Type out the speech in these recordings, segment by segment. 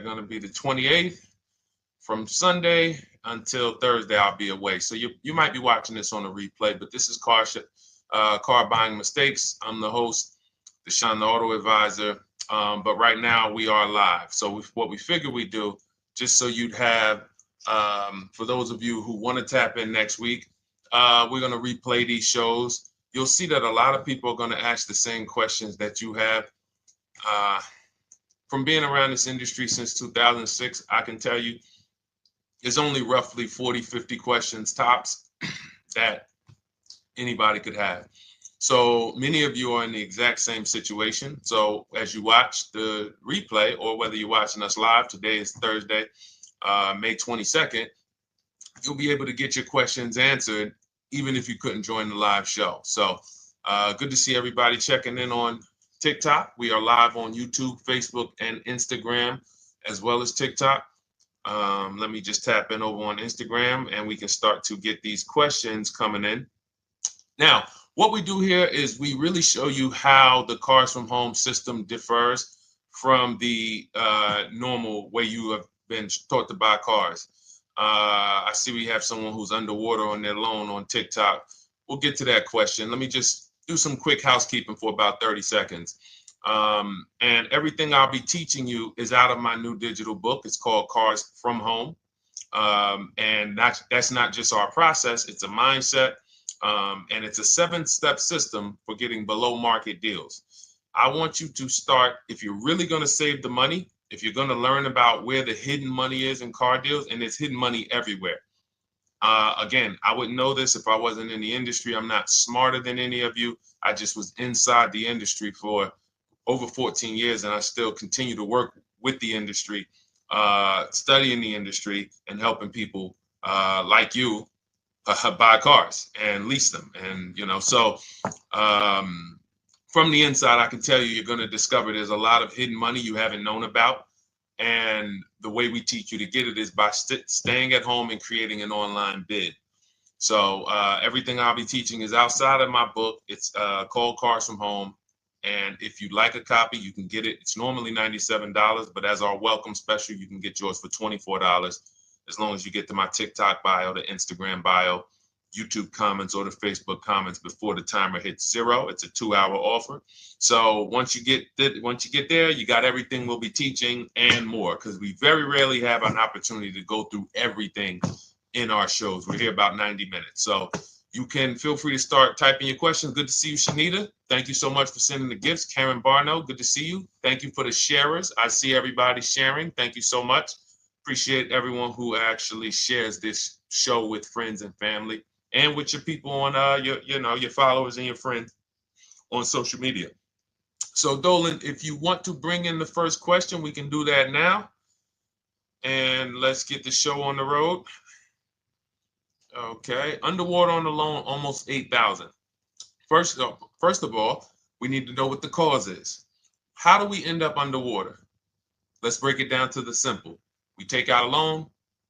going to be the 28th. From Sunday until Thursday, I'll be away. So you might be watching this on a replay, but this is Car Buying Mistakes. I'm the host, Deshone the Auto Advisor. But right now we are live. So what we figure we do, just so you'd have, for those of you who want to tap in next week, we're going to replay these shows. You'll see that a lot of people are going to ask the same questions that you have. From being around this industry since 2006, I can tell you there's only roughly 40, 50 questions tops that anybody could have. So many of you are in the exact same situation. So as you watch the replay, or whether you're watching us live, today is Thursday, May 22nd, you'll be able to get your questions answered, even if you couldn't join the live show. So good to see everybody checking in on TikTok. We are live on YouTube, Facebook, and Instagram, as well as TikTok. Let me just tap in over on Instagram and we can start to get these questions coming in. Now, what we do here is we really show you how the Cars from Home system differs from the normal way you have been taught to buy cars. I see we have someone who's underwater on their loan on TikTok. We'll get to that question. Let me just do some quick housekeeping for about 30 seconds. And everything I'll be teaching you is out of my new digital book. It's called Cars from Home. And that's not just our process, it's a mindset. And it's a 7-step system for getting below market deals. I want you to start, if you're really going to save the money, if you're going to learn about where the hidden money is in car deals, and there's hidden money everywhere. Again, I wouldn't know this if I wasn't in the industry. I'm not smarter than any of you. I just was inside the industry for over 14 years, and I still continue to work with the industry, studying the industry and helping people like you buy cars and lease them. And, so from the inside, I can tell you, you're going to discover there's a lot of hidden money you haven't known about. And the way we teach you to get it is by staying at home and creating an online bid. So everything I'll be teaching is outside of my book. It's called Cars from Home. And if you'd like a copy, you can get it. It's normally $97, but as our welcome special, you can get yours for $24, as long as you get to my TikTok bio, the Instagram bio, YouTube comments, or the Facebook comments before the timer hits 0. It's a 2-hour offer. So once you get there, you got everything we'll be teaching and more, because we very rarely have an opportunity to go through everything in our shows. We're here about 90 minutes. So you can feel free to start typing your questions. Good to see you, Shanita. Thank you so much for sending the gifts. Karen Barno, good to see you. Thank you for the sharers. I see everybody sharing. Thank you so much. Appreciate everyone who actually shares this show with friends and family, and with your people on your followers and your friends on social media. So Dolan, if you want to bring in the first question, we can do that now. And let's get the show on the road. Okay, underwater on the loan, almost 8,000. First of all, we need to know what the cause is. How do we end up underwater? Let's break it down to the simple. We take out a loan,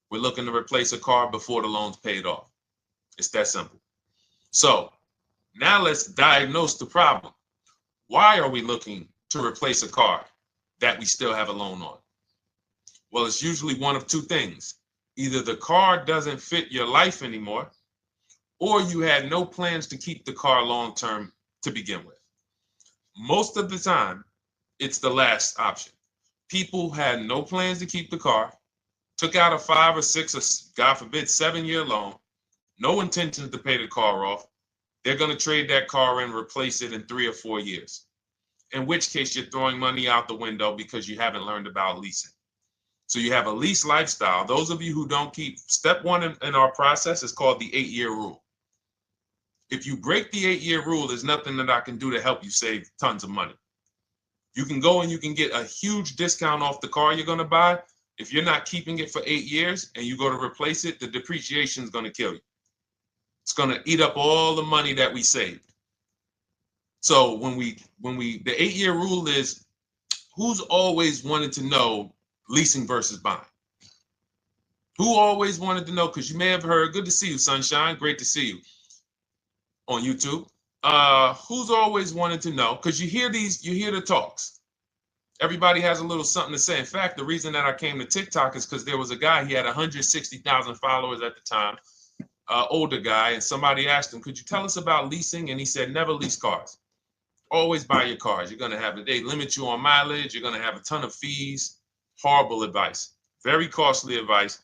we're looking to replace a car before the loan's paid off. It's that simple. So now let's diagnose the problem. Why are we looking to replace a car that we still have a loan on? Well, it's usually one of two things. Either the car doesn't fit your life anymore, or you had no plans to keep the car long-term to begin with. Most of the time, it's the last option. People had no plans to keep the car, took out a 5 or 6 or, God forbid, 7-year loan, no intention to pay the car off. They're going to trade that car and replace it in 3 or 4 years, in which case you're throwing money out the window because you haven't learned about leasing. So you have a lease lifestyle. Those of you who don't keep, step 1 in our process is called the 8-year rule. If you break the 8-year rule, there's nothing that I can do to help you save tons of money. You can go and you can get a huge discount off the car you're going to buy. If you're not keeping it for 8 years and you go to replace it, the depreciation is going to kill you. It's going to eat up all the money that we saved. So the 8-year rule is, who's always wanted to know leasing versus buying? Who always wanted to know? Because you may have heard, good to see you, Sunshine. Great to see you on YouTube. Who's always wanted to know? Because you hear the talks. Everybody has a little something to say. In fact, the reason that I came to TikTok is because there was a guy, he had 160,000 followers at the time, older guy, and somebody asked him, could you tell us about leasing? And he said, never lease cars. Always buy your cars. You're going to have, they limit you on mileage. You're going to have a ton of fees. Horrible advice. Very costly advice.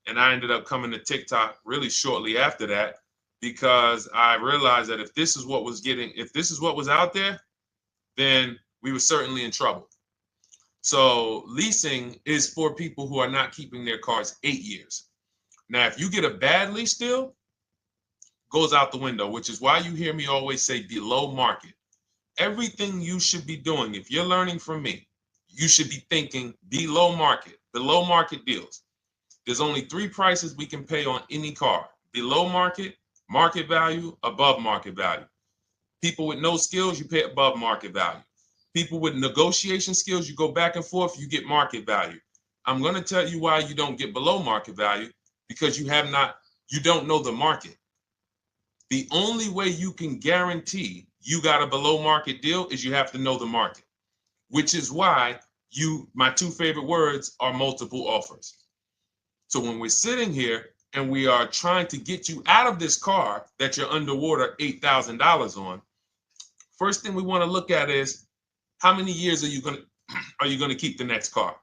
And I ended up coming to TikTok really shortly after that because I realized that if this is what was out there, then we were certainly in trouble. So leasing is for people who are not keeping their cars 8 years. Now, if you get a bad lease deal, goes out the window, which is why you hear me always say below market. Everything you should be doing, if you're learning from me, you should be thinking below market deals. There's only 3 prices we can pay on any car: below market, market value, above market value. People with no skills, you pay above market value. People with negotiation skills, you go back and forth, you get market value. I'm going to tell you why you don't get below market value, because you don't know the market. The only way you can guarantee you got a below market deal is you have to know the market, which is why my 2 favorite words are multiple offers. So when we're sitting here and we are trying to get you out of this car that you're underwater $8,000 on, first thing we want to look at is how many years are you going to keep the next car?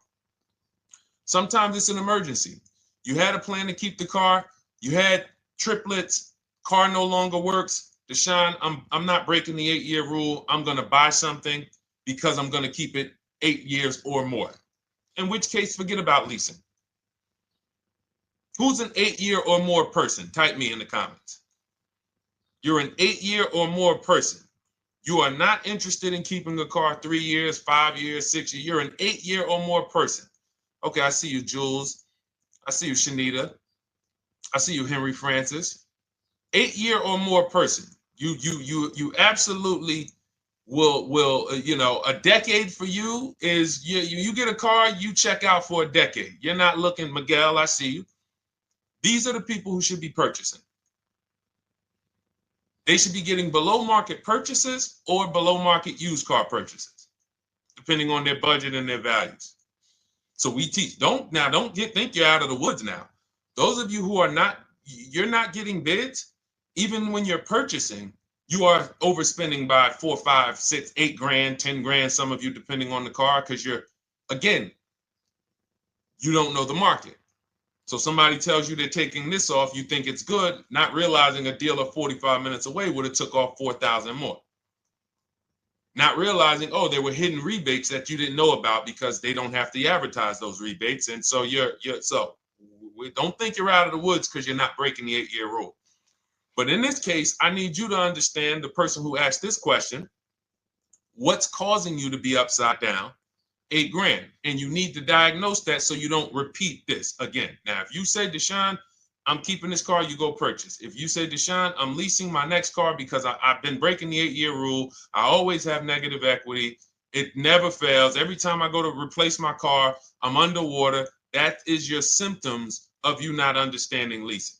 Sometimes it's an emergency. You had a plan to keep the car. You had triplets. Car no longer works. Deshone, I'm not breaking the 8-year rule. I'm going to buy something because I'm going to keep it 8 years or more. In which case, forget about leasing. Who's an 8-year or more person? Type me in the comments. You're an 8-year or more person. You are not interested in keeping a car 3 years, 5 years, 6 years. You're an 8-year or more person. Okay, I see you, Jules. I see you, Shanita. I see you, Henry Francis. 8-year or more person. You absolutely will a decade for you is you get a car, you check out for a decade. You're not looking, Miguel, I see you. These are the people who should be purchasing. They should be getting below market purchases or below market used car purchases, depending on their budget and their values. So we teach, think you're out of the woods now. Those of you who you're not getting bids, even when you're purchasing, you are overspending by 4, 5, 6, 8 grand, 10 grand, some of you, depending on the car, because you don't know the market. So somebody tells you they're taking this off, you think it's good, not realizing a dealer 45 minutes away would have took off 4,000 more. Not realizing, there were hidden rebates that you didn't know about because they don't have to advertise those rebates. And so don't think you're out of the woods because you're not breaking the 8-year rule. But in this case, I need you to understand, the person who asked this question, what's causing you to be upside down 8 grand? And you need to diagnose that so you don't repeat this again. Now, if you say, Deshone, I'm keeping this car, you go purchase. If you say, Deshone, I'm leasing my next car because I've been breaking the 8-year rule. I always have negative equity. It never fails. Every time I go to replace my car, I'm underwater. That is your symptoms of you not understanding leasing.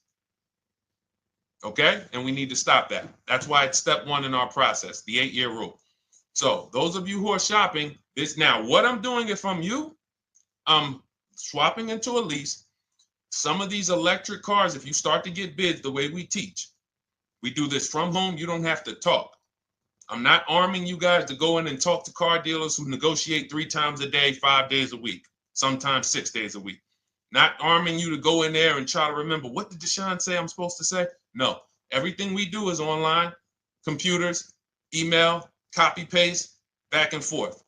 Okay? And we need to stop that. That's why it's step 1 in our process, the 8-year rule. So those of you who are shopping this now, what I'm doing if I'm you, I'm swapping into a lease. Some of these electric cars, if you start to get bids the way we teach, we do this from home. You don't have to talk. I'm not arming you guys to go in and talk to car dealers who negotiate 3 times a day, 5 days a week, sometimes 6 days a week. Not arming you to go in there and try to remember, what did Deshone say I'm supposed to say? No, everything we do is online, computers, email, copy, paste, back and forth.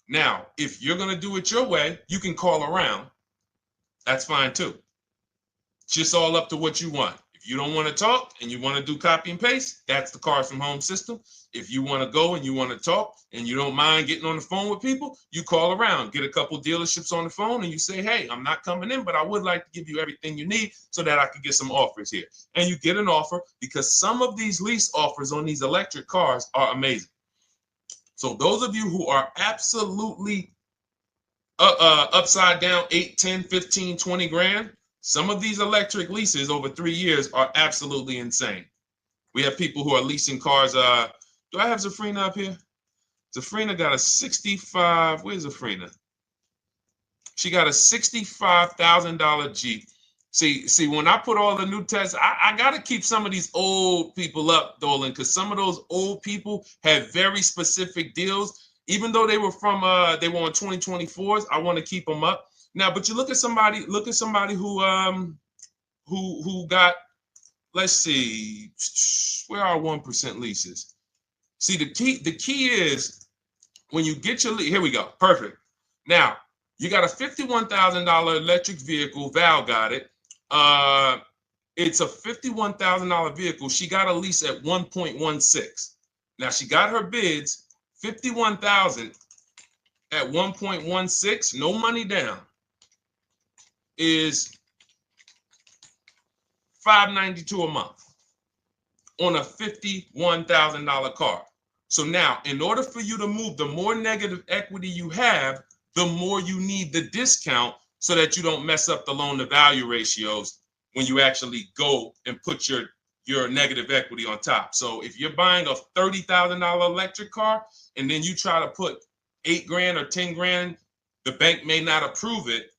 Now, if you're going to do it your way, you can call around. That's fine too. It's just all up to what you want. If you don't want to talk and you want to do copy and paste, that's the Cars from Home system. If you want to go and you want to talk and you don't mind getting on the phone with people, you call around, get a couple dealerships on the phone and you say, hey, I'm not coming in, but I would like to give you everything you need so that I could get some offers here. And you get an offer, because some of these lease offers on these electric cars are amazing. So those of you who are absolutely upside down 8, 10, 15, 20 grand, some of these electric leases over 3 years are absolutely insane. We have people who are leasing cars. Do I have Zafrina up here? Zafrina got a 65. Where's Zafrina? She got a $65,000 Jeep. See, when I put all the new tests, I got to keep some of these old people up, Dolan, because some of those old people have very specific deals. Even though they were on 2024s, I want to keep them up. Now, but you look at somebody who got, let's see, where are 1% leases? See, the key is when you get your lease, here we go, perfect. Now, you got a $51,000 electric vehicle, Val got it. It's a $51,000 vehicle. She got a lease at 1.16. Now she got her bids, 51,000 at 1.16, no money down, is $592 a month on a $51,000 car. So now, in order for you to move, the more negative equity you have, the more you need the discount so that you don't mess up the loan to value ratios when you actually go and put your negative equity on top. So if you're buying a $30,000 electric car and then you try to put $8,000 or $10,000, the bank may not approve it,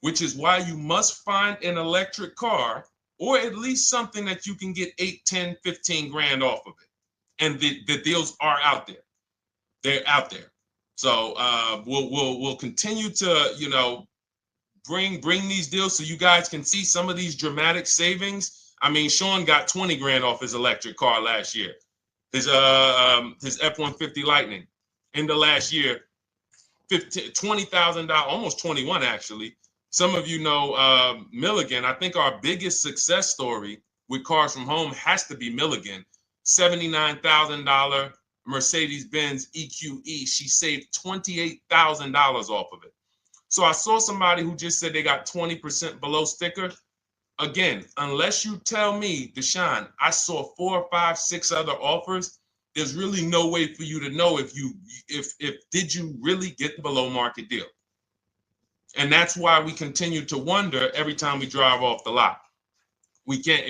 which is why you must find an electric car or at least something that you can get 8, 10, 15 grand off of it. And the deals are out there. They're out there. So we'll continue to, bring these deals so you guys can see some of these dramatic savings. I mean, Sean got 20 grand off his electric car last year. His F-150 Lightning in the last year, $20,000, almost 21 actually. Some of you know Milligan. I think our biggest success story with Cars from Home has to be Milligan. $79,000 Mercedes-Benz EQE. She saved $28,000 off of it. So I saw somebody who just said they got 20% below sticker. Again, unless you tell me, Deshone, I saw 4, 5, 6 other offers, there's really no way for you to know if did you really get the below market deal. And that's why we continue to wonder every time we drive off the lot. We can't,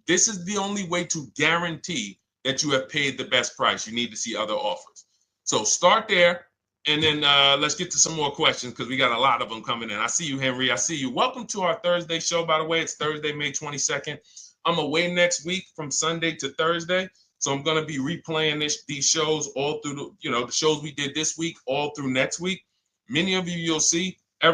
this is the only way to guarantee that you have paid the best price. You need to see other offers. So start there. And then let's get to some more questions because we got a lot of them coming in. I see you, Henry. I see you. Welcome to our Thursday show, by the way. It's Thursday, May 22nd. I'm away next week from Sunday to Thursday. So I'm going to be replaying these shows all through, the shows we did this week, all through next week. Many of you, you'll see, a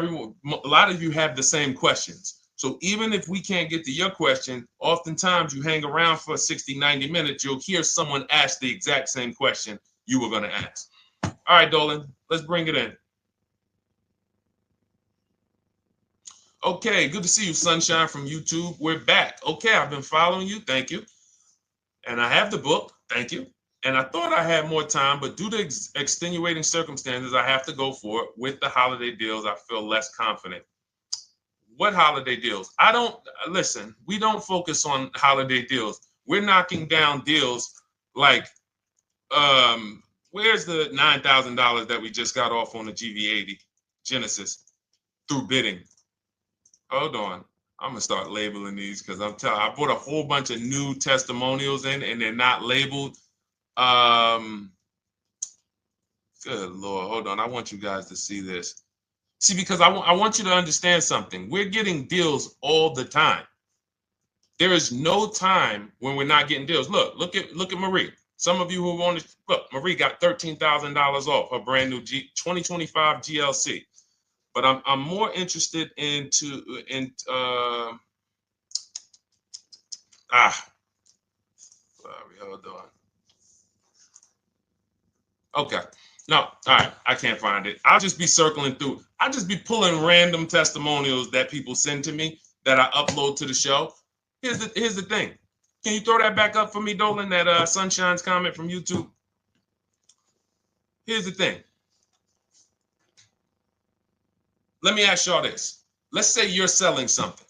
lot of you have the same questions. So even if we can't get to your question, oftentimes you hang around for 60, 90 minutes, you'll hear someone ask the exact same question you were going to ask. All right, Dolan, let's bring it in. Okay, good to see you, Sunshine from YouTube. We're back. Okay, I've been following you. Thank you. And I have the book. Thank you. And I thought I had more time, but due to extenuating circumstances, I have to go for it. With the holiday deals, I feel less confident. What holiday deals? Listen, we don't focus on holiday deals. We're knocking down deals like, where's the $9,000 that we just got off on the GV80 Genesis through bidding? Hold on. I'm going to start labeling these because I bought a whole bunch of new testimonials in and they're not labeled. Good Lord. Hold on. I want you guys to see this. See, because I want you to understand something. We're getting deals all the time. There is no time when we're not getting deals. Look at Marie. Some of you who want to look, Marie got $13,000 off her brand new 2025 GLC. But I'm more interested sorry, hold on. Okay. No, all right. I can't find it. I'll just be circling through. I'll just be pulling random testimonials that people send to me that I upload to the show. Here's the thing. Can you throw that back up for me, Dolan, that Sunshine's comment from YouTube? Here's the thing. Let me ask y'all this. Let's say you're selling something.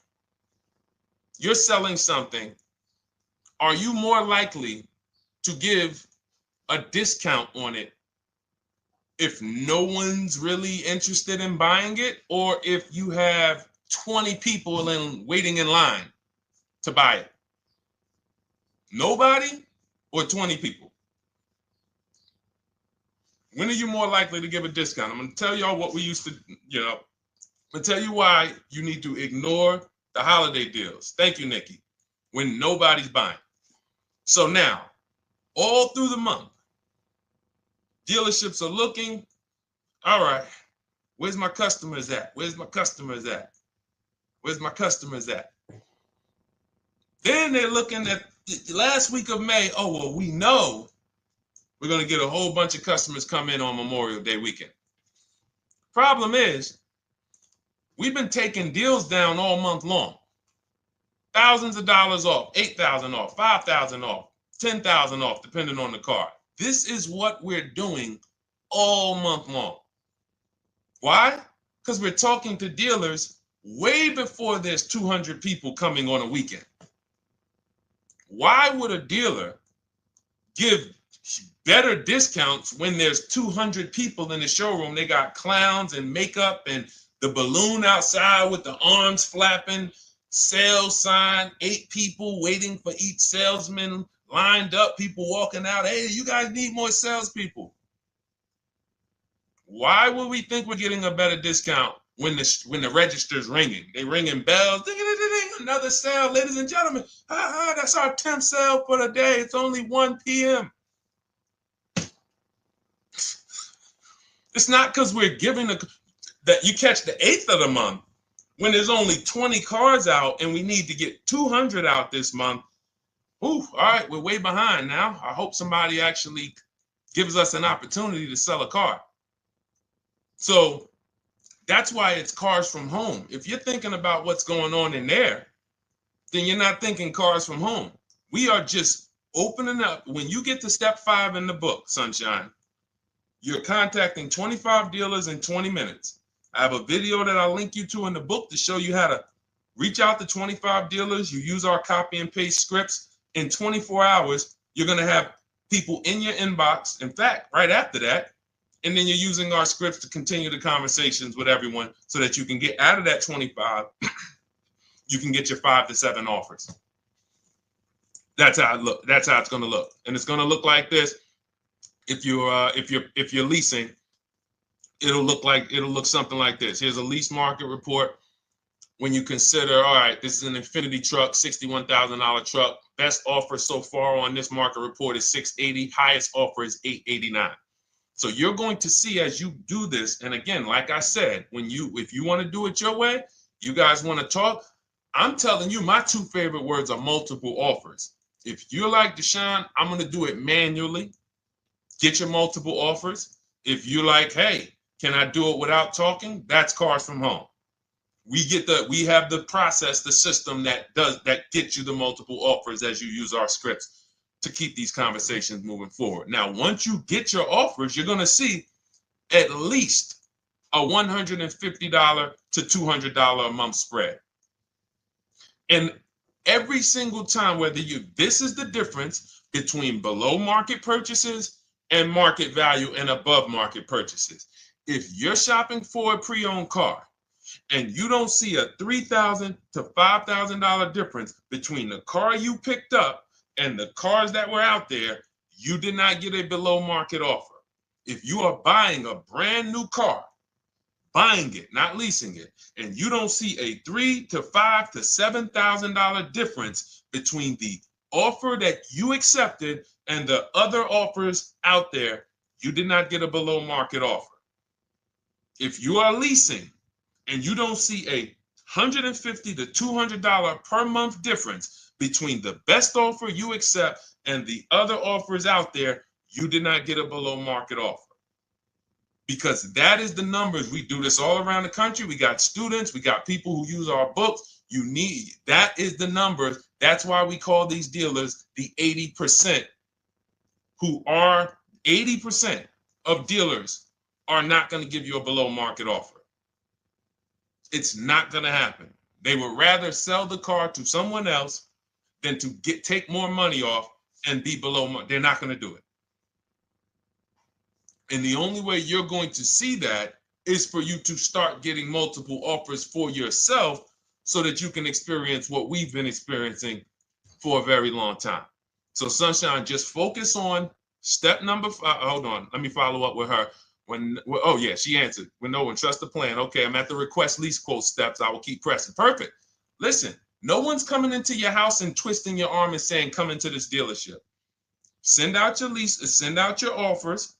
You're selling something. Are you more likely to give a discount on it if no one's really interested in buying it, or if you have 20 people waiting in line to buy it? Nobody or 20 people? When are you more likely to give a discount? I'm going to tell y'all what we used to, I'm going to tell you why you need to ignore the holiday deals. Thank you, Nikki. When nobody's buying. So now, all through the month, dealerships are looking, all right, where's my customers at? Where's my customers at? Where's my customers at? Then they're looking at the last week of May. Oh, well, we know we're going to get a whole bunch of customers come in on Memorial Day weekend. Problem is, we've been taking deals down all month long. Thousands of dollars off, 8,000 off, 5,000 off, 10,000 off, depending on the car. This is what we're doing all month long. Why? Because we're talking to dealers way before there's 200 people coming on a weekend. Why would a dealer give better discounts when there's 200 people in the showroom? They got clowns and makeup and the balloon outside with the arms flapping, sales sign, 8 people waiting for each salesman lined up, people walking out. Hey, you guys need more salespeople. Why would we think we're getting a better discount when the register's ringing? They ringing bells, ding, ding, ding, ding, another sale, ladies and gentlemen. That's our 10th sale for the day. It's only 1 p.m. It's not because we're giving that you catch the 8th of the month when there's only 20 cars out and we need to get 200 out this month. Ooh, all right, we're way behind now. I hope somebody actually gives us an opportunity to sell a car. So that's why it's cars from home. If you're thinking about what's going on in there, then you're not thinking cars from home. We are just opening up. When you get to step 5 in the book, Sunshine, you're contacting 25 dealers in 20 minutes. I have a video that I'll link you to in the book to show you how to reach out to 25 dealers. You use our copy and paste scripts. In 24 hours, you're going to have people in your inbox. In fact, right after that, and then you're using our scripts to continue the conversations with everyone so that you can get out of that 25, you can get your 5 to 7 offers. That's how it look. That's how it's going to look. And it's going to look like this. If you're leasing, it'll look something like this. Here's a lease market report. When you consider, all right, this is an Infinity truck, $61,000 truck. Best offer so far on this market report is $680. Highest offer is $889. So you're going to see as you do this, and again, like I said, if you want to do it your way, you guys want to talk, I'm telling you, my 2 favorite words are multiple offers. If you're like Deshone, I'm going to do it manually. Get your multiple offers. If you're like, hey, can I do it without talking? That's cars from home. We have the process, the system that gets you the multiple offers as you use our scripts to keep these conversations moving forward. Now, once you get your offers, you're going to see at least a $150 to $200 a month spread. And every single time, this is the difference between below market purchases and market value and above market purchases. If you're shopping for a pre-owned car and you don't see a $3,000 to $5,000 difference between the car you picked up and the cars that were out there, you did not get a below market offer. If you are buying a brand new car, buying it, not leasing it, and you don't see a $3,000 to $5,000 to $7,000 difference between the offer that you accepted and the other offers out there, you did not get a below market offer. If you are leasing and you don't see a $150 to $200 per month difference between the best offer you accept and the other offers out there, you did not get a below market offer. Because that is the numbers. We do this all around the country. We got students, we got people who use our books. That is the numbers. That's why we call these dealers the 80%, who are 80% of dealers are not going to give you a below market offer. It's not going to happen. They would rather sell the car to someone else than to take more money off and be below market. They're not going to do it. And the only way you're going to see that is for you to start getting multiple offers for yourself so that you can experience what we've been experiencing for a very long time. So Sunshine, just focus on Step number five, hold on, let me follow up with her. Oh yeah, she answered. When no one trusts the plan. Okay, I'm at the request lease quote steps. I will keep pressing. Perfect. Listen, no one's coming into your house and twisting your arm and saying, come into this dealership. Send out your leases, send out your offers.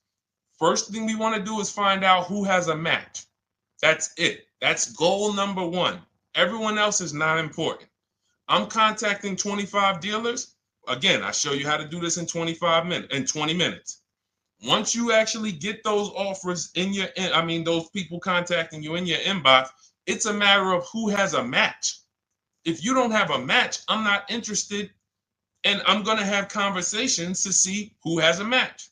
First thing we want to do is find out who has a match. That's it. That's goal number one. Everyone else is not important. I'm contacting 25 dealers. Again, I show you how to do this in 20 minutes. Once you actually get those offers in your, those people contacting you in your inbox, it's a matter of who has a match. If you don't have a match, I'm not interested, and I'm going to have conversations to see who has a match.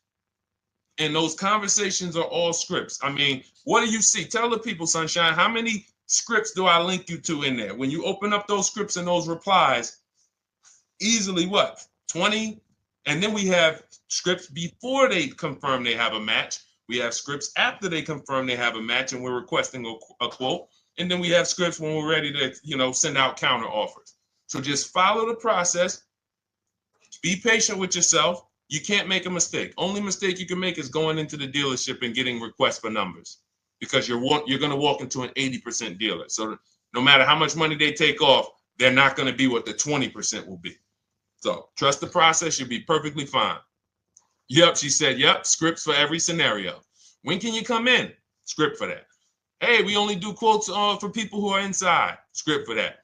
And those conversations are all scripts. I mean, what do you see? Tell the people, Sunshine, how many scripts do I link you to in there? When you open up those scripts and those replies, easily what? 20? And then we have scripts before they confirm they have a match. We have scripts after they confirm they have a match and we're requesting a quote. And then we have scripts when we're ready to, send out counter offers. So just follow the process. Be patient with yourself. You can't make a mistake. Only mistake you can make is going into the dealership and getting requests for numbers, because you're going to walk into an 80% dealer. So no matter how much money they take off, they're not going to be what the 20% will be. So trust the process. You'll be perfectly fine. Yep, she said, yep, scripts for every scenario. When can you come in? Script for that. Hey, we only do quotes for people who are inside. Script for that.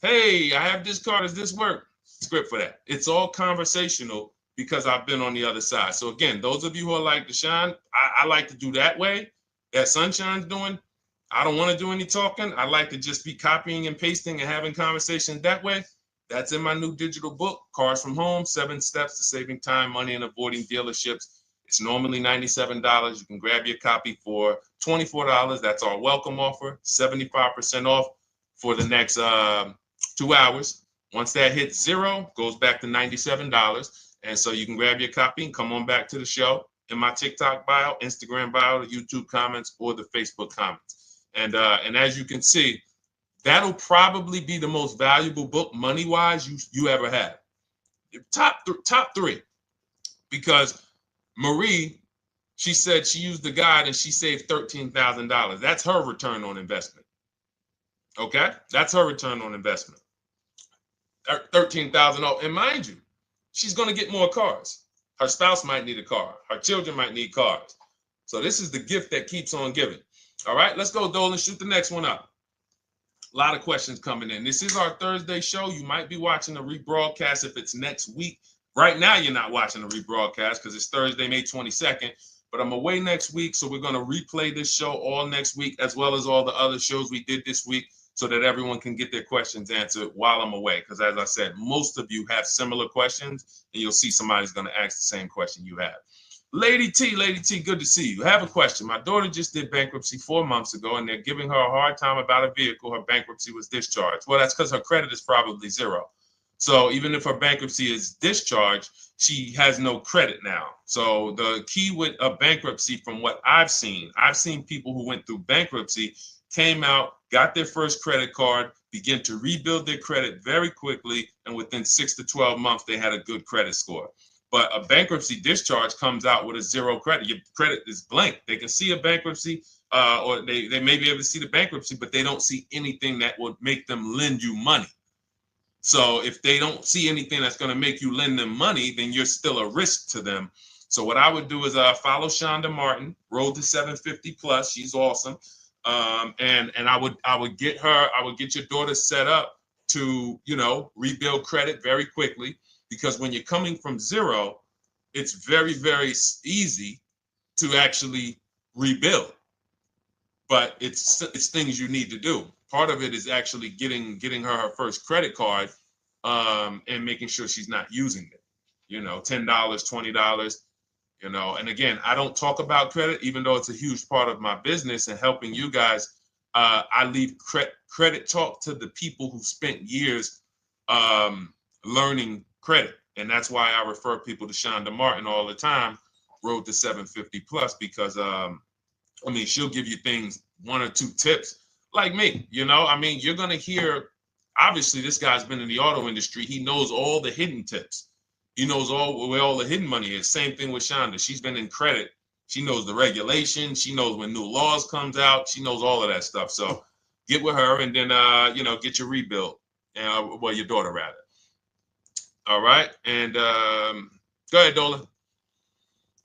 Hey, I have this car. Does this work? Script for that. It's all conversational because I've been on the other side. So again, those of you who are like Deshone, I like to do that way, that Sunshine's doing. I don't want to do any talking. I like to just be copying and pasting and having conversations that way. That's in my new digital book, Cars from Home, 7 Steps to Saving Time, Money, and Avoiding Dealerships. It's normally $97. You can grab your copy for $24. That's our welcome offer, 75% off for the next 2 hours. Once that hits zero, goes back to $97. And so you can grab your copy and come on back to the show in my TikTok bio, Instagram bio, the YouTube comments, or the Facebook comments. And as you can see, that'll probably be the most valuable book money-wise you ever have. Top three. Because Marie, she said she used the guide and she saved $13,000. That's her return on investment. Okay? That's her return on investment. $13,000. And mind you, she's going to get more cars. Her spouse might need a car. Her children might need cars. So this is the gift that keeps on giving. All right, let's go, Dolan. Shoot the next one up. A lot of questions coming in. This is our Thursday show. You might be watching a rebroadcast if it's next week. Right now, you're not watching a rebroadcast because it's Thursday, May 22nd. But I'm away next week, so we're going to replay this show all next week, as well as all the other shows we did this week, so that everyone can get their questions answered while I'm away. Because as I said, most of you have similar questions, and you'll see somebody's going to ask the same question you have. Lady T, good to see you. I have a question. My daughter just did bankruptcy 4 months ago, and they're giving her a hard time about a vehicle. Her bankruptcy was discharged. Well, that's because her credit is probably zero. So even if her bankruptcy is discharged, she has no credit now. So the key with a bankruptcy, from what I've seen people who went through bankruptcy, came out, got their first credit card, began to rebuild their credit very quickly, and within 6 to 12 months, they had a good credit score. But a bankruptcy discharge comes out with a zero credit. Your credit is blank. They can see a bankruptcy, or they may be able to see the bankruptcy, but they don't see anything that would make them lend you money. So if they don't see anything that's going to make you lend them money, then you're still a risk to them. So what I would do is follow Shonda Martin, Road to 750 Plus. She's awesome. And I would get your daughter set up to, rebuild credit very quickly, because when you're coming from zero, it's very, very easy to actually rebuild. But it's things you need to do. Part of it is actually getting her first credit card, and making sure she's not using it. $10, $20. And again, I don't talk about credit, even though it's a huge part of my business and helping you guys. I leave credit talk to the people who spent years learning credit. And that's why I refer people to Shonda Martin all the time, Road to 750 Plus, because she'll give you things, 1 or 2 tips, like me. You're going to hear, obviously this guy's been in the auto industry. He knows all the hidden tips. He knows where all the hidden money is. Same thing with Shonda. She's been in credit. She knows the regulations. She knows when new laws comes out. She knows all of that stuff. So get with her and then, get your rebuild. Well, your daughter rather. All right. And go ahead, Dola.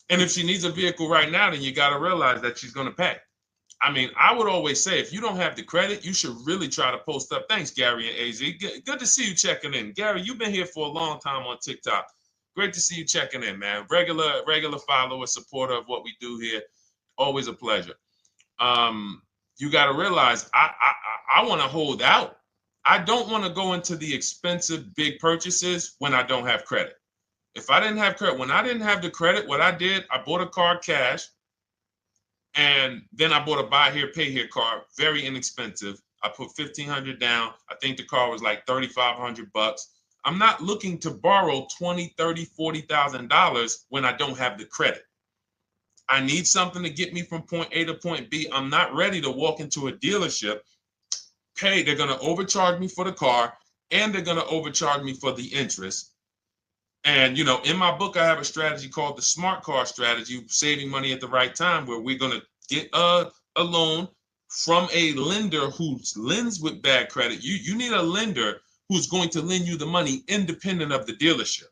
And if she needs a vehicle right now, then you got to realize that she's going to pay. I mean, I would always say if you don't have the credit, you should really try to post up. Thanks, Gary and AZ. Good to see you checking in. Gary, you've been here for a long time on TikTok. Great to see you checking in, man. Regular follower, supporter of what we do here. Always a pleasure. You got to realize I want to hold out. I don't want to go into the expensive big purchases when I don't have credit. If I didn't have credit, when I didn't have the credit, what I did, I bought a car cash. And then I bought a buy here, pay here car, very inexpensive. I put $1,500 down. I think the car was like $3,500. I'm not looking to borrow $20,000, $30,000, $40,000 when I don't have the credit. I need something to get me from point A to point B. I'm not ready to walk into a dealership, pay. They're going to overcharge me for the car, and they're going to overcharge me for the interest. And, in my book, I have a strategy called the smart car strategy, saving money at the right time, where we're going to get a loan from a lender who lends with bad credit. You need a lender who's going to lend you the money independent of the dealership.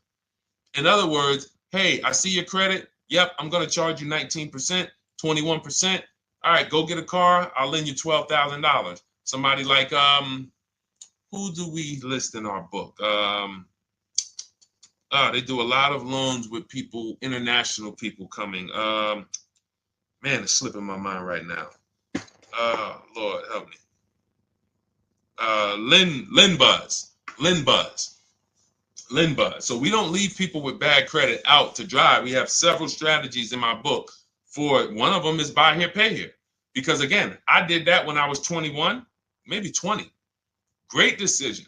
In other words, hey, I see your credit. Yep, I'm going to charge you 19%, 21%. All right, go get a car. I'll lend you $12,000. Somebody like, who do we list in our book? They do a lot of loans with people, international people coming. Man, it's slipping my mind right now. Lord help me. LendBuzz. So we don't leave people with bad credit out to dry. We have several strategies in my book. For one of them is buy here, pay here. Because again, I did that when I was 21, maybe 20. Great decision.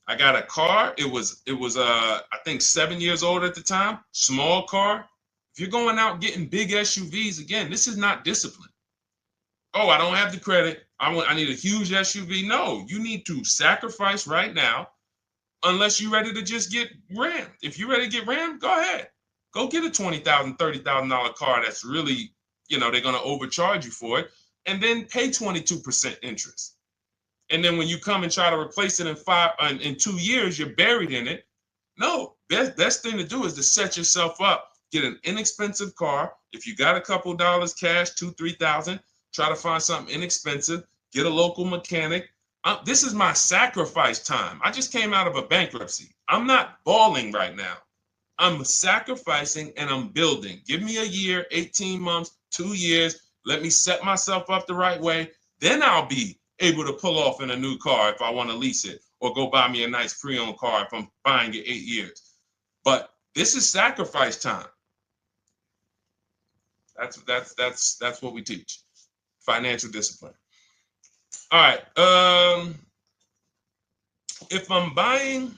I got a car. It was I think 7 years old at the time. Small car. If you're going out getting big SUVs, again, this is not discipline. Oh, I don't have the credit. I need a huge SUV. No, you need to sacrifice right now, unless you're ready to just get rammed. If you're ready to get rammed, go ahead. Go get a $20,000, $30,000 car that's really, they're going to overcharge you for it, and then pay 22% interest. And then when you come and try to replace it in 2 years, you're buried in it. No, best thing to do is to set yourself up. Get an inexpensive car. If you got a couple dollars cash, $2,000, $3,000, try to find something inexpensive. Get a local mechanic. This is my sacrifice time. I just came out of a bankruptcy. I'm not balling right now. I'm sacrificing and I'm building. Give me a year, 18 months, 2 years. Let me set myself up the right way. Then I'll be able to pull off in a new car if I want to lease it, or go buy me a nice pre-owned car if I'm buying it 8 years. But this is sacrifice time. That's what we teach. Financial discipline. All right. If I'm buying,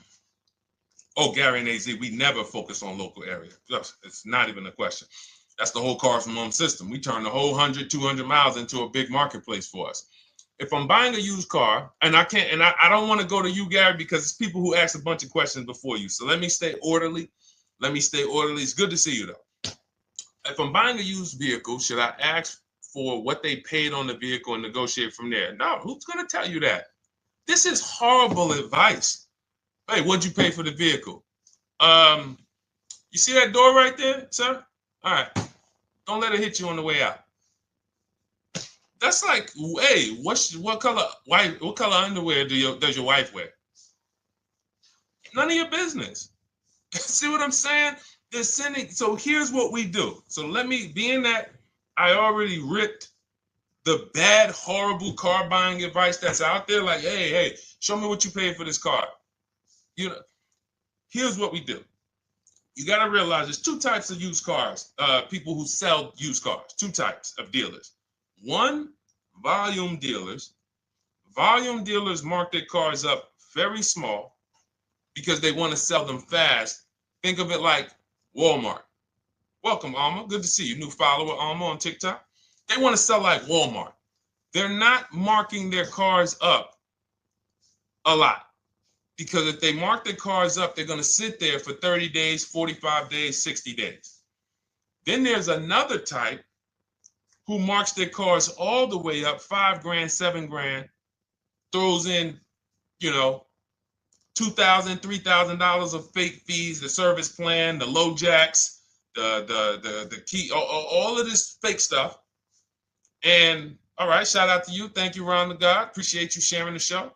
Gary and AZ, we never focus on local area. It's not even a question. That's the whole car from home system. We turn the whole 100, 200 miles into a big marketplace for us. If I'm buying a used car, and I don't want to go to you, Gary, because it's people who ask a bunch of questions before you. So let me stay orderly. It's good to see you, though. If I'm buying a used vehicle, should I ask for what they paid on the vehicle and negotiate from there? No, who's going to tell you that? This is horrible advice. Hey, what'd you pay for the vehicle? You see that door right there, sir? All right. Don't let it hit you on the way out. That's like, hey, what color underwear does your wife wear? None of your business. See what I'm saying? They're sending. So here's what we do. So being that I already ripped the bad, horrible car buying advice that's out there, like, hey, show me what you paid for this car. Here's what we do. You got to realize there's two types of used cars, people who sell used cars, two types of dealers. One, volume dealers. Volume dealers mark their cars up very small because they want to sell them fast. Think of it like Walmart. Welcome, Alma. Good to see you. New follower, Alma, on TikTok. They want to sell like Walmart. They're not marking their cars up a lot. Because if they mark their cars up, they're going to sit there for 30 days, 45 days, 60 days. Then there's another type who marks their cars all the way up, 5 grand, 7 grand, throws in, you know, $2,000, $3,000 of fake fees, the service plan, the low jacks, the key, all of this fake stuff. And all right, shout out to you. Thank you, Ron the God. Appreciate you sharing the show.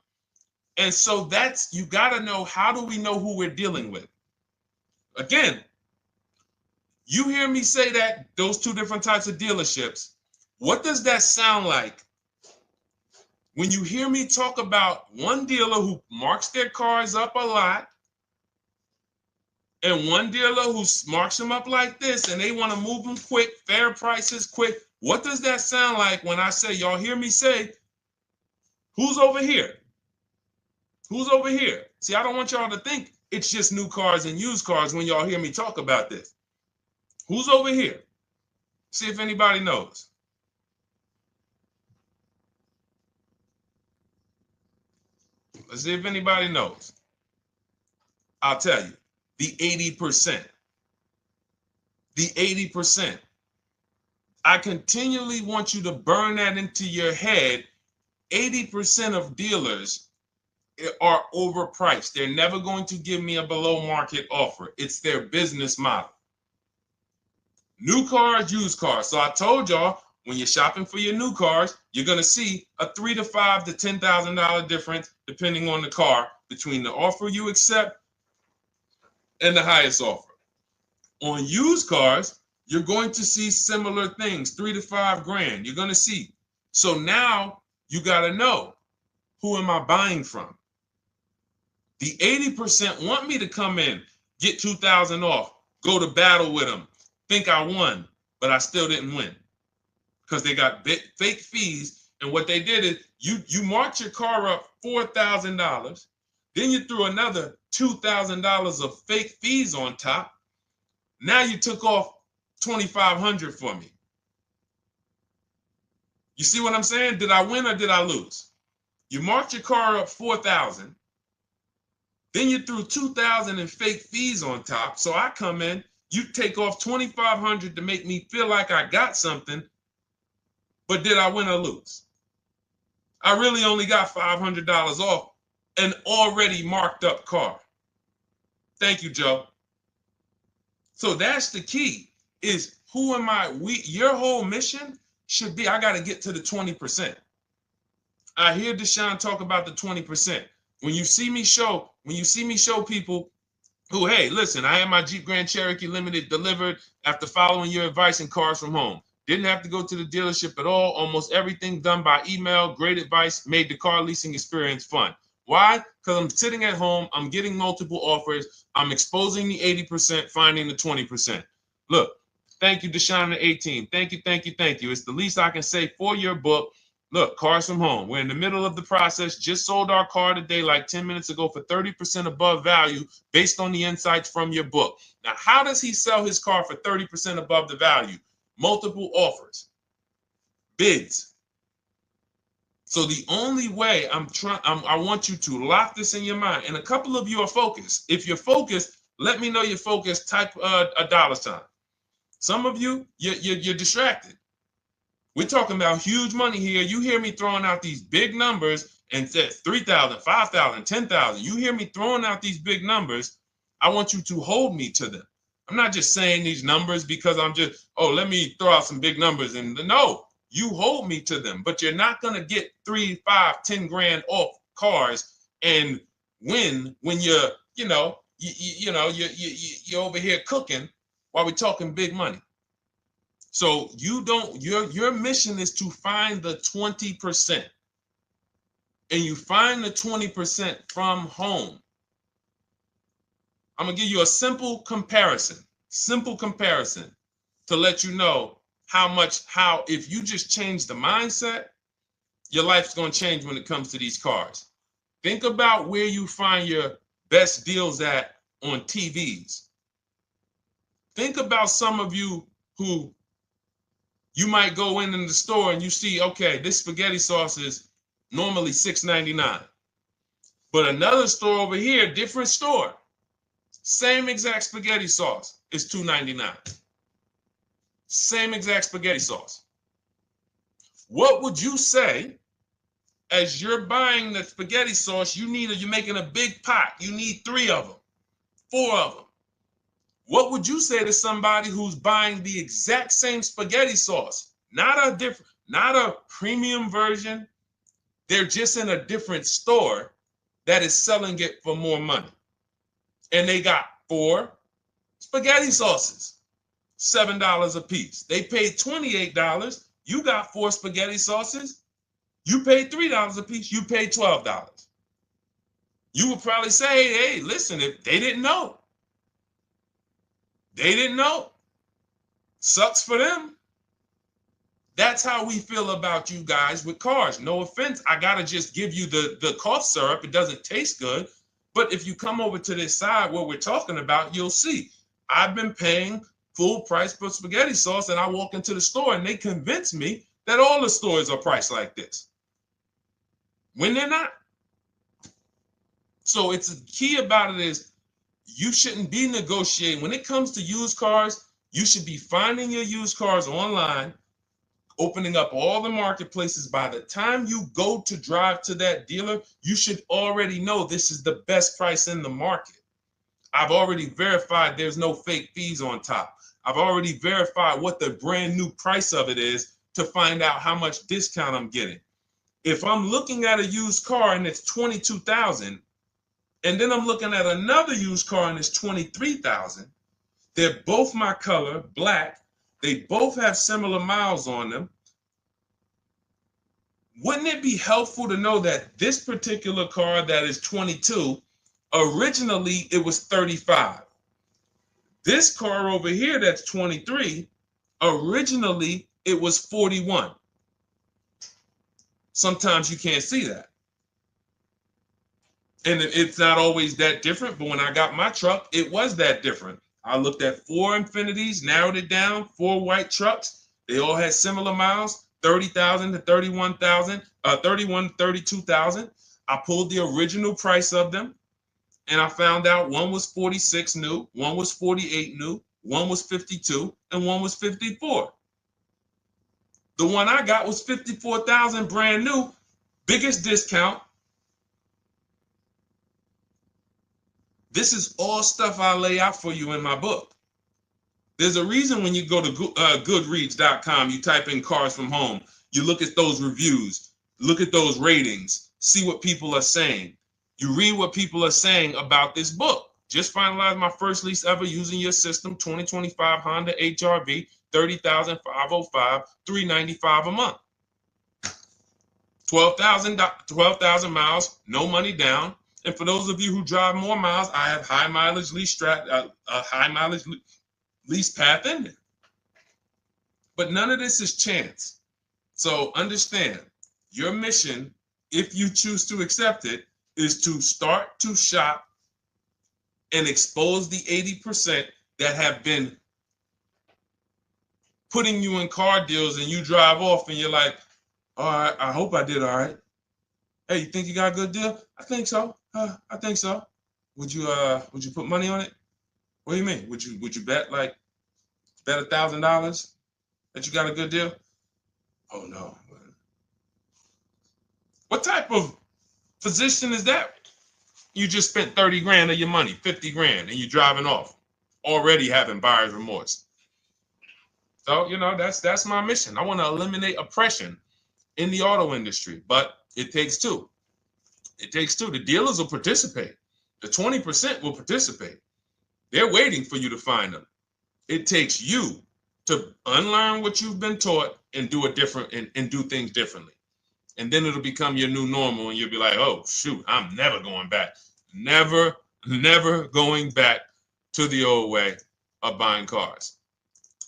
And so that's, you got to know, how do we know who we're dealing with? Again, you hear me say that, those two different types of dealerships. What does that sound like when you hear me talk about one dealer who marks their cars up a lot and one dealer who marks them up like this and they want to move them quick, fair prices, quick? What does that sound like when I say, y'all hear me say, who's over here? Who's over here? See, I don't want y'all to think it's just new cars and used cars when y'all hear me talk about this. Who's over here? See if anybody knows. Let's see if anybody knows. I'll tell you, the 80%. The 80%. I continually want you to burn that into your head. 80% of dealers are overpriced. They're never going to give me a below market offer. It's their business model. New cars, used cars. So I told y'all, when you're shopping for your new cars, you're going to see a $3,000 to $5,000 to $10,000 difference, depending on the car, between the offer you accept and the highest offer. On used cars, you're going to see similar things, 3 to 5 grand. You're going to see. So now you got to know, who am I buying from? The 80% want me to come in, get 2,000 off, go to battle with them, think I won, but I still didn't win because they got fake fees. And what they did is you marked your car up $4,000, then you threw another $2,000 of fake fees on top. Now you took off $2,500 for me. You see what I'm saying? Did I win or did I lose? You marked your car up $4,000. Then you threw $2,000 in fake fees on top. So I come in, you take off $2,500 to make me feel like I got something. But did I win or lose? I really only got $500 off an already marked up car. Thank you, Joe. So that's the key, is who am I? Your whole mission should be, I got to get to the 20%. I hear Deshone talk about the 20%. When you see me show people who, hey, listen, I had my Jeep Grand Cherokee Limited delivered after following your advice and cars from home. Didn't have to go to the dealership at all. Almost everything done by email. Great advice. Made the car leasing experience fun. Why? Because I'm sitting at home. I'm getting multiple offers. I'm exposing the 80%, finding the 20%. Look, thank you, Deshone the 18. Thank you, thank you, thank you. It's the least I can say for your book. Look, cars from home. We're in the middle of the process. Just sold our car today, like 10 minutes ago, for 30% above value based on the insights from your book. Now, how does he sell his car for 30% above the value? Multiple offers, bids. So the only way I want you to lock this in your mind. And a couple of you are focused. If you're focused, let me know you're focused. Type a $. Some of you, you're distracted. We're talking about huge money here. You hear me throwing out these big numbers and said 3,000, 5,000, 10,000. You hear me throwing out these big numbers. I want you to hold me to them. I'm not just saying these numbers because I'm just, let me throw out some big numbers. And no, you hold me to them, but you're not going to get 3, 5, 10 grand off cars and win when you're over here cooking while we're talking big money. So your mission is to find the 20%. And you find the 20% from home. I'm going to give you a simple comparison to let you know how if you just change the mindset, your life's going to change when it comes to these cars. Think about where you find your best deals at on TVs. Think about some of you who you might go in the store and you see, okay, this spaghetti sauce is normally $6.99. But another store over here, different store, same exact spaghetti sauce is $2.99. Same exact spaghetti sauce. What would you say as you're buying the spaghetti sauce? You're making a big pot. You need 3 of them, 4 of them. What would you say to somebody who's buying the exact same spaghetti sauce? Not a premium version. They're just in a different store that is selling it for more money. And they got 4 spaghetti sauces, $7 a piece. They paid $28. You got 4 spaghetti sauces. You paid $3 a piece. You paid $12. You would probably say, hey, listen, if they didn't know. They didn't know. Sucks for them. That's how we feel about you guys with cars. No offense. I got to just give you the cough syrup. It doesn't taste good. But if you come over to this side where we're talking about, you'll see. I've been paying full price for spaghetti sauce, and I walk into the store and they convince me that all the stores are priced like this, when they're not. So it's the key about it is you shouldn't be negotiating. When it comes to used cars, you should be finding your used cars online, opening up all the marketplaces. By the time you go to drive to that dealer, you should already know this is the best price in the market. I've already verified there's no fake fees on top. I've already verified what the brand new price of it is to find out how much discount I'm getting. If I'm looking at a used car and it's $22,000, and then I'm looking at another used car and it's $23,000, they're both my color, black. They both have similar miles on them. Wouldn't it be helpful to know that this particular car that is 22, originally it was 35? This car over here that's 23, originally it was 41. Sometimes you can't see that. And it's not always that different, but when I got my truck, it was that different. I looked at 4 Infinities, narrowed it down, 4 white trucks. They all had similar miles, 30,000 to 31,000, 31, 32,000. I pulled the original price of them, and I found out one was 46 new, one was 48 new, one was 52, and one was 54. The one I got was 54,000 brand new, biggest discount. This is all stuff I lay out for you in my book. There's a reason when you go to Goodreads.com, you type in cars from home, you look at those reviews, look at those ratings, see what people are saying. You read what people are saying about this book. Just finalized my first lease ever using your system, 2025 Honda HRV, 30,505, $395 a month. 12,000 miles, no money down. And for those of you who drive more miles, I have high mileage lease lease path in there. But none of this is chance. So understand, your mission, if you choose to accept it, is to start to shop and expose the 80% that have been putting you in car deals, and you drive off and you're like, all right, I hope I did all right. Hey, you think you got a good deal? I think so. I think so. Would you put money on it? What do you mean? Would you bet $1,000 that you got a good deal? Oh no. What type of position is that? You just spent 30 grand of your money, 50 grand, and you're driving off, already having buyer's remorse. So, that's my mission. I want to eliminate oppression in the auto industry, but it takes two. It takes two. The dealers will participate. The 20% will participate. They're waiting for you to find them. It takes you to unlearn what you've been taught and do it different and do things differently. And then it'll become your new normal, and you'll be like, oh, shoot, I'm never going back. Never going back to the old way of buying cars.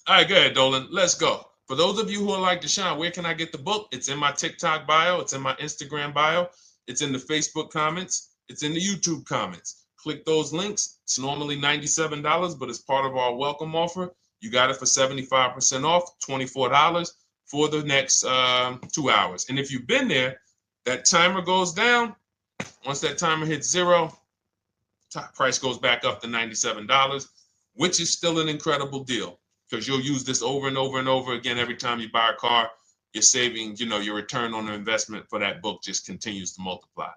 All right, go ahead, Dolan. Let's go. For those of you who are like Deshone, where can I get the book? It's in my TikTok bio. It's in my Instagram bio. It's in the Facebook comments. It's in the YouTube comments. Click those links. It's normally $97, but it's part of our welcome offer. You got it for 75% off, $24 for the next 2 hours. And if you've been there, that timer goes down. Once that timer hits 0, top price goes back up to $97, which is still an incredible deal because you'll use this over and over and over again every time you buy a car. You're saving, your return on the investment for that book just continues to multiply.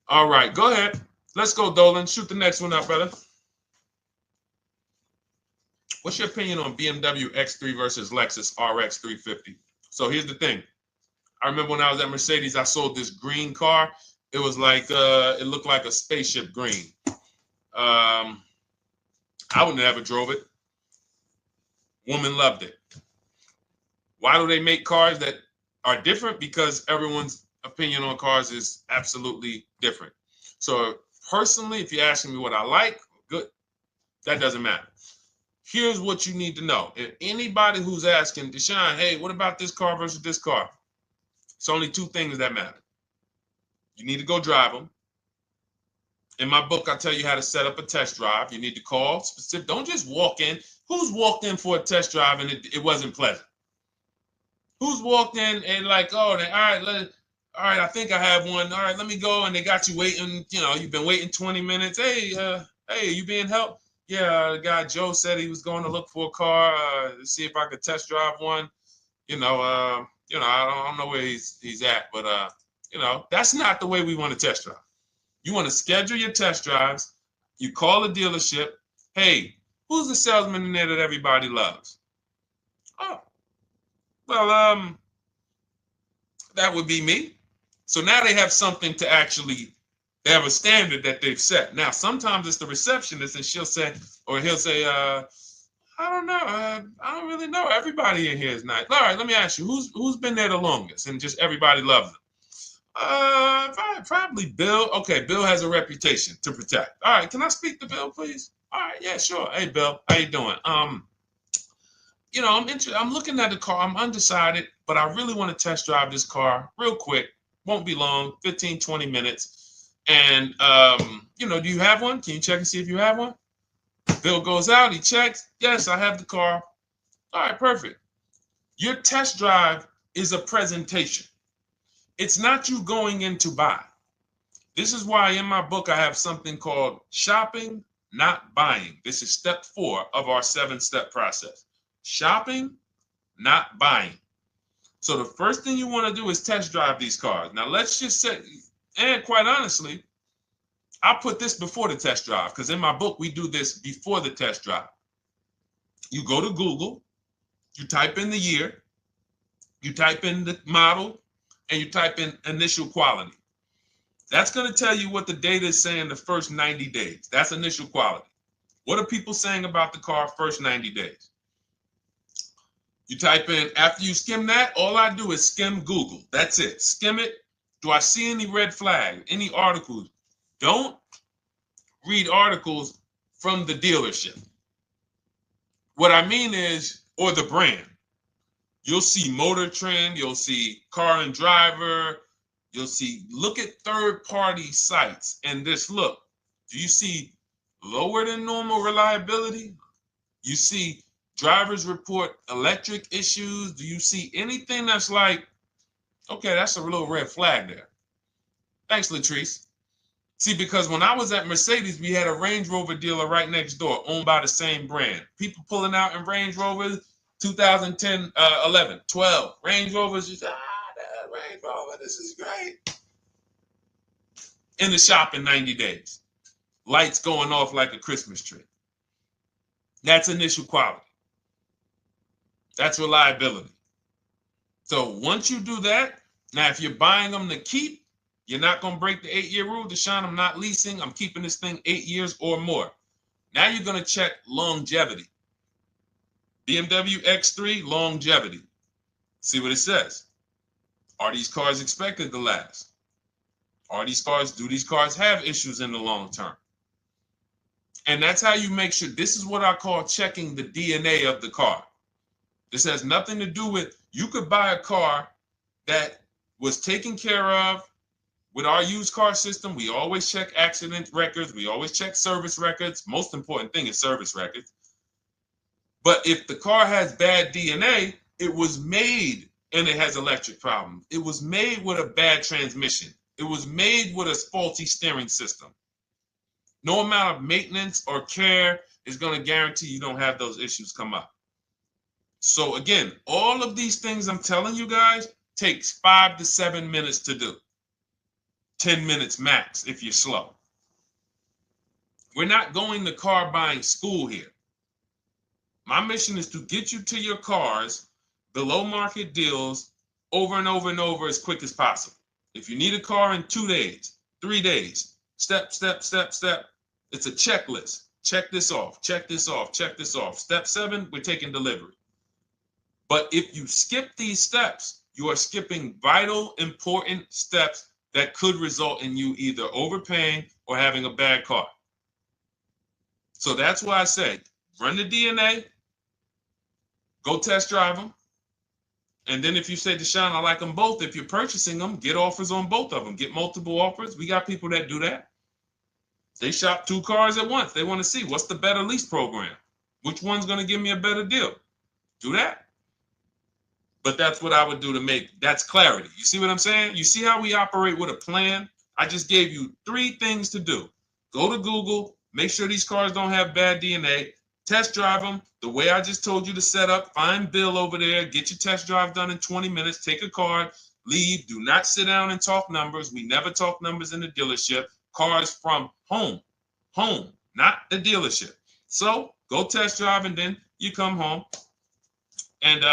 All right, go ahead. Let's go, Dolan. Shoot the next one up, brother. What's your opinion on BMW X3 versus Lexus RX 350? So here's the thing. I remember when I was at Mercedes, I sold this green car. It was like, it looked like a spaceship green. I would never drove it. Woman loved it. Why do they make cars that are different? Because everyone's opinion on cars is absolutely different. So personally, if you're asking me what I like, good. That doesn't matter. Here's what you need to know. If anybody who's asking, Deshone, hey, what about this car versus this car? It's only two things that matter. You need to go drive them. In my book, I tell you how to set up a test drive. You need to call specific. Don't just walk in. Who's walked in for a test drive and it wasn't pleasant? Who's walked in and like, oh, all right, I think I have one. All right, let me go. And they got you waiting. You've been waiting 20 minutes. Hey, you being helped? Yeah, the guy Joe said he was going to look for a car to see if I could test drive one. I don't know where he's at, but that's not the way we want to test drive. You want to schedule your test drives. You call the dealership. Hey, who's the salesman in there that everybody loves? Oh, well, that would be me. So now they have something to actually, they have a standard that they've set. Now, sometimes it's the receptionist and he'll say, I don't know. I don't really know. Everybody in here is nice. All right, let me ask you, who's been there the longest? And just everybody loves them. Probably Bill. Okay, Bill has a reputation to protect. All right, can I speak to Bill, please? All right, yeah, sure. Hey, Bill, how you doing? I'm looking at the car. I'm undecided, but I really want to test drive this car real quick. Won't be long, 15, 20 minutes. And, do you have one? Can you check and see if you have one? Bill goes out, he checks. Yes, I have the car. All right, perfect. Your test drive is a presentation. It's not you going in to buy. This is why in my book I have something called shopping, not buying. This is step 4 of our 7-step process. Shopping, not buying. So the first thing you want to do is test drive these cars. Now let's just say, and quite honestly, I put this before the test drive because in my book we do this before the test drive. You go to Google, you type in the year, you type in the model, and you type in initial quality. That's going to tell you what the data is saying the first 90 days. That's initial quality. What are people saying about the car first 90 days? You type in, after you skim that, all I do is skim Google. That's it. Skim it. Do I see any red flags, any articles? Don't read articles from the dealership. What I mean is, or the brand. You'll see Motor Trend, you'll see Car and Driver, look at third-party sites and just look. Do you see lower than normal reliability? You see drivers report electric issues? Do you see anything that's like, okay, that's a little red flag there? Thanks, Latrice. See, because when I was at Mercedes, we had a Range Rover dealer right next door owned by the same brand. People pulling out in Range Rovers, 2010, 11, 12. Range Rovers, that Range Rover, this is great. In the shop in 90 days. Lights going off like a Christmas tree. That's initial quality. That's reliability. So once you do that, now if you're buying them to keep, you're not going to break the 8-year rule. Deshone, I'm not leasing. I'm keeping this thing 8 years or more. Now you're going to check longevity. BMW X3, longevity. See what it says. Are these cars expected to last? Do these cars have issues in the long term? And that's how you make sure. This is what I call checking the DNA of the car. This has nothing to do with, you could buy a car that was taken care of. With our used car system, we always check accident records. We always check service records. Most important thing is service records. But if the car has bad DNA, it was made and it has electric problems. It was made with a bad transmission. It was made with a faulty steering system. No amount of maintenance or care is going to guarantee you don't have those issues come up. So again, all of these things I'm telling you guys takes 5 to 7 minutes to do. 10 minutes max if you're slow. We're not going to car buying school here. My mission is to get you to your cars below market deals over and over and over as quick as possible. If you need a car in 2 days, 3 days, step, step, step, step. It's a checklist. Check this off, check this off, check this off. Step 7, we're taking delivery. But if you skip these steps, you are skipping vital, important steps that could result in you either overpaying or having a bad car. So that's why I say, run the DNA, go test drive them. And then if you say, Deshone, I like them both, if you're purchasing them, get offers on both of them. Get multiple offers. We got people that do that. They shop 2 cars at once. They want to see what's the better lease program. Which one's going to give me a better deal? Do that. But that's what I would do to make, that's clarity. You see what I'm saying? You see how we operate with a plan? I just gave you 3 things to do. Go to Google, make sure these cars don't have bad DNA, test drive them the way I just told you to set up, find Bill over there, get your test drive done in 20 minutes, take a card, leave, do not sit down and talk numbers. We never talk numbers in the dealership. Cars from home, not the dealership. So go test drive and then you come home. And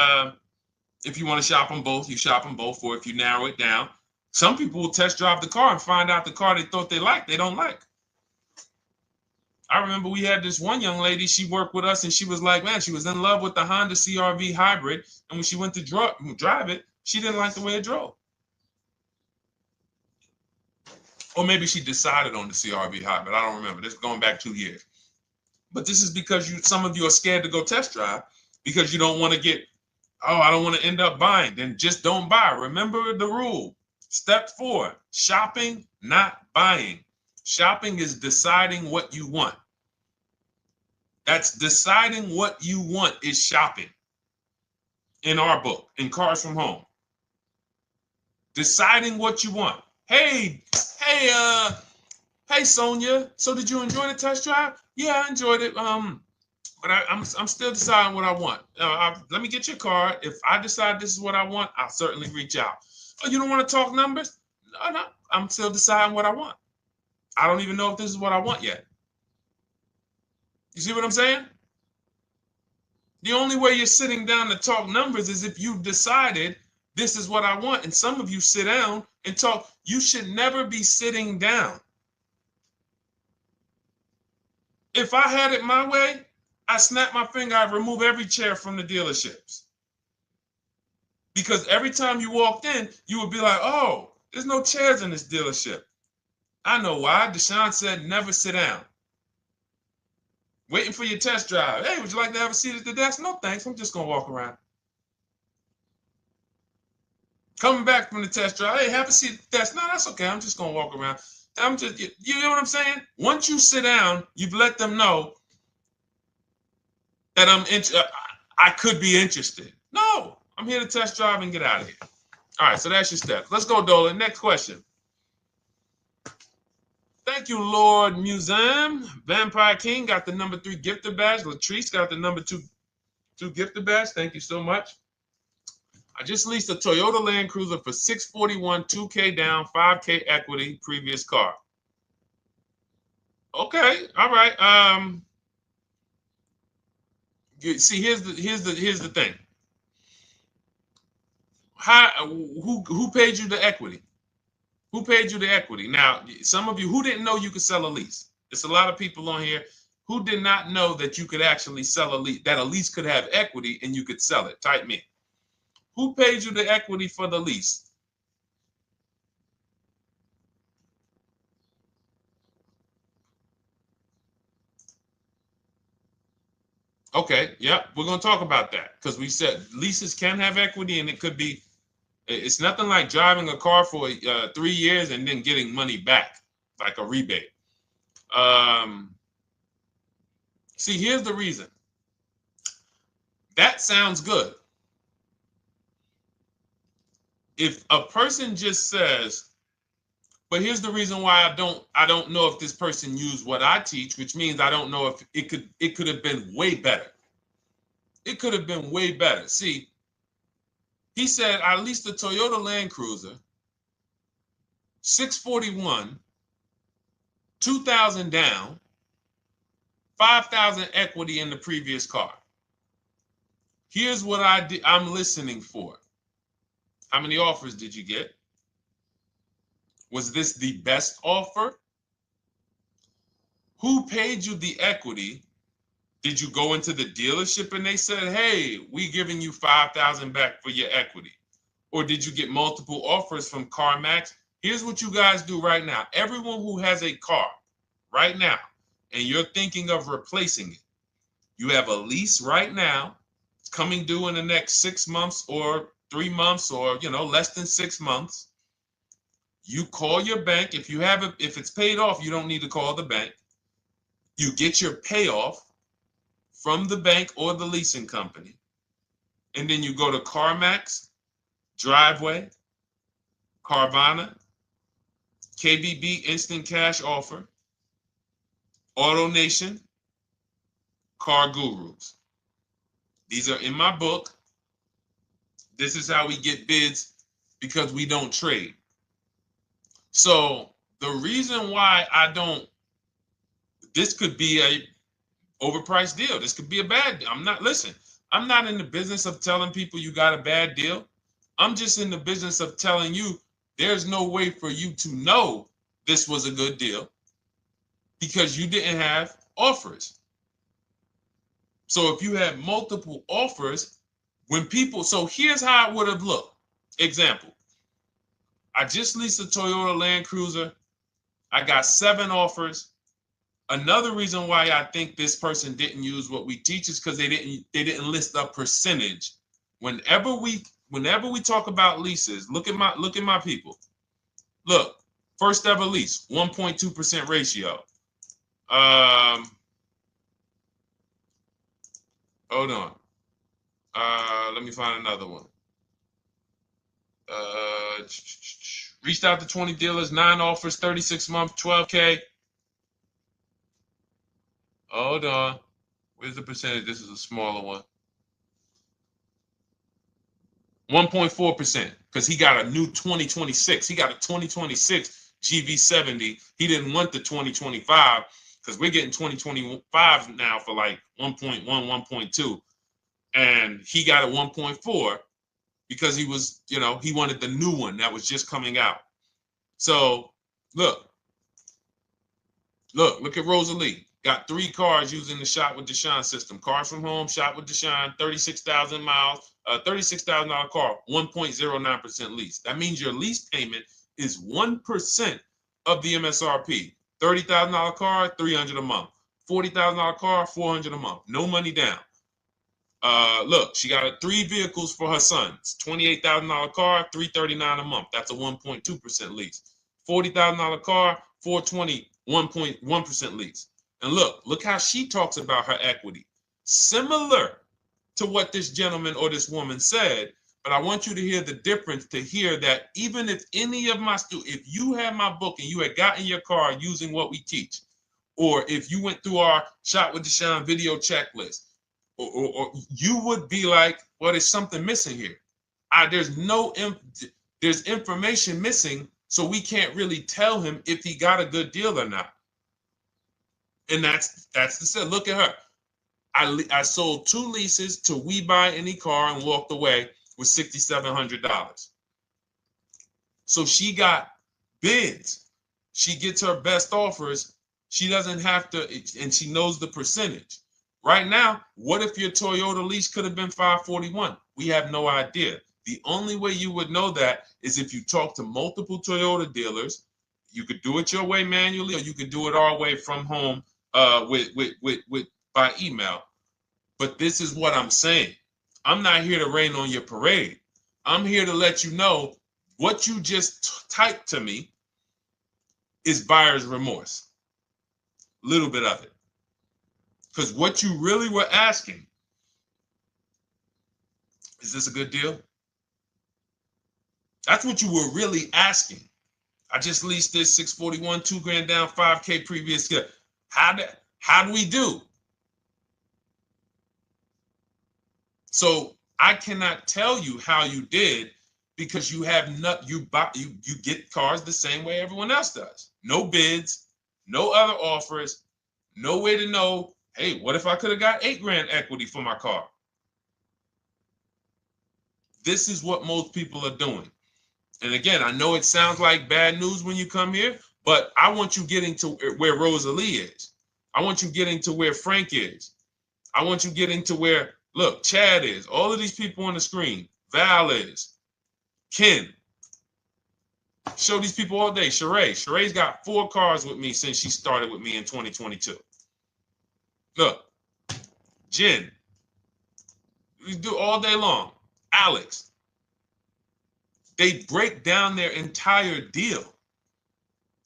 if you want to shop them both, you shop them both. Or if you narrow it down, some people will test drive the car and find out the car they thought they liked, they don't like. I remember we had this one young lady, she worked with us and she was like, man, she was in love with the Honda CR-V hybrid. And when she went to drive it, she didn't like the way it drove. Or maybe she decided on the CR-V hybrid. I don't remember. This is going back 2 years. But this is because some of you are scared to go test drive because you don't want to get, oh, I don't want to end up buying. Then just don't buy. Remember the rule. Step 4, shopping, not buying. Shopping is deciding what you want. That's deciding what you want is shopping. In our book, in Cars from Home. Deciding what you want. Hey, Sonia. So did you enjoy the test drive? Yeah, I enjoyed it. But I'm still deciding what I want. Let me get your card. If I decide this is what I want, I'll certainly reach out. Oh, you don't want to talk numbers? No. I'm still deciding what I want. I don't even know if this is what I want yet. You see what I'm saying? The only way you're sitting down to talk numbers is if you've decided this is what I want. And some of you sit down and talk. You should never be sitting down. If I had it my way, I snap my finger, I'd remove every chair from the dealerships. Because every time you walked in, you would be like, oh, there's no chairs in this dealership. I know why. Deshone said never sit down. Waiting for your test drive. Hey, would you like to have a seat at the desk? No, thanks. I'm just going to walk around. Coming back from the test drive. Hey, have a seat at the desk. No, that's okay. I'm just going to walk around. You know what I'm saying? Once you sit down, you've let them know that I could be interested. No, I'm here to test drive and get out of here. All right, so that's your steps. Let's go, Dolan. Next question. Thank you, Lord Museum. Vampire King got the number 3 gifter badge. Latrice got the number 2 gifter badge. Thank you so much. I just leased a Toyota Land Cruiser for $641, $2K down, $5K equity, previous car. Okay, all right. See, here's the thing. Who paid you the equity? Who paid you the equity? Now, some of you who didn't know you could sell a lease. There's a lot of people on here who did not know that you could actually sell a lease, that a lease could have equity and you could sell it. Type me. Who paid you the equity for the lease? Okay, yep, we're going to talk about that because we said leases can have equity and it could be, it's nothing like driving a car for 3 years and then getting money back, like a rebate. See, here's the reason. That sounds good. If a person just says, But here's the reason why I don't know if this person used what I teach, which means I don't know if it could have been way better. It could have been way better. See, he said I leased a Toyota Land Cruiser, 641, 2,000 down, 5,000 equity in the previous car. Here's what I'm listening for. How many offers did you get? Was this the best offer? Who paid you the equity? Did you go into the dealership and they said, hey, we giving you 5,000 back for your equity? Or did you get multiple offers from CarMax? Here's what you guys do right now. Everyone who has a car right now, and you're thinking of replacing it, you have a lease right now. It's coming due in the next 6 months or 3 months or, less than 6 months. You call your bank. If it's paid off, you don't need to call the bank. You get your payoff from the bank or the leasing company. And then you go to CarMax, Driveway, Carvana, KBB Instant Cash Offer, AutoNation, Car Gurus. These are in my book. This is how we get bids because we don't trade. So the reason why this could be a overpriced deal. This could be a bad deal. I'm not in the business of telling people you got a bad deal. I'm just in the business of telling you there's no way for you to know this was a good deal because you didn't have offers. So if you had multiple offers, so here's how it would have looked. Example, I just leased a Toyota Land Cruiser. I got 7 offers. Another reason why I think this person didn't use what we teach is because they didn't list a percentage. Whenever we talk about leases, look at my people. Look, first ever lease, 1.2% ratio. Hold on. Let me find another one. Reached out to 20 dealers, 9 offers, 36 months, 12K. Hold on. Where's the percentage? This is a smaller one. 1.4%, because he got a new 2026. He got a 2026 GV70. He didn't want the 2025 because we're getting 2025 now for like 1.1, 1.2. And he got a 1.4 because he was, he wanted the new one that was just coming out. So look at Rosalie. Got 3 cars using the Shop with Deshone system. Cars from home, Shop with Deshone, 36,000 miles, $36,000 car, 1.09% lease. That means your lease payment is 1% of the MSRP. $30,000 car, $300 a month. $40,000 car, $400 a month. No money down. Look, she got 3 vehicles for her sons. $28,000 car, $339 a month. That's a 1.2% lease. $40,000 car, $420, 1.1% lease. And look how she talks about her equity. Similar to what this gentleman or this woman said, but I want you to hear the difference, to hear that even if any of my students, if you had my book and you had gotten your car using what we teach, or if you went through our Shop with Deshone video checklist, or you would be like, well, there's something missing here. There's information missing, so we can't really tell him if he got a good deal or not. And that's the set. Look at her. I sold 2 leases to We Buy Any Car and walked away with $6,700. So she got bids. She gets her best offers. She doesn't have to, and she knows the percentage. Right now, what if your Toyota lease could have been 541? We have no idea. The only way you would know that is if you talk to multiple Toyota dealers. You could do it your way manually, or you could do it our way from home by email. But this is what I'm saying. I'm not here to rain on your parade. I'm here to let you know what you just typed to me is buyer's remorse. A little bit of it. Because what you really were asking, is this a good deal? That's what you were really asking. I just leased this 641, 2 grand down, 5K previous. How do we do? So I cannot tell you how you did because you have not you get cars the same way everyone else does. No bids, no other offers, no way to know, hey, what if I could have got 8 grand equity for my car? This is what most people are doing. And again, I know it sounds like bad news when you come here, but I want you getting to where Rosalie is. I want you getting to where Frank is. I want you getting to where, look, Chad is. All of these people on the screen. Val is. Ken. Show these people all day. Sheree. Sheree's got 4 cars with me since she started with me in 2022. Look. Jen. We do all day long. Alex. They break down their entire deal.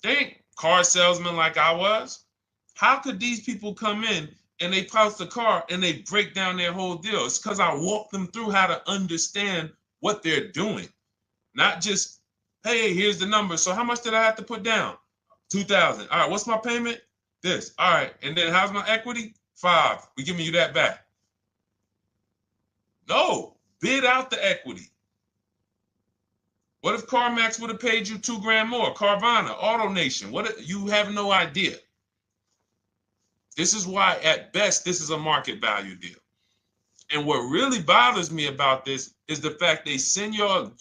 They ain't car salesmen like I was. How could these people come in and they post the car and they break down their whole deal? It's because I walk them through how to understand what they're doing. Not just, hey, here's the number. So how much did I have to put down? 2,000. All right, what's my payment? This. All right, and then how's my equity? 5. We giving you that back. No, bid out the equity. What if CarMax would have paid you 2 grand more? Carvana, AutoNation, what? You have no idea. This is why, at best, this is a market value deal. And what really bothers me about this is the fact they send you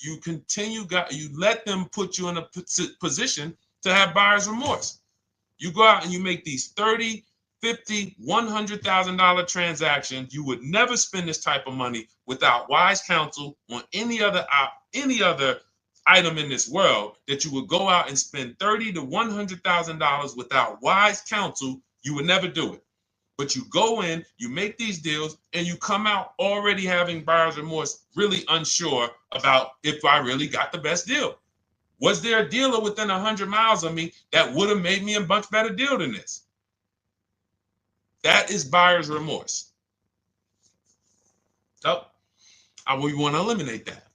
let them put you in a position to have buyer's remorse. You go out and you make these $30,000, $50,000, $100,000 transactions. You would never spend this type of money without wise counsel on any other item in this world, that you would go out and spend $30,000 to $100,000 without wise counsel. You would never do it. But you go in, you make these deals, and you come out already having buyer's remorse, really unsure about if I really got the best deal. Was there a dealer within 100 miles of me that would have made me a much better deal than this? That is buyer's remorse. So we want to eliminate that.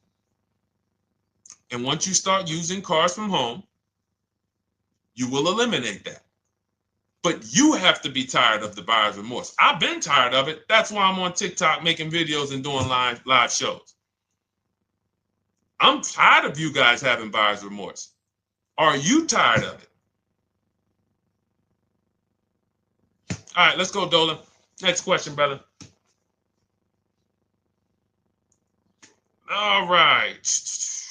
And once you start using cars from home, you will eliminate that. But you have to be tired of the buyer's remorse. I've been tired of it. That's why I'm on TikTok making videos and doing live shows. I'm tired of you guys having buyer's remorse. Are you tired of it? All right, let's go, Dolan. Next question, brother. All right.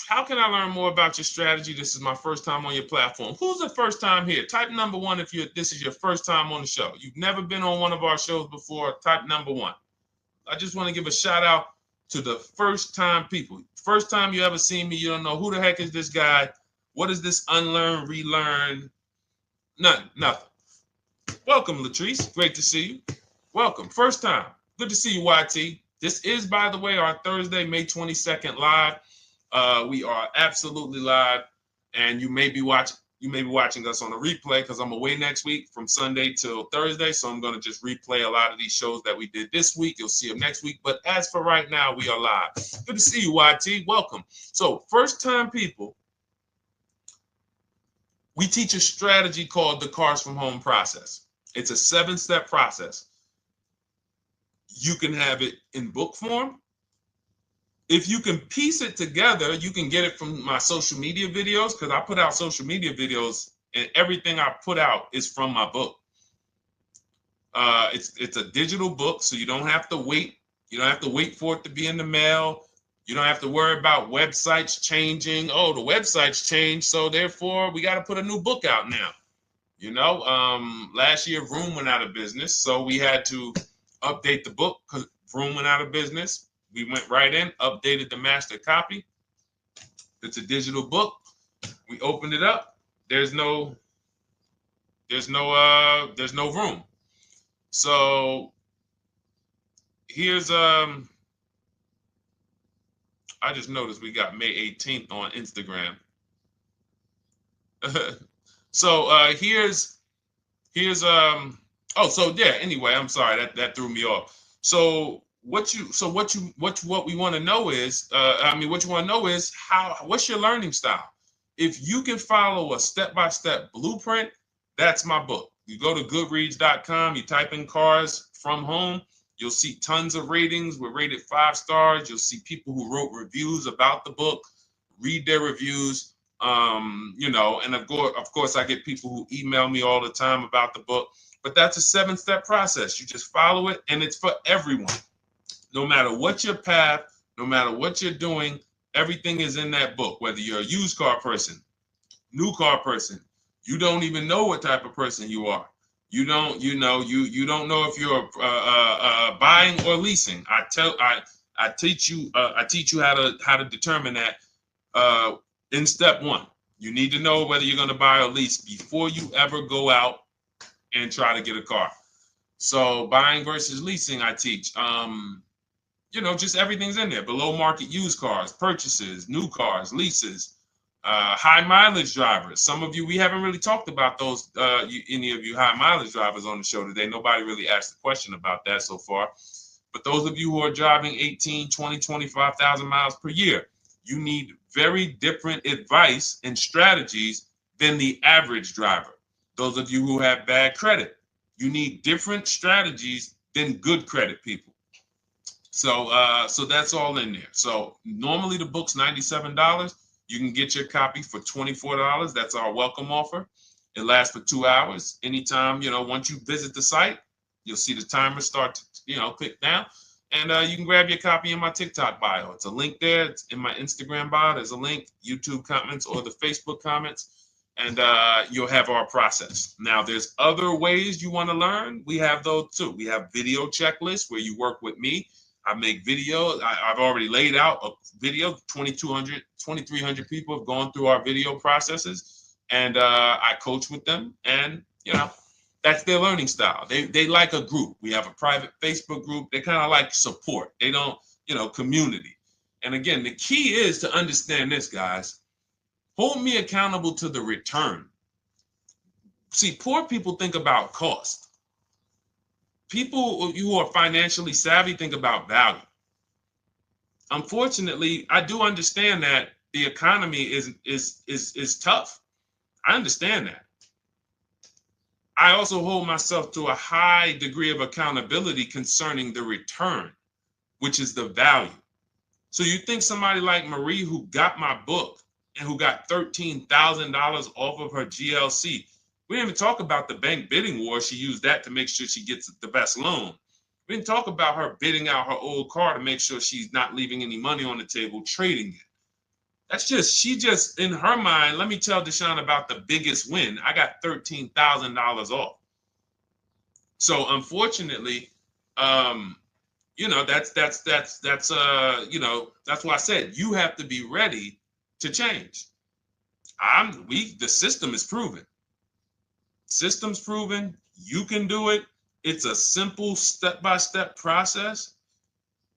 How can I learn more about your strategy? This is my first time on your platform. Who's the first time here? Type number 1 if this is your first time on the show. You've never been on one of our shows before. Type number 1. I just want to give a shout out to the first time people. First time you ever seen me, you don't know who the heck is this guy. What is this unlearn, relearn? Nothing. Welcome, Latrice. Great to see you. Welcome. First time. Good to see you, YT. This is, by the way, our Thursday, May 22nd live. We are absolutely live, and you may be watching us on a replay because I'm away next week from Sunday till Thursday, so I'm going to just replay a lot of these shows that we did this week. You'll see them next week, but as for right now, we are live. Good to see you, YT. Welcome. So, first-time people, we teach a strategy called the Cars from Home process. It's a 7-step process. You can have it in book form. If you can piece it together, you can get it from my social media videos, because I put out social media videos and everything I put out is from my book. It's a digital book, so you don't have to wait. You don't have to wait for it to be in the mail. You don't have to worry about websites changing. Oh, the website's changed, so therefore we got to put a new book out now. You know, last year Vroom went out of business, so we had to update the book because Vroom went out of business. We went right in, updated the master copy. It's a digital book. We opened it up. There's no room. So here's I just noticed we got May 18th on Instagram. So here's anyway, I'm sorry, that threw me off. So what we want to know is, what's your learning style? If you can follow a step-by-step blueprint, that's my book. You go to goodreads.com, you type in cars from home, you'll see tons of ratings. We're rated 5 stars. You'll see people who wrote reviews about the book, read their reviews. And of course, I get people who email me all the time about the book. But that's a 7-step process. You just follow it, and it's for everyone. No matter what your path, no matter what you're doing, everything is in that book. Whether you're a used car person, new car person, you don't even know what type of person you are. You don't know if you're buying or leasing. I teach you how to determine that in step 1. You need to know whether you're going to buy or lease before you ever go out and try to get a car. So buying versus leasing, I teach. Just everything's in there. Below market used cars, purchases, new cars, leases, high mileage drivers. Some of you, we haven't really talked about those, any of you high mileage drivers on the show today. Nobody really asked a question about that so far. But those of you who are driving 18, 20, 25,000 miles per year, you need very different advice and strategies than the average driver. Those of you who have bad credit, you need different strategies than good credit people. So that's all in there. So normally the book's $97. You can get your copy for $24. That's our welcome offer. It lasts for 2 hours. Anytime, once you visit the site, you'll see the timer start to, click down. And you can grab your copy in my TikTok bio. It's a link there. It's in my Instagram bio. There's a link, YouTube comments or the Facebook comments. And you'll have our process. Now, there's other ways you want to learn. We have those too. We have video checklists where you work with me. I make videos. I've already laid out a video. 2,300 people have gone through our video processes, and I coach with them. And that's their learning style. They like a group. We have a private Facebook group. They kind of like support. They don't, community. And again, the key is to understand this, guys. Hold me accountable to the return. See, poor people think about cost. People who are financially savvy think about value. Unfortunately, I do understand that the economy is tough. I understand that. I also hold myself to a high degree of accountability concerning the return, which is the value. So you think somebody like Marie, who got my book and who got $13,000 off of her GLC, we didn't even talk about the bank bidding war. She used that to make sure she gets the best loan. We didn't talk about her bidding out her old car to make sure she's not leaving any money on the table, trading it. She just, in her mind, let me tell Deshone about the biggest win. I got $13,000 off. So unfortunately, that's why I said you have to be ready to change. The system is proven. System's proven. You can do it. It's a simple step-by-step process.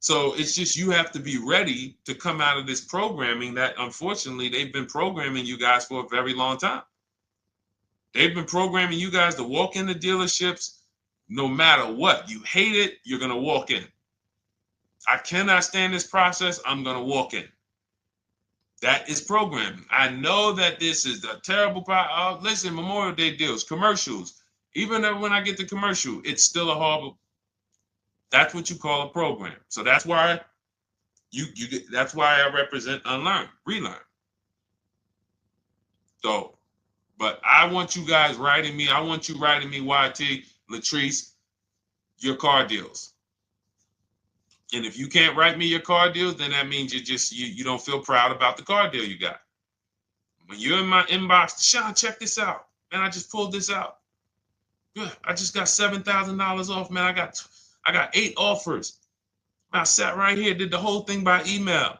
So it's just you have to be ready to come out of this programming that, unfortunately, they've been programming you guys for a very long time. They've been programming you guys to walk into dealerships no matter what. You hate it, you're going to walk in. I cannot stand this process, I'm going to walk in. That is programming. I know that this is a terrible problem. Listen, Memorial Day deals, commercials. Even when I get the commercial, it's still a horrible. That's what you call a program. So that's why that's why I represent unlearn, relearn. So, but I want you guys writing me. I want you writing me, YT, Latrice, your car deals. And if you can't write me your car deals, then that means you don't feel proud about the car deal you got. When you're in my inbox, Deshone, check this out. Man, I just pulled this out. Yeah, I just got $7,000 off, man. I got 8 offers. I sat right here, did the whole thing by email.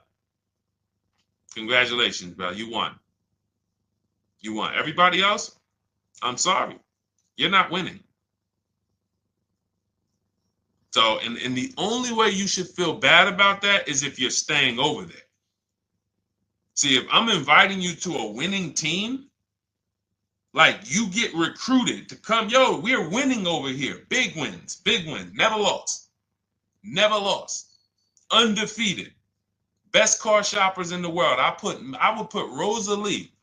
Congratulations, bro. You won. You won. Everybody else, I'm sorry. You're not winning. So, and the only way you should feel bad about that is if you're staying over there. See, if I'm inviting you to a winning team, like you get recruited to come, yo, we're winning over here. Big wins, never lost. Never lost. Undefeated. Best car shoppers in the world. I would put Rosalie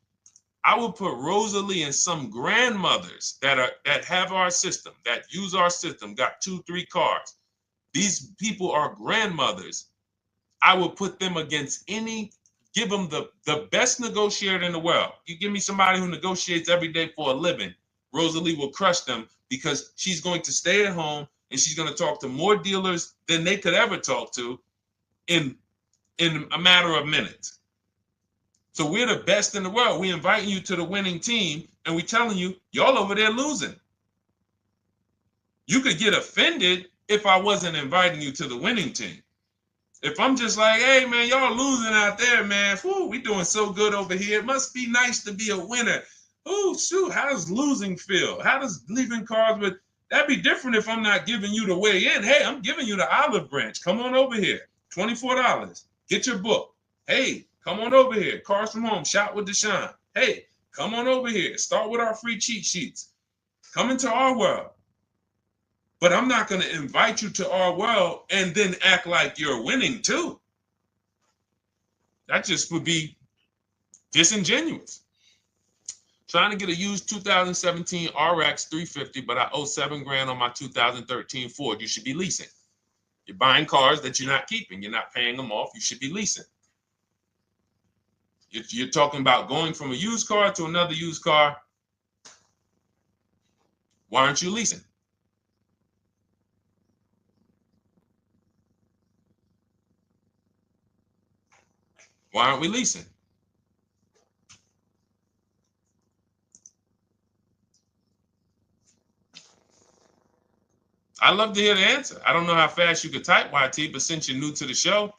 I will put Rosalie and some grandmothers that have our system, that use our system, got 2-3 cars. These people are grandmothers. I will put them against give them the best negotiator in the world. You give me somebody who negotiates every day for a living, Rosalie will crush them because she's going to stay at home and she's going to talk to more dealers than they could ever talk to in a matter of minutes. So we're the best in the world. We inviting you to the winning team and we telling you, y'all over there losing. You could get offended if I wasn't inviting you to the winning team. If I'm just like, hey, man, y'all losing out there, man. Whew, we doing so good over here. It must be nice to be a winner. Oh, shoot, how does losing feel? How does leaving cars with... That'd be different if I'm not giving you the way in. Hey, I'm giving you the olive branch. Come on over here. $24. Get your book. Hey, come on over here. Cars from Home. Shop with Deshone. Hey, come on over here. Start with our free cheat sheets. Come into our world. But I'm not going to invite you to our world and then act like you're winning too. That just would be disingenuous. Trying to get a used 2017 RX 350, but I owe $7,000 on my 2013 Ford. You should be leasing. You're buying cars that you're not keeping. You're not paying them off. You should be leasing. If you're talking about going from a used car to another used car, why aren't you leasing? Why aren't we leasing? I'd love to hear the answer. I don't know how fast you could type, YT, but since you're new to the show,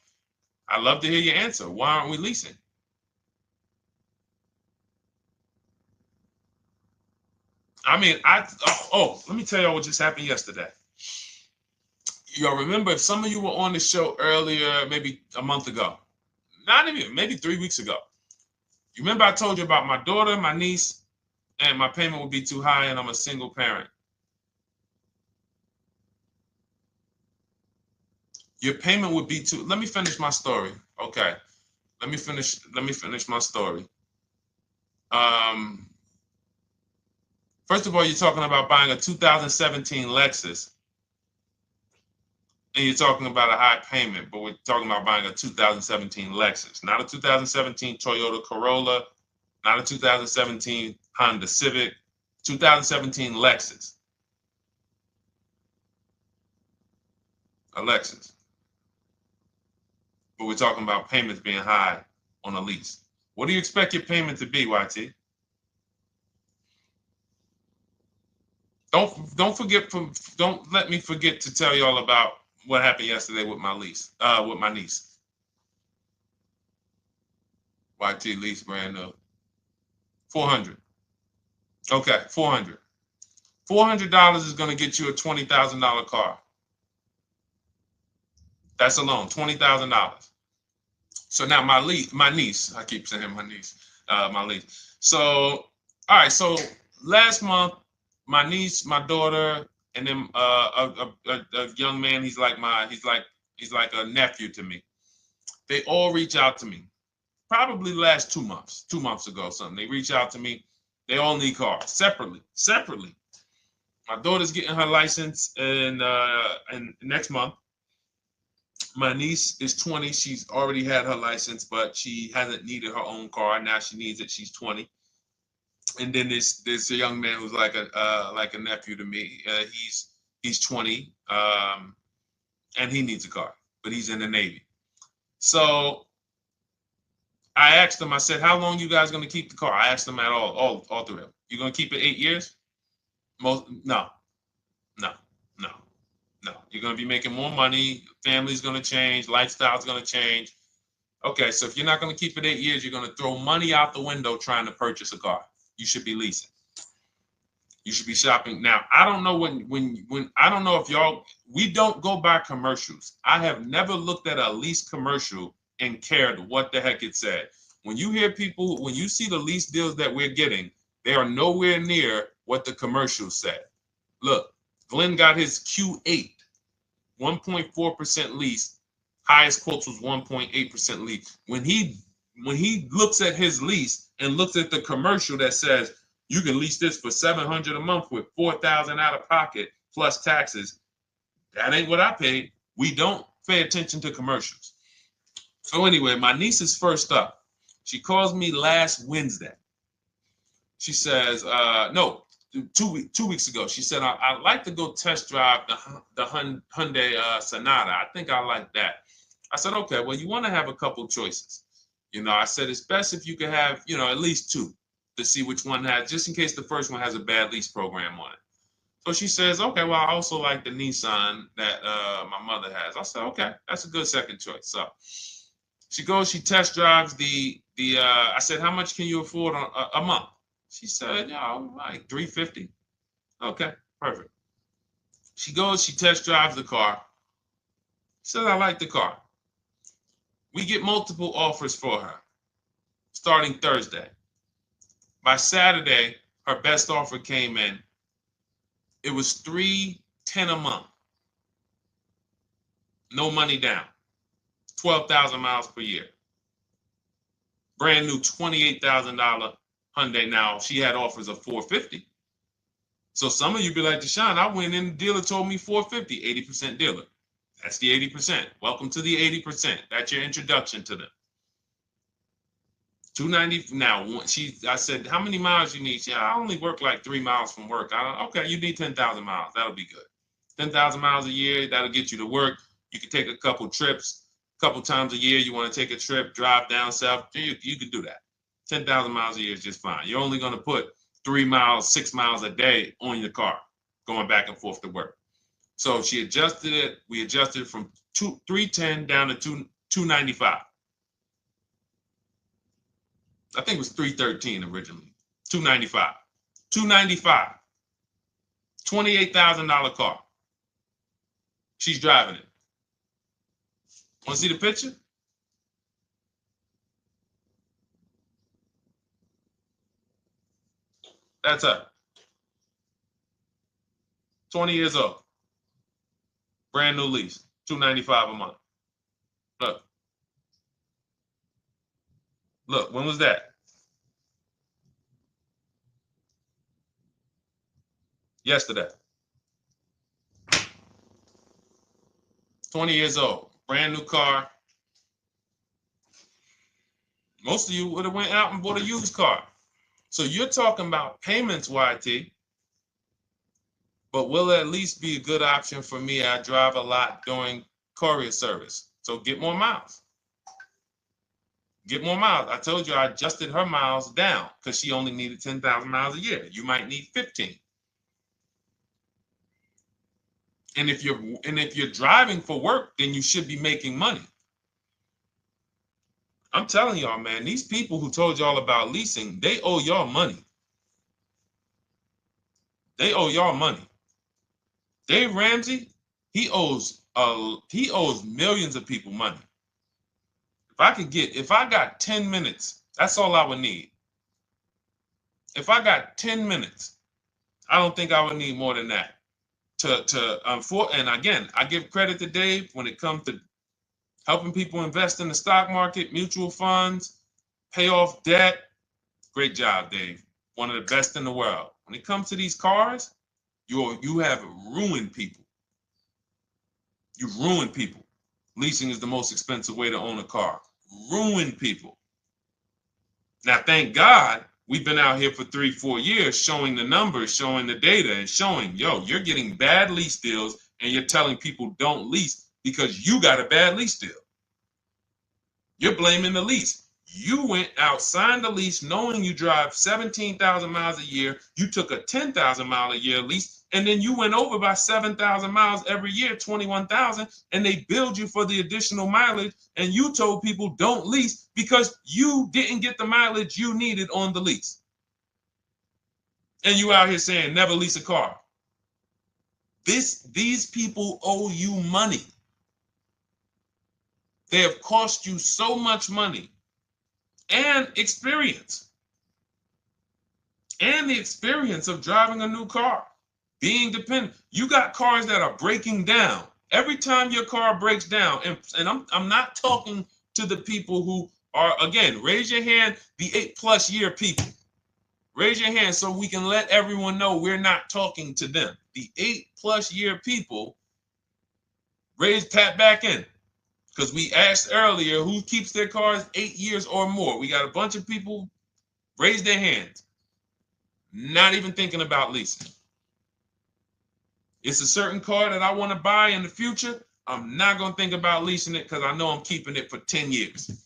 I'd love to hear your answer. Why aren't we leasing? I mean, let me tell y'all what just happened yesterday. Y'all remember, if some of you were on the show earlier, maybe a month ago, not even, maybe 3 weeks ago. You remember I told you about my daughter, my niece, and my payment would be too high and I'm a single parent. Your payment would be too, let me finish my story. Okay. Let me finish my story. First of all, you're talking about buying a 2017 Lexus. And you're talking about a high payment, but we're talking about buying a 2017 Lexus, not a 2017 Toyota Corolla, not a 2017 Honda Civic, 2017 Lexus. A Lexus. But we're talking about payments being high on a lease. What do you expect your payment to be, YT? Don't let me forget to tell y'all about what happened yesterday with my niece. YT lease brand new. $400. Okay, $400. $400 is going to get you a $20,000 car. That's alone, $20,000. So now my niece, I keep saying my niece, my niece. So, all right, so last month, my niece, my daughter, and then a young man, he's like a nephew to me. They all reach out to me. Probably the last 2 months, 2 months ago, something. They reach out to me. They all need cars separately. My daughter's getting her license in next month. My niece is 20. She's already had her license, but she hasn't needed her own car. Now she needs it. She's 20. And then there's a young man who's like a nephew to me. He's 20, and he needs a car, but he's in the Navy. So I asked them. I said, "How long you guys gonna keep the car?" I asked them at all three of them. You gonna keep it 8 years? No. You're gonna be making more money. Family's gonna change. Lifestyle's gonna change. Okay, so if you're not gonna keep it 8 years, you're gonna throw money out the window trying to purchase a car. You should be leasing. You should be shopping. Now, I don't know when I don't know if y'all, we don't go by commercials. I have never looked at a lease commercial and cared what the heck it said. When you hear people, when you see the lease deals that we're getting, they are nowhere near what the commercial said. Look, Glenn got his Q8, 1.4% lease. Highest quotes was 1.8% lease. When he when he looks at his lease and looks at the commercial that says you can lease this for $700 a month with $4,000 out of pocket plus taxes, that ain't what I paid. We don't pay attention to commercials. So anyway, my niece is first up. She calls me last Wednesday. She says, no, 2 weeks ago. She said, I'd like to go test drive the Hyundai Sonata. I think I like that. I said, okay, well, you want to have a couple choices. I said, it's best if you could have, at least two to see which one has, just in case the first one has a bad lease program on it. So she says, okay, well, I also like the Nissan that my mother has. I said, okay, that's a good second choice. So she goes, she test drives I said, how much can you afford a month? She said, like $350. Okay, perfect. She goes, she test drives the car. She said, I like the car. We get multiple offers for her starting Thursday. By Saturday, her best offer came in. It was $310 a month. No money down. 12,000 miles per year. Brand new $28,000 Hyundai. Now, she had offers of $450. So some of you be like, Deshone, I went in, the dealer told me $450, 80% dealer. That's the 80%. Welcome to the 80%. That's your introduction to them. $290. Now, I said, how many miles you need? She said, I only work like 3 miles from work. Okay, you need 10,000 miles. That'll be good. 10,000 miles a year, that'll get you to work. You can take a couple trips, a couple times a year. You want to take a trip, drive down south. You can do that. 10,000 miles a year is just fine. You're only going to put 3 miles, 6 miles a day on your car, going back and forth to work. So she adjusted it. We adjusted it from $310 down to $295. I think it was $313 originally. $295. $295. $28,000 car. She's driving it. Want to see the picture? That's her. 20 years old. Brand new lease. $295 a month. Look. Look, when was that? Yesterday. 20 years old. Brand new car. Most of you would have went out and bought a used car. So you're talking about payments, YT. But will it at least be a good option for me? I drive a lot during courier service. So get more miles. Get more miles. I told you I adjusted her miles down because she only needed 10,000 miles a year. You might need 15. And if you're driving for work, then you should be making money. I'm telling y'all, man, these people who told y'all about leasing, they owe y'all money. They owe y'all money. Dave Ramsey, he owes millions of people money. If I got 10 minutes, that's all I would need. If I got 10 minutes, I don't think I would need more than that. And again, I give credit to Dave when it comes to helping people invest in the stock market, mutual funds, pay off debt. Great job, Dave. One of the best in the world. When it comes to these cars, you have ruined people. You've ruined people. Leasing is the most expensive way to own a car. Ruined people. Now, thank God, we've been out here for 3-4 years showing the numbers, showing the data, and showing, you're getting bad lease deals, and you're telling people don't lease because you got a bad lease deal. You're blaming the lease. You went out, signed the lease, knowing you drive 17,000 miles a year. You took a 10,000 mile a year lease, and then you went over by 7,000 miles every year, 21,000, and they billed you for the additional mileage, and you told people don't lease because you didn't get the mileage you needed on the lease. And you out here saying never lease a car. These people owe you money. They have cost you so much money and experience. And the experience of driving a new car, being dependent. You got cars that are breaking down. Every time your car breaks down, and I'm not talking to the people who Or again, raise your hand, the 8+ year people. Raise your hand so we can let everyone know we're not talking to them. The 8+ year people, tap back in. Because we asked earlier who keeps their cars 8 years or more. We got a bunch of people raise their hands. Not even thinking about leasing. It's a certain car that I want to buy in the future. I'm not going to think about leasing it because I know I'm keeping it for 10 years.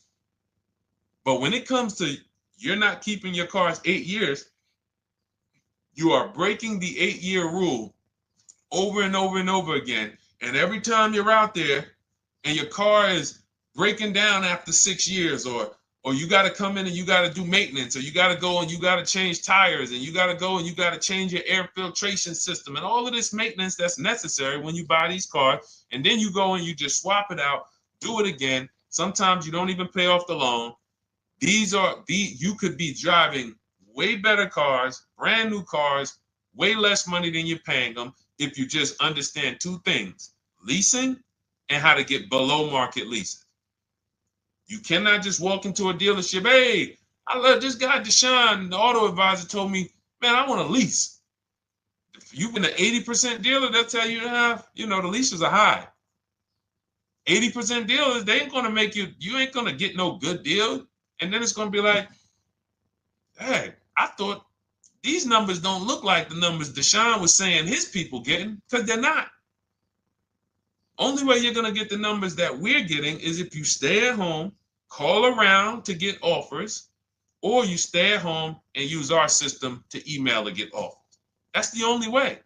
But when it comes to you're not keeping your cars 8 years, you are breaking the 8-year rule over and over and over again. And every time you're out there and your car is breaking down after 6 years, or you got to come in and you got to do maintenance, or you got to go and you got to change tires, and you got to go and you got to change your air filtration system, and all of this maintenance that's necessary when you buy these cars, and then you go and you just swap it out, do it again. Sometimes you don't even pay off the loan. You could be driving way better cars, brand new cars, way less money than you're paying them if you just understand 2 things: leasing and how to get below market leases. You cannot just walk into a dealership. Hey, I love this guy, Deshone, the auto advisor, told me, man, I want to lease. If you've been an 80% dealer, they'll tell you, the leases are high. 80% dealers, they ain't going to make you ain't going to get no good deal. And then it's going to be like, hey, I thought these numbers don't look like the numbers Deshone was saying his people getting, because they're not. Only way you're going to get the numbers that we're getting is if you stay at home, call around to get offers, or you stay at home and use our system to email to get offers. That's the only way.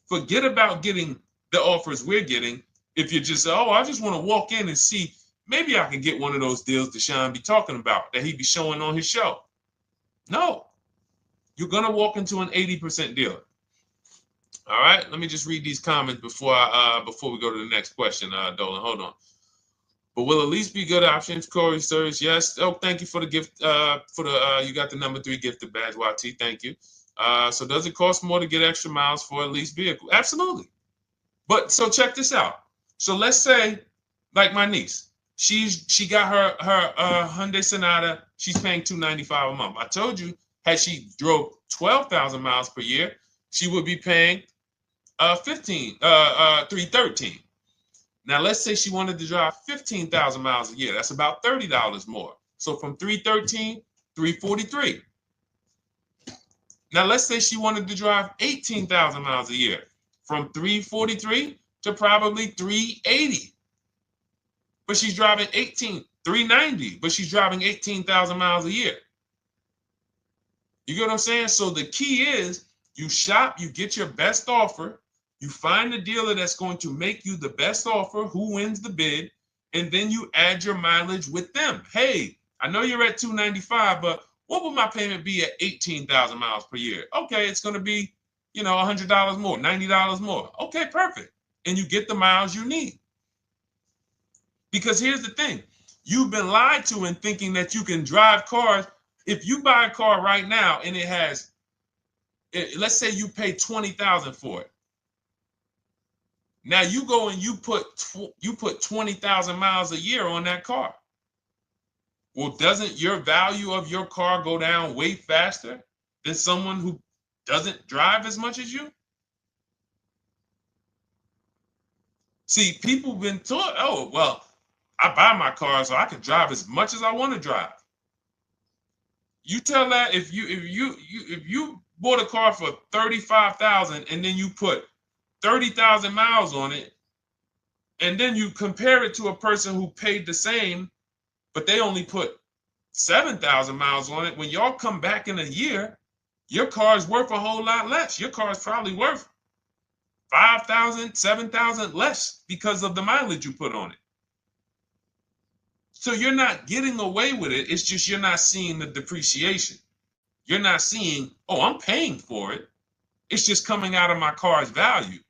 Forget about getting the offers we're getting. If you just say, oh, I just want to walk in and see, maybe I can get one of those deals Deshone be talking about that he be showing on his show. No, you're going to walk into an 80% dealer. All right, let me just read these comments before we go to the next question, Dolan. Hold on. But will a lease be good options? Corey Sturridge, yes. Oh, thank you for the gift. You got the number 3 gifted badge, YT. Thank you. So does it cost more to get extra miles for a leased vehicle? Absolutely. But so check this out. So let's say, like my niece, she got her Hyundai Sonata. She's paying $295 a month. I told you, had she drove 12,000 miles per year, she would be paying $313. Now let's say she wanted to drive 15,000 miles a year. That's about $30 more. So from $313, $343. Now let's say she wanted to drive 18,000 miles a year, from $343 to probably $380. But she's driving $390, but she's driving 18,000 miles a year. You get what I'm saying? So the key is you shop, you get your best offer, you find the dealer that's going to make you the best offer, who wins the bid, and then you add your mileage with them. Hey, I know you're at $295, but what would my payment be at 18,000 miles per year? Okay, it's going to be, $100 more, $90 more. Okay, perfect. And you get the miles you need. Because here's the thing. You've been lied to in thinking that you can drive cars. If you buy a car right now and it has, let's say you pay $20,000 for it. Now you go and you put 20,000 miles a year on that car. Well, doesn't your value of your car go down way faster than someone who doesn't drive as much as you? See, people have been taught, oh, well, I buy my car so I can drive as much as I want to drive. You tell that if you bought a car for $35,000 and then you put 30,000 miles on it, and then you compare it to a person who paid the same, but they only put 7,000 miles on it. When y'all come back in a year, your car is worth a whole lot less. Your car is probably worth 5,000, 7,000 less because of the mileage you put on it. So you're not getting away with it. It's just you're not seeing the depreciation. You're not seeing, oh, I'm paying for it. It's just coming out of my car's value.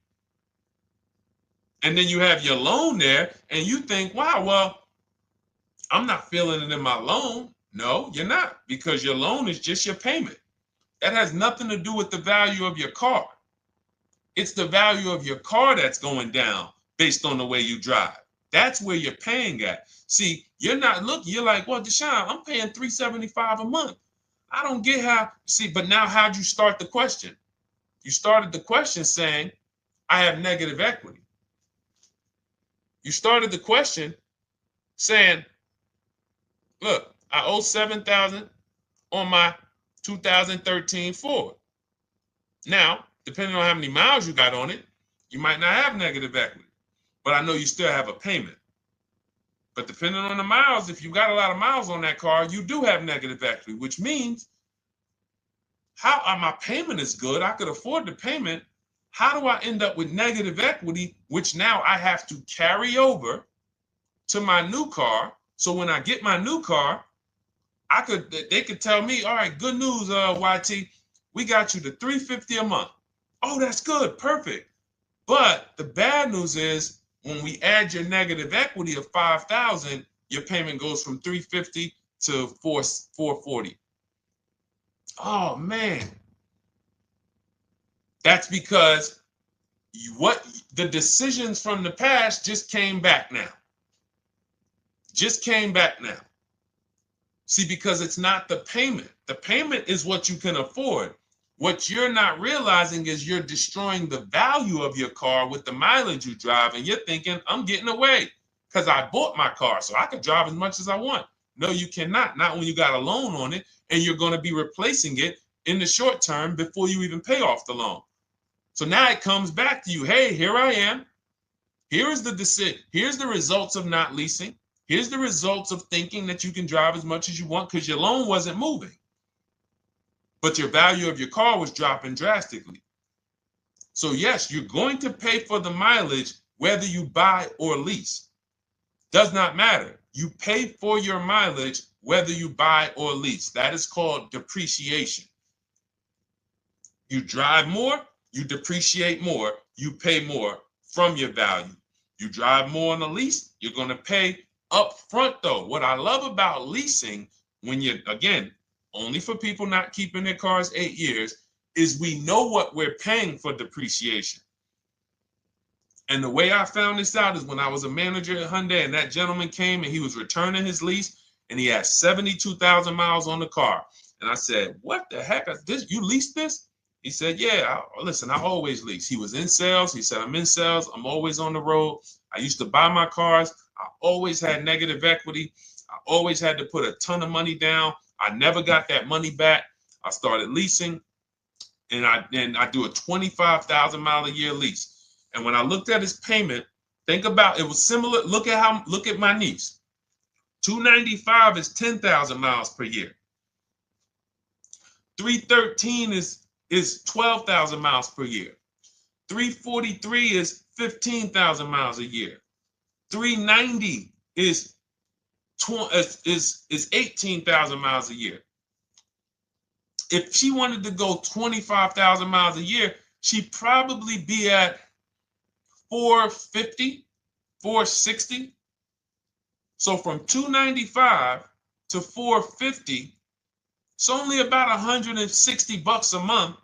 And then you have your loan there and you think, wow, well, I'm not feeling it in my loan. No, you're not, because your loan is just your payment. That has nothing to do with the value of your car. It's the value of your car that's going down based on the way you drive. That's where you're paying at. See, you're not looking, you're like, well, Deshone, I'm paying $375 a month. I don't get how, see, but now how'd you start the question? You started the question saying, I have negative equity. You started the question saying, look, I owe $7,000 on my 2013 Ford. Now, depending on how many miles you got on it, you might not have negative equity, but I know you still have a payment. But depending on the miles, if you got a lot of miles on that car, you do have negative equity, which means my payment is good. I could afford the payment. How do I end up with negative equity, which now I have to carry over to my new car? So when I get my new car, they could tell me, all right, good news, YT, we got you to $350 a month. Oh, that's good, perfect. But the bad news is when we add your negative equity of $5,000, your payment goes from $350 to $440. Oh man, that's because the decisions from the past just came back now. Just came back now. See, because it's not the payment. The payment is what you can afford. What you're not realizing is you're destroying the value of your car with the mileage you drive, and you're thinking, I'm getting away because I bought my car, so I could drive as much as I want. No, you cannot. Not when you got a loan on it, and you're going to be replacing it in the short term before you even pay off the loan. So now it comes back to you. Hey, here I am. Here's the decision. Here's the results of not leasing. Here's the results of thinking that you can drive as much as you want because your loan wasn't moving. But your value of your car was dropping drastically. So yes, you're going to pay for the mileage whether you buy or lease. Does not matter. You pay for your mileage whether you buy or lease. That is called depreciation. You drive more, you depreciate more, you pay more from your value. You drive more on a lease, you're going to pay up front though. What I love about leasing, when you're, again, only for people not keeping their cars 8 years, is we know what we're paying for depreciation. And the way I found this out is when I was a manager at Hyundai and that gentleman came and he was returning his lease and he had 72,000 miles on the car. And I said, what the heck? You leased this? He said, yeah, listen, I always lease. He was in sales. He said, I'm in sales. I'm always on the road. I used to buy my cars. I always had negative equity. I always had to put a ton of money down. I never got that money back. I started leasing, and I do a 25,000 mile a year lease. And when I looked at his payment, think about it was similar. Look at my niece. 295 is 10,000 miles per year. 313 is 12,000 miles per year. 343 is 15,000 miles a year. 390 is 18,000 miles a year. If she wanted to go 25,000 miles a year, she'd probably be at 450, 460. So from 295 to 450, it's only about 160 bucks a month,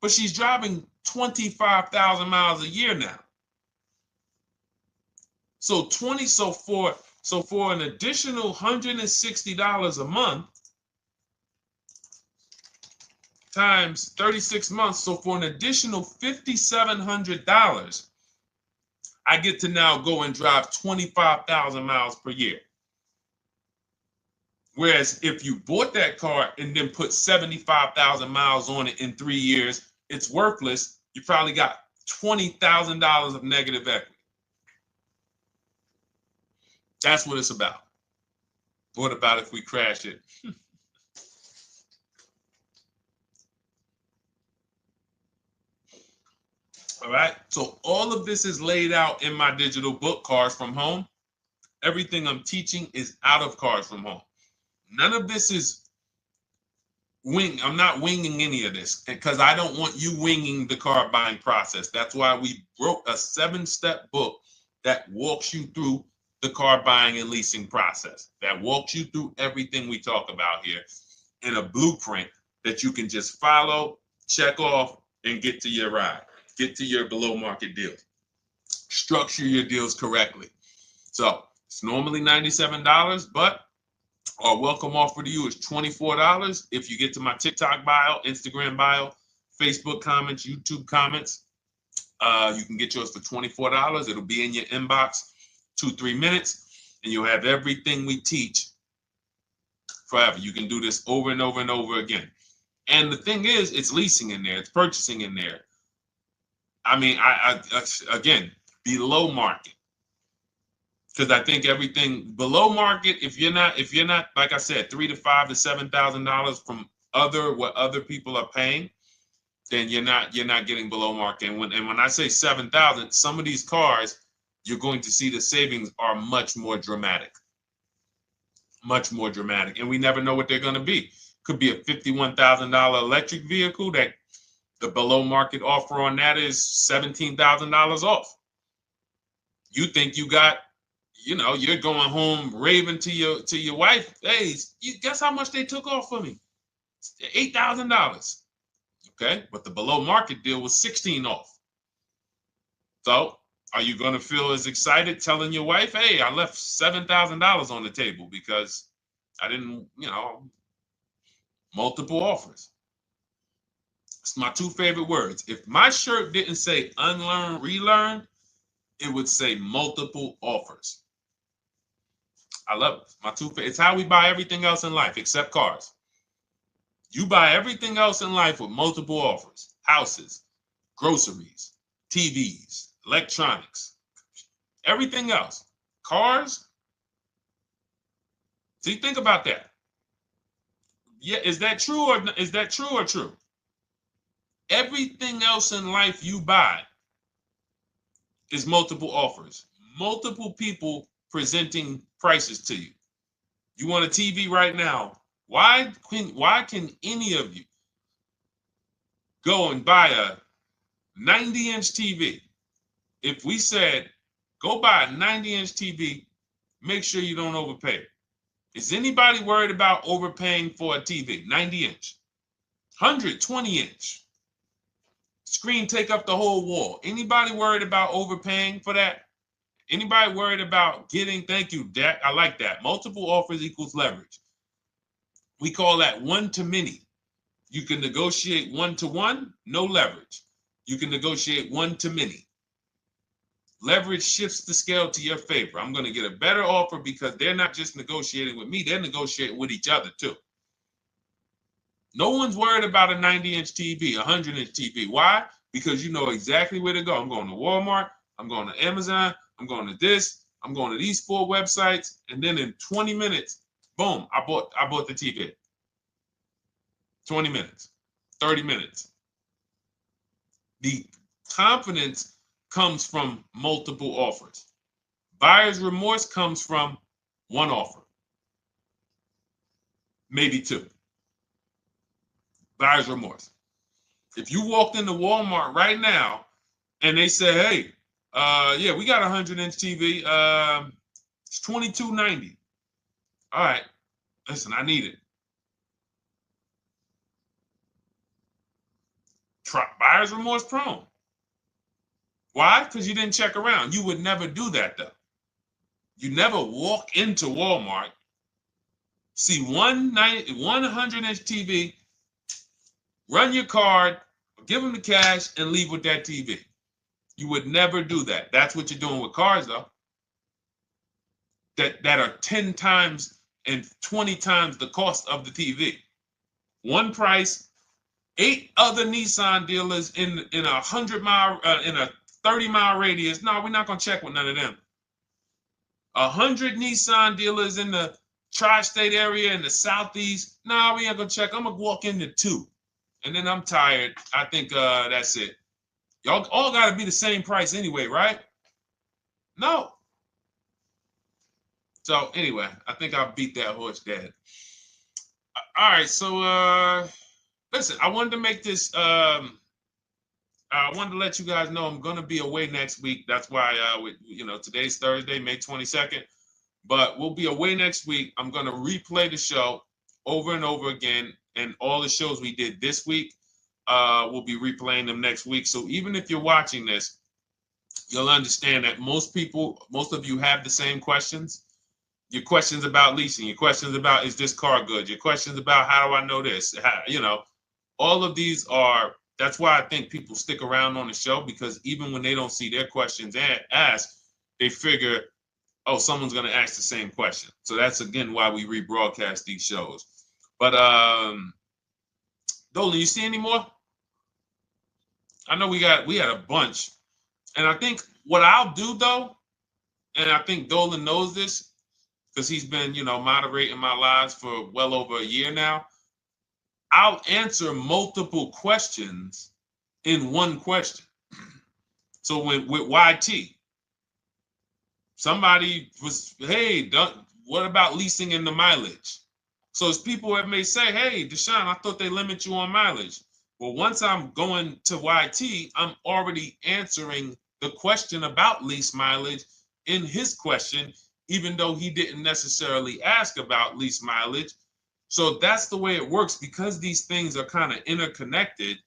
but she's driving 25,000 miles a year now. So for an additional $160 a month times 36 months, so for an additional $5,700, I get to now go and drive 25,000 miles per year. Whereas if you bought that car and then put 75,000 miles on it in 3 years, it's worthless. You probably got $20,000 of negative equity. That's what it's about. What about if we crash it? All right. So all of this is laid out in my digital book, Cars from Home. Everything I'm teaching is out of Cars from Home. None of this is I'm not winging any of this because I don't want you winging the car buying process. That's why we wrote a 7-step book that walks you through the car buying and leasing process, that walks you through everything we talk about here in a blueprint that you can just follow, check off, and get to your ride, get to your below market deals, structure your deals correctly. So it's normally $97, but our welcome offer to you is $24 if you get to my TikTok bio, Instagram bio, Facebook comments, YouTube comments. You can get yours for $24. It'll be in your inbox 2-3 minutes, and you'll have everything we teach forever. You can do this over and over and over again. And the thing is, it's leasing in there, it's purchasing in there. I mean, I again, below market. Because I think everything below market, if you're not, like I said, $3,000 to $5,000 to $7,000 from what other people are paying, then you're not getting below market. And when I say 7,000, some of these cars, you're going to see the savings are much more dramatic. Much more dramatic. And we never know what they're going to be. Could be a $51,000 electric vehicle that the below market offer on that is $17,000 off. You think you got, you're going home raving to your wife. Hey, you guess how much they took off for me? $8,000. Okay, but the below market deal was 16 off. So are you going to feel as excited telling your wife, hey, I left $7,000 on the table because I didn't, multiple offers. It's my two favorite words. If my shirt didn't say unlearn, relearn, it would say multiple offers. I love it. My two favorite. It's how we buy everything else in life except cars. You buy everything else in life with multiple offers. Houses, groceries, TVs, electronics, everything else. Cars. See, think about that. Yeah, is that true or true? Everything else in life you buy is multiple offers. Multiple people presenting prices to you. You want a TV right now. Why can any of you go and buy a 90-inch TV? If we said, go buy a 90-inch TV, make sure you don't overpay. Is anybody worried about overpaying for a TV? 90-inch, 120-inch. Screen take up the whole wall. Anybody worried about overpaying for that? Anybody worried about getting, thank you, Dak, I like that. Multiple offers equals leverage. We call that one to many. You can negotiate 1-to-1, no leverage. You can negotiate 1 to many. Leverage shifts the scale to your favor. I'm going to get a better offer because they're not just negotiating with me, they're negotiating with each other too. No one's worried about a 90-inch TV, a 100-inch TV. Why? Because you know exactly where to go. I'm going to Walmart, I'm going to Amazon, I'm going to this, I'm going to these 4 websites, and then in 20 minutes, boom, I bought the TV. 20 minutes, 30 minutes. The confidence comes from multiple offers. Buyer's remorse comes from one offer, maybe 2. Buyer's remorse. If you walked into Walmart right now and they say, hey, yeah, we got a 100-inch TV. It's $22.90. All right, listen, I need it. Buyer's remorse prone. Why? Because you didn't check around. You would never do that, though. You never walk into Walmart, see one 100-inch TV, run your card, give them the cash, and leave with that TV. You would never do that. That's what you're doing with cars, though. That are 10 times and 20 times the cost of the TV. One price, 8 other Nissan dealers in a 100-mile, in a 30-mile radius. No, we're not gonna check with none of them. 100 Nissan dealers in the tri-state area in the southeast. No, we ain't gonna check. I'm gonna walk into 2, and then I'm tired. I think that's it. Y'all all gotta be the same price anyway, right? No. So anyway, I think I beat that horse dead. All right, so listen, I wanted to make this. I wanted to let you guys know I'm gonna be away next week. That's why today's Thursday, May 22nd, but we'll be away next week. I'm gonna replay the show over and over again, and all the shows we did this week, we'll be replaying them next week. So even if you're watching this, you'll understand that most of you have the same questions. Your questions about leasing, your questions about, is this car good? Your questions about, how do I know this? All of these are, that's why I think people stick around on the show, because even when they don't see their questions asked, they figure, oh, someone's going to ask the same question. So that's, again, why we rebroadcast these shows. But Dolan, you see any more? I know we had a bunch. And I think what I'll do, though, and I think Dolan knows this because he's been, moderating my lives for well over a year now, I'll answer multiple questions in one question. So with YT, somebody was, hey, what about leasing in the mileage? So as people that may say, hey, Deshone, I thought they limit you on mileage. Well, once I'm going to YT, I'm already answering the question about lease mileage in his question, even though he didn't necessarily ask about lease mileage. So that's the way it works. Because these things are kind of interconnected,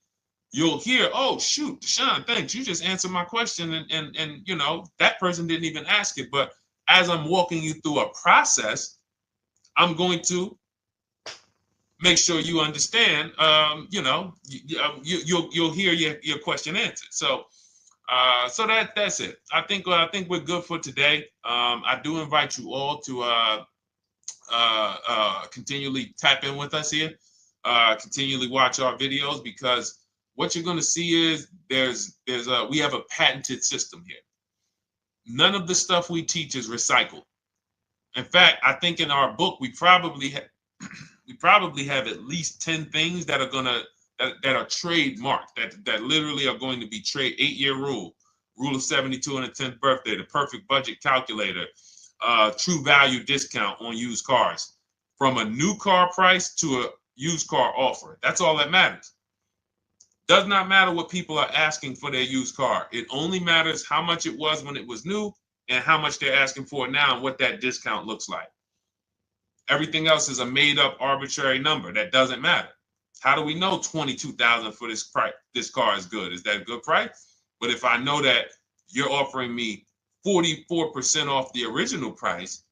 you'll hear, oh, shoot, Deshone, thanks. You just answered my question. And that person didn't even ask it. But as I'm walking you through a process, I'm going to make sure you understand, you'll hear your question answered. So that's it. I think we're good for today. I do invite you all to continually tap in with us here, continually watch our videos, because what you're going to see is we have a patented system here. None of the stuff we teach is recycled. In fact, I think in our book we probably have at least 10 things that are trademarked, that literally are going to be 8-year rule of 72 on the 10th birthday, the perfect budget calculator, true value discount on used cars, from a new car price to a used car offer. That's all that matters. Does not matter what people are asking for their used car. It only matters how much it was when it was new and how much they're asking for it now and what that discount looks like. Everything else is a made-up arbitrary number that doesn't matter. How do we know $22,000 for this price? This car is good. Is that a good price? But if I know that you're offering me 44% off the original price,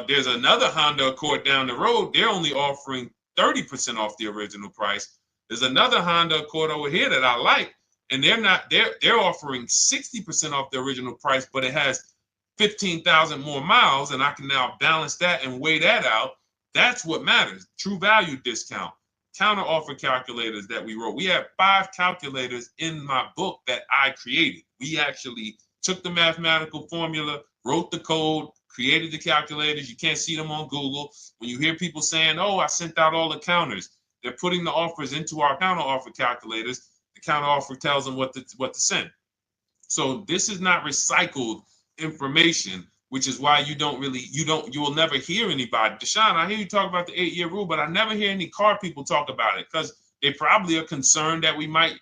there's another Honda Accord down the road. They're only offering 30% off the original price. There's another Honda Accord over here that I like, and they're offering 60% off the original price, but it has 15,000 more miles, and I can now balance that and weigh that out. That's what matters. True value discount, counter offer calculators that we wrote. We have 5 calculators in my book that I created. We actually took the mathematical formula, wrote the code, created the calculators. You can't see them on Google. When you hear people saying, oh, I sent out all the counters, they're putting the offers into our counter offer calculators. The counter offer tells them what to send. So this is not recycled information, which is why you will never hear anybody. Deshone, I hear you talk about the 8-year rule, but I never hear any car people talk about it, because they probably are concerned that we might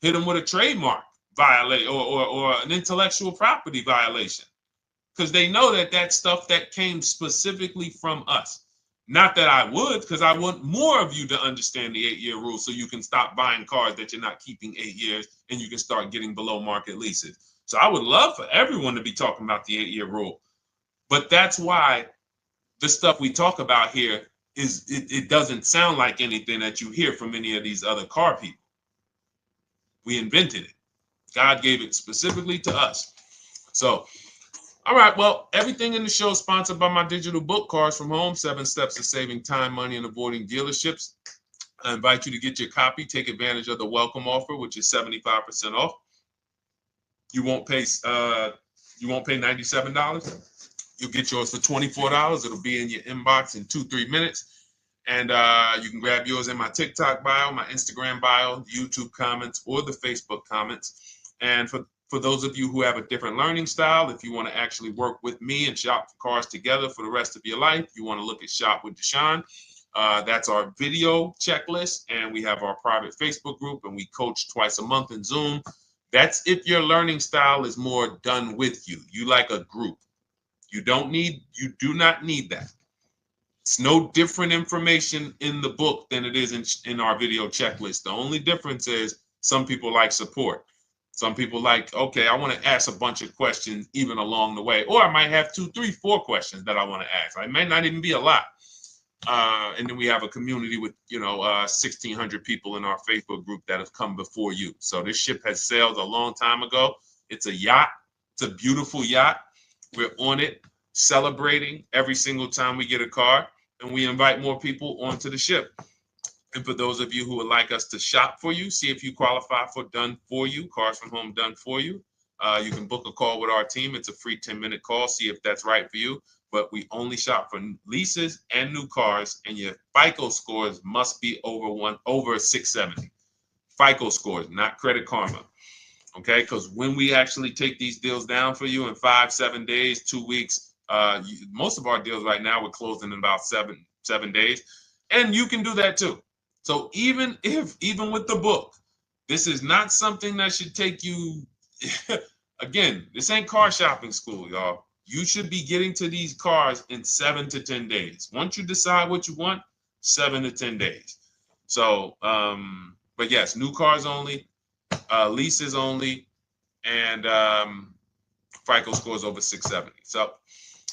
hit them with a trademark violation or an intellectual property violation, because they know that stuff that came specifically from us. Not that I would, because I want more of you to understand the 8-year rule, so you can stop buying cars that you're not keeping 8 years and you can start getting below market leases. So I would love for everyone to be talking about the 8-year rule. But that's why the stuff we talk about here it doesn't sound like anything that you hear from any of these other car people. We invented it. God gave it specifically to us. So, all right, well, everything in the show is sponsored by my digital book, Cars from Home, 7 Steps to Saving Time, Money, and Avoiding Dealerships. I invite you to get your copy. Take advantage of the welcome offer, which is 75% off. You won't pay $97. You'll get yours for $24. It'll be in your inbox in 2-3 minutes. And you can grab yours in my TikTok bio, my Instagram bio, YouTube comments, or the Facebook comments. And for those of you who have a different learning style, if you want to actually work with me and shop for cars together for the rest of your life, you want to look at Shop with Deshone. That's our video checklist. And we have our private Facebook group, and we coach twice a month in Zoom. That's if your learning style is more done with you. You like a group. You do not need that. It's no different information in the book than it is in our video checklist. The only difference is some people like support. Some people like, okay, I want to ask a bunch of questions even along the way, or I might have 2, 3, 4 questions that I want to ask. It might not even be a lot. And then we have a community with, 1,600 people in our Facebook group that have come before you. So this ship has sailed a long time ago. It's a yacht. It's a beautiful yacht. We're on it, celebrating every single time we get a car, and we invite more people onto the ship. And for those of you who would like us to shop for you, see if you qualify for Done For You, Cars from Home Done For You. You can book a call with our team. It's a free 10-minute call. See if that's right for you. But we only shop for leases and new cars, and your FICO scores must be over 670. FICO scores, not Credit Karma. Okay, because when we actually take these deals down for you in 5, 7 days, 2 weeks, most of our deals right now we're closing in about seven days, and you can do that too. So even with the book, this is not something that should take you. Again, this ain't car shopping school, y'all. You should be getting to these cars in 7 to 10 days. Once you decide what you want, 7 to 10 days. So, but yes, new cars only, leases only, and FICO scores over 670. So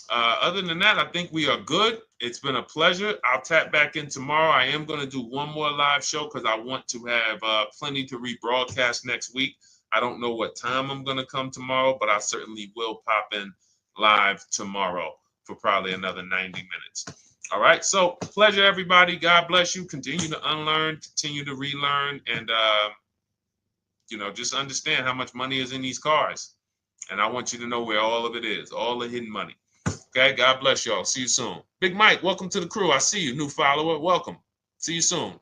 other than that, I think we are good. It's been a pleasure. I'll tap back in tomorrow. I am going to do one more live show because I want to have plenty to rebroadcast next week. I don't know what time I'm going to come tomorrow, but I certainly will pop in live tomorrow for probably another 90 minutes. All right. So pleasure, everybody. God bless you. Continue to unlearn, continue to relearn, and, just understand how much money is in these cars. And I want you to know where all of it is, all the hidden money. Okay. God bless y'all. See you soon. Big Mike, welcome to the crew. I see you. New follower. Welcome. See you soon.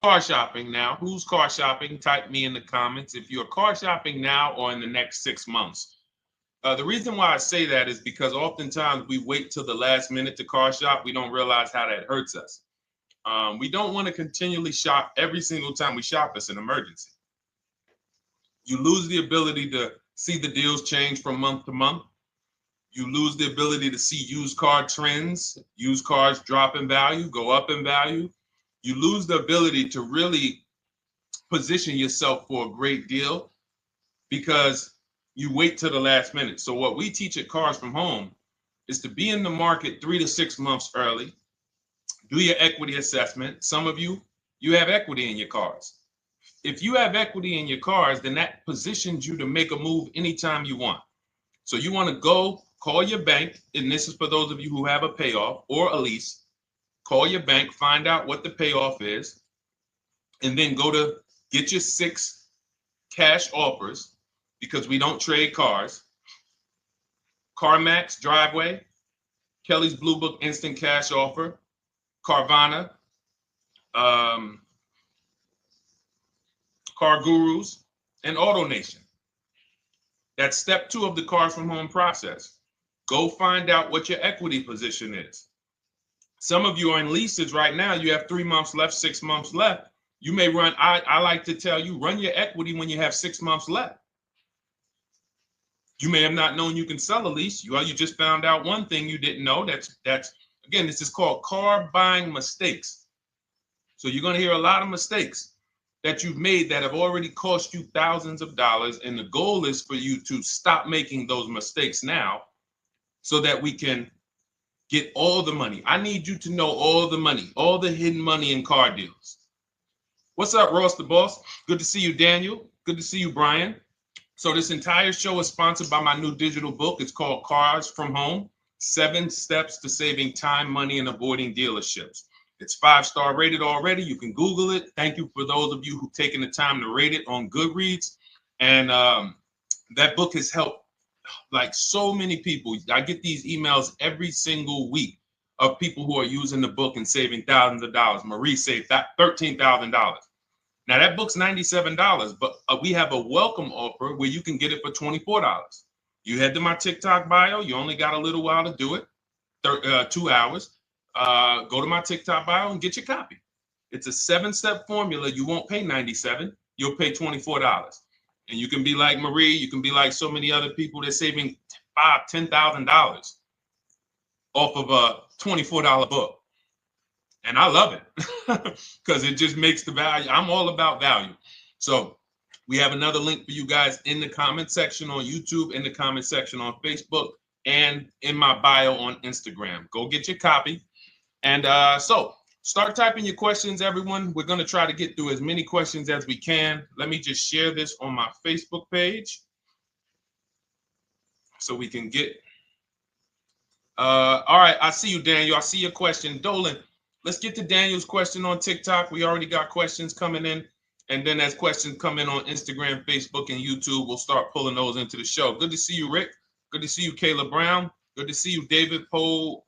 Car shopping now. Who's car shopping? Type me in the comments if you're car shopping now or in the next 6 months. The reason why I say that is because oftentimes we wait till the last minute to car shop. We don't realize how that hurts us. We don't want to continually shop every single time we shop. It's an emergency. You lose the ability to see the deals change from month to month. You lose the ability to see used car trends, used cars drop in value, go up in value. You lose the ability to really position yourself for a great deal because you wait till the last minute. So what we teach at Cars from Home is to be in the market 3 to 6 months early. Do your equity assessment. Some of you have equity in your cars. If you have equity in your cars, then that positions you to make a move anytime you want. So you want to go call your bank, and this is for those of you who have a payoff or a lease. Call your bank, find out what the payoff is, and then go to get your 6 cash offers, because we don't trade cars. CarMax Driveway, Kelly's Blue Book Instant Cash Offer, Carvana, Car Gurus, and AutoNation. That's step 2 of the Cars from Home process. Go find out what your equity position is. Some of you are in leases right now. You have 3 months left, 6 months left. You may run, I like to tell you, run your equity when you have 6 months left. You may have not known you can sell a lease. You just found out one thing you didn't know. That's again, this is called car buying mistakes. So you're going to hear a lot of mistakes that you've made that have already cost you thousands of dollars. And the goal is for you to stop making those mistakes now so that we can get all the money. I need you to know all the money, all the hidden money in car deals. What's up, Ross the Boss? Good to see you, Daniel. Good to see you, Brian. So this entire show is sponsored by my new digital book. It's called Cars from Home, 7 Steps to Saving Time, Money, and Avoiding Dealerships. It's 5-star rated already. You can Google it. Thank you for those of you who've taken the time to rate it on Goodreads. And that book has helped like so many people. I get these emails every single week of people who are using the book and saving thousands of dollars. Marie saved $13,000. Now that book's $97, but we have a welcome offer where you can get it for $24. You head to my TikTok bio. You only got a little while to do it, 2 hours. Go to my TikTok bio and get your copy. It's a 7-step formula. You won't pay $97. You'll pay $24. And you can be like Marie. You can be like so many other people. They're saving $5,000, $10,000 off of a $24 book. And I love it because it just makes the value. I'm all about value. So we have another link for you guys in the comment section on YouTube, in the comment section on Facebook, and in my bio on Instagram. Go get your copy. And so start typing your questions, everyone. We're going to try to get through as many questions as we can. Let me just share this on my Facebook page so we can get. All right. I see you, Daniel. I see your question. Dolan, let's get to Daniel's question on TikTok. We already got questions coming in. And then as questions come in on Instagram, Facebook, and YouTube, we'll start pulling those into the show. Good to see you, Rick. Good to see you, Kayla Brown. Good to see you, David Poe.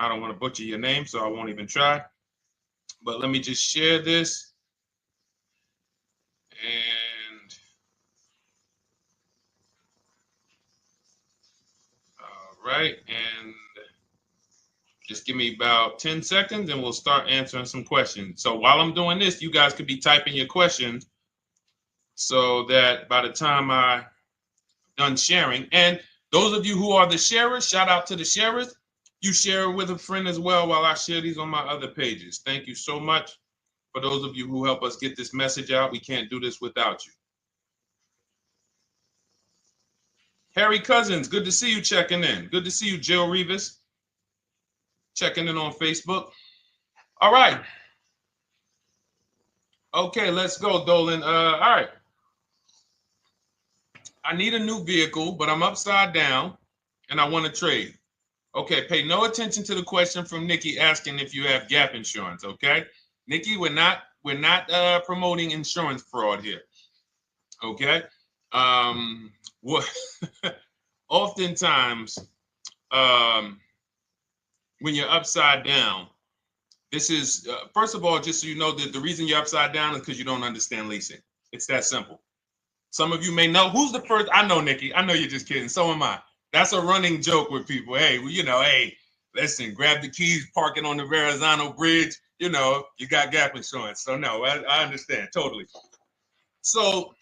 I don't want to butcher your name, so I won't even try. But let me just share this. And all right. And just give me about 10 seconds and we'll start answering some questions. So while I'm doing this, you guys could be typing your questions so that by the time I'm done sharing, and those of you who are the sharers, shout out to the sharers. You share it with a friend as well while I share these on my other pages. Thank you so much for those of you who help us get this message out. We can't do this without you. Harry Cousins, good to see you checking in. Good to see you, Jill Rivas, checking in on Facebook. All right. Okay, let's go, Dolan. All right. I need a new vehicle, but I'm upside down and I want to trade. Okay, pay no attention to the question from Nikki asking if you have gap insurance, okay? Nikki, we're not promoting insurance fraud here, okay? Oftentimes, when you're upside down, this is, first of all, just so you know that the reason you're upside down is because you don't understand leasing. It's that simple. Some of you may know, who's the first? I know, Nikki. I know you're just kidding. So am I. That's a running joke with people. Hey, well, you know, hey, listen, grab the keys, park it on the Verrazano Bridge. You know, you got gap insurance. So no, I understand totally. So,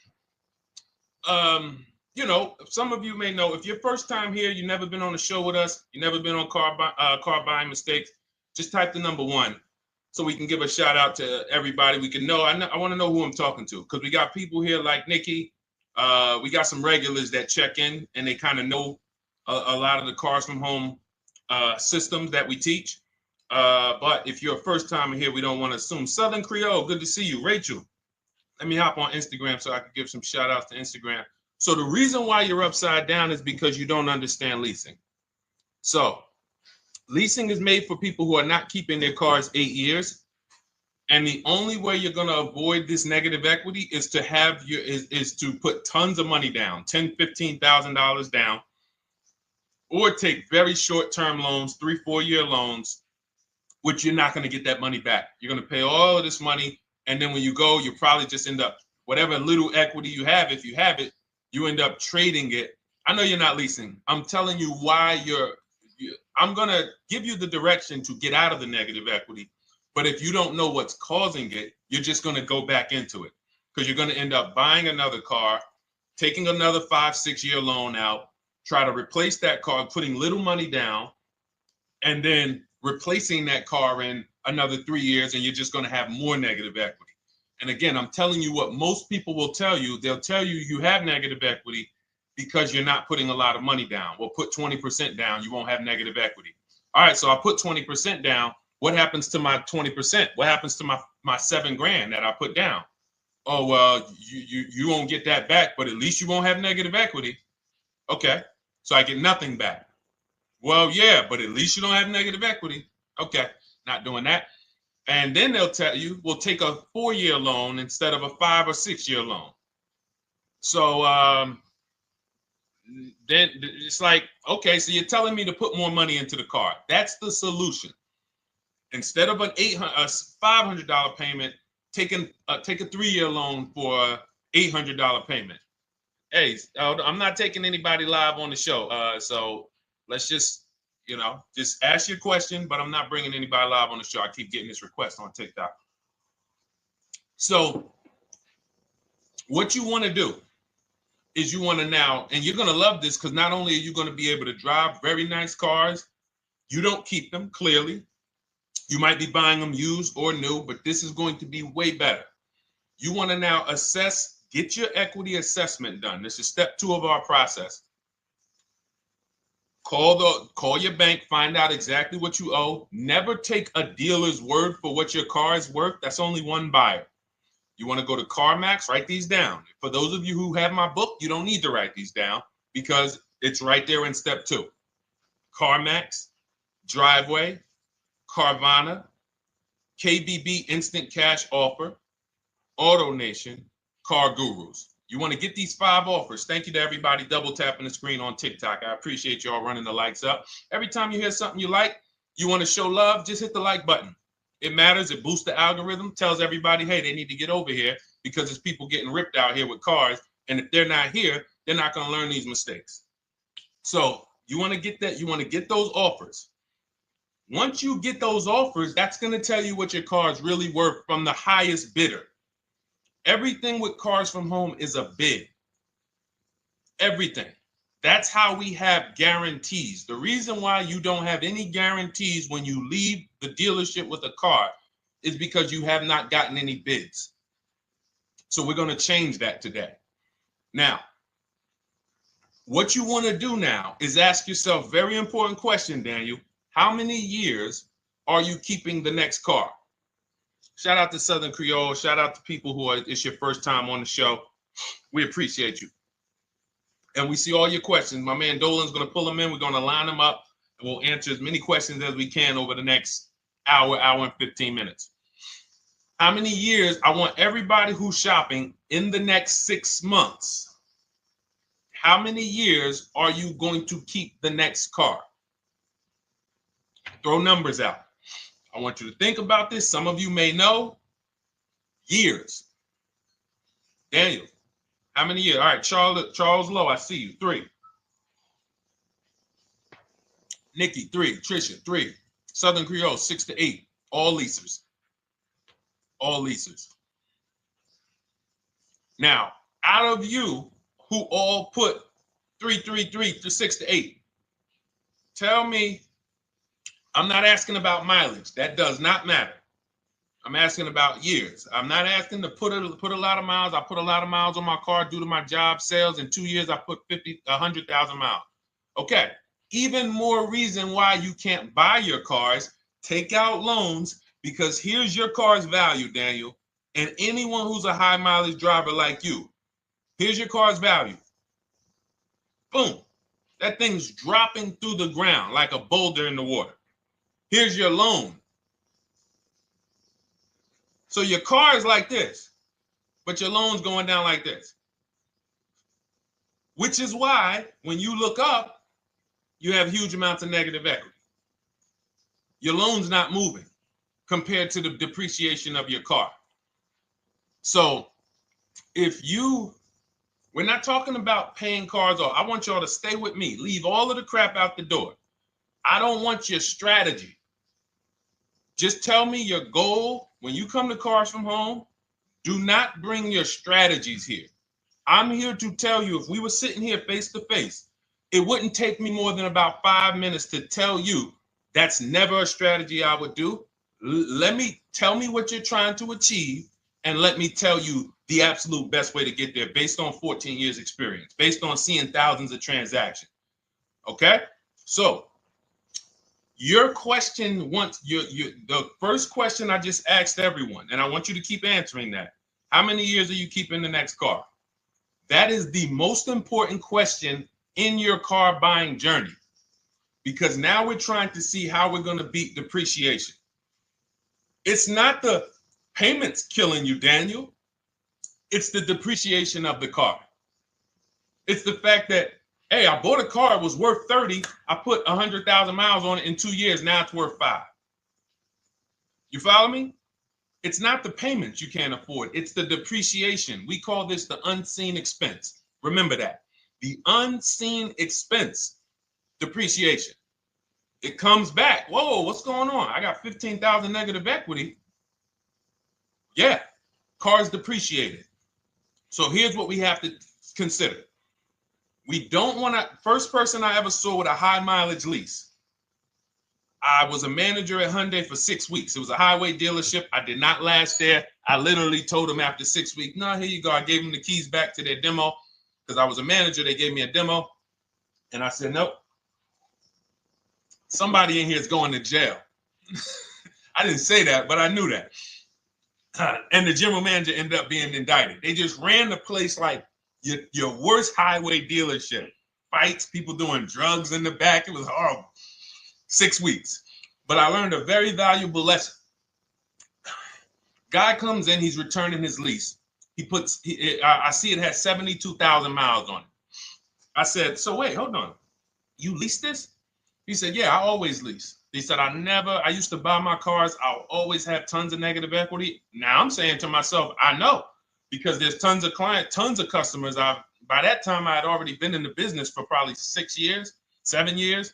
you know, some of you may know, if you're first time here, you've never been on a show with us, you've never been on car buying mistakes, just type the number 1 so we can give a shout out to everybody. We can know. I want to know who I'm talking to because we got people here like Nikki. We got some regulars that check in and they kind of know a lot of the Cars from Home systems that we teach. But if you're a first timer here, we don't want to assume. Southern Creole, good to see you. Rachel, let me hop on Instagram so I can give some shout outs to Instagram. So the reason why you're upside down is because you don't understand leasing. So leasing is made for people who are not keeping their cars 8 years. And the only way you're going to avoid this negative equity is to have is to put tons of money down, $10,000, $15,000 down, or take very short-term loans, 3-4 year loans, which you're not going to get that money back. You're going to pay all of this money. And then when you go, you probably just end up, whatever little equity you have, if you have it, you end up trading it. I know you're not leasing. I'm telling you why I'm going to give you the direction to get out of the negative equity. But if you don't know what's causing it, you're just going to go back into it because you're going to end up buying another car, taking another 5-6 year loan out, try to replace that car, putting little money down, and then replacing that car in another 3 years, and you're just going to have more negative equity. And again, I'm telling you what most people will tell you. They'll tell you you have negative equity because you're not putting a lot of money down. Well, put 20% down, you won't have negative equity. All right, so I put 20% down. What happens to my 20%? What happens to my my $7,000 that I put down. Oh, well, you won't get that back, but at least you won't have negative equity. Okay, so I get nothing back. Well, yeah, but at least you don't have negative equity. Okay, not doing that. And then they'll tell you, we'll take a 4-year loan instead of a 5 or 6-year loan. So then it's like, okay, so you're telling me to put more money into the car. That's the solution. Instead of a $500 payment, take a 3-year loan for a $800 payment. Hey, I'm not taking anybody live on the show. So let's just ask your question, but I'm not bringing anybody live on the show. I keep getting this request on TikTok. So what you want to do is you want to now, and you're going to love this because not only are you going to be able to drive very nice cars, you don't keep them, clearly. You might be buying them used or new, but this is going to be way better. You want to now assess, get your equity assessment done. This is step 2 of our process. Call your bank, find out exactly what you owe. Never take a dealer's word for what your car is worth. That's only one buyer. You want to go to CarMax, write these down. For those of you who have my book, you don't need to write these down because it's right there in step 2. CarMax, Driveway, Carvana, KBB Instant Cash Offer, AutoNation, Car Gurus. You want to get these 5 offers. Thank you to everybody double tapping the screen on TikTok. I appreciate y'all running the likes up. Every time you hear something you like, you want to show love, just hit the like button. It matters. It boosts the algorithm, tells everybody, hey, they need to get over here because there's people getting ripped out here with cars. And if they're not here, they're not going to learn these mistakes. So you want to get that. You want to get those offers. Once you get those offers, that's going to tell you what your car is really worth from the highest bidder. Everything with Cars from Home is a bid. Everything. That's how we have guarantees. The reason why you don't have any guarantees when you leave the dealership with a car is because you have not gotten any bids. So we're going to change that today. Now, what you want to do now is ask yourself, very important question, Daniel. How many years are you keeping the next car? Shout out to Southern Creole. Shout out to people who it's your first time on the show. We appreciate you. And we see all your questions. My man Dolan's going to pull them in. We're going to line them up, and we'll answer as many questions as we can over the next hour and 15 minutes. How many years? I want everybody who's shopping in the next 6 months. How many years are you going to keep the next car? Throw numbers out. I want you to think about this. Some of you may know. Years. Daniel, how many years? All right, Charles Lowe, I see you. 3. Nikki, 3. Trisha, 3. Southern Creole, 6 to 8. All leasers. All leasers. Now, out of you who all put 3 to 6 to 8, tell me. I'm not asking about mileage. That does not matter. I'm asking about years. I'm not asking to put a lot of miles. I put a lot of miles on my car due to my job sales. In 2 years, I put 100,000 miles. Okay. Even more reason why you can't buy your cars. Take out loans because here's your car's value, Daniel. And anyone who's a high mileage driver like you, here's your car's value. Boom. That thing's dropping through the ground like a boulder in the water. Here's your loan. So your car is like this, but your loan's going down like this. Which is why when you look up, you have huge amounts of negative equity. Your loan's not moving compared to the depreciation of your car. So we're not talking about paying cars off. I want y'all to stay with me. Leave all of the crap out the door. I don't want your strategy. Just tell me your goal. When you come to Cars from Home, do not bring your strategies here. I'm here to tell you, if we were sitting here face to face, it wouldn't take me more than about 5 minutes to tell you that's never a strategy I would do. Tell me what you're trying to achieve, and let me tell you the absolute best way to get there based on 14 years experience, based on seeing thousands of transactions. Okay? So Your question the first question I just asked everyone, and I want you to keep answering that. How many years are you keeping the next car? That is the most important question in your car buying journey, because now we're trying to see how we're going to beat depreciation. It's not the payments killing you, Daniel. It's the depreciation of the car. It's the fact that, hey, I bought a car, it was worth 30. I put 100,000 miles on it in 2 years. Now it's worth 5. You follow me? It's not the payments you can't afford. It's the depreciation. We call this the unseen expense. Remember that. The unseen expense, depreciation. It comes back. Whoa, what's going on? I got 15,000 negative equity. Yeah, car's depreciated. So here's what we have to consider. We don't want to, first person I ever saw with a high mileage lease. I was a manager at Hyundai for 6 weeks. It was a highway dealership. I did not last there. I literally told them after 6 weeks, no, here you go. I gave them the keys back to their demo because I was a manager. They gave me a demo. And I said, nope. Somebody in here is going to jail. I didn't say that, but I knew that. And the general manager ended up being indicted. They just ran the place like your worst highway dealership. Fights, people doing drugs in the back. It was horrible. 6 weeks. But I learned a very valuable lesson. Guy comes in, he's returning his lease. I see it has 72,000 miles on it. I said, so wait, hold on. You leased this? He said, yeah, I always lease. He said, I used to buy my cars. I'll always have tons of negative equity. Now I'm saying to myself, I know, because there's tons of clients, tons of customers. By that time, I had already been in the business for probably 6 years, 7 years.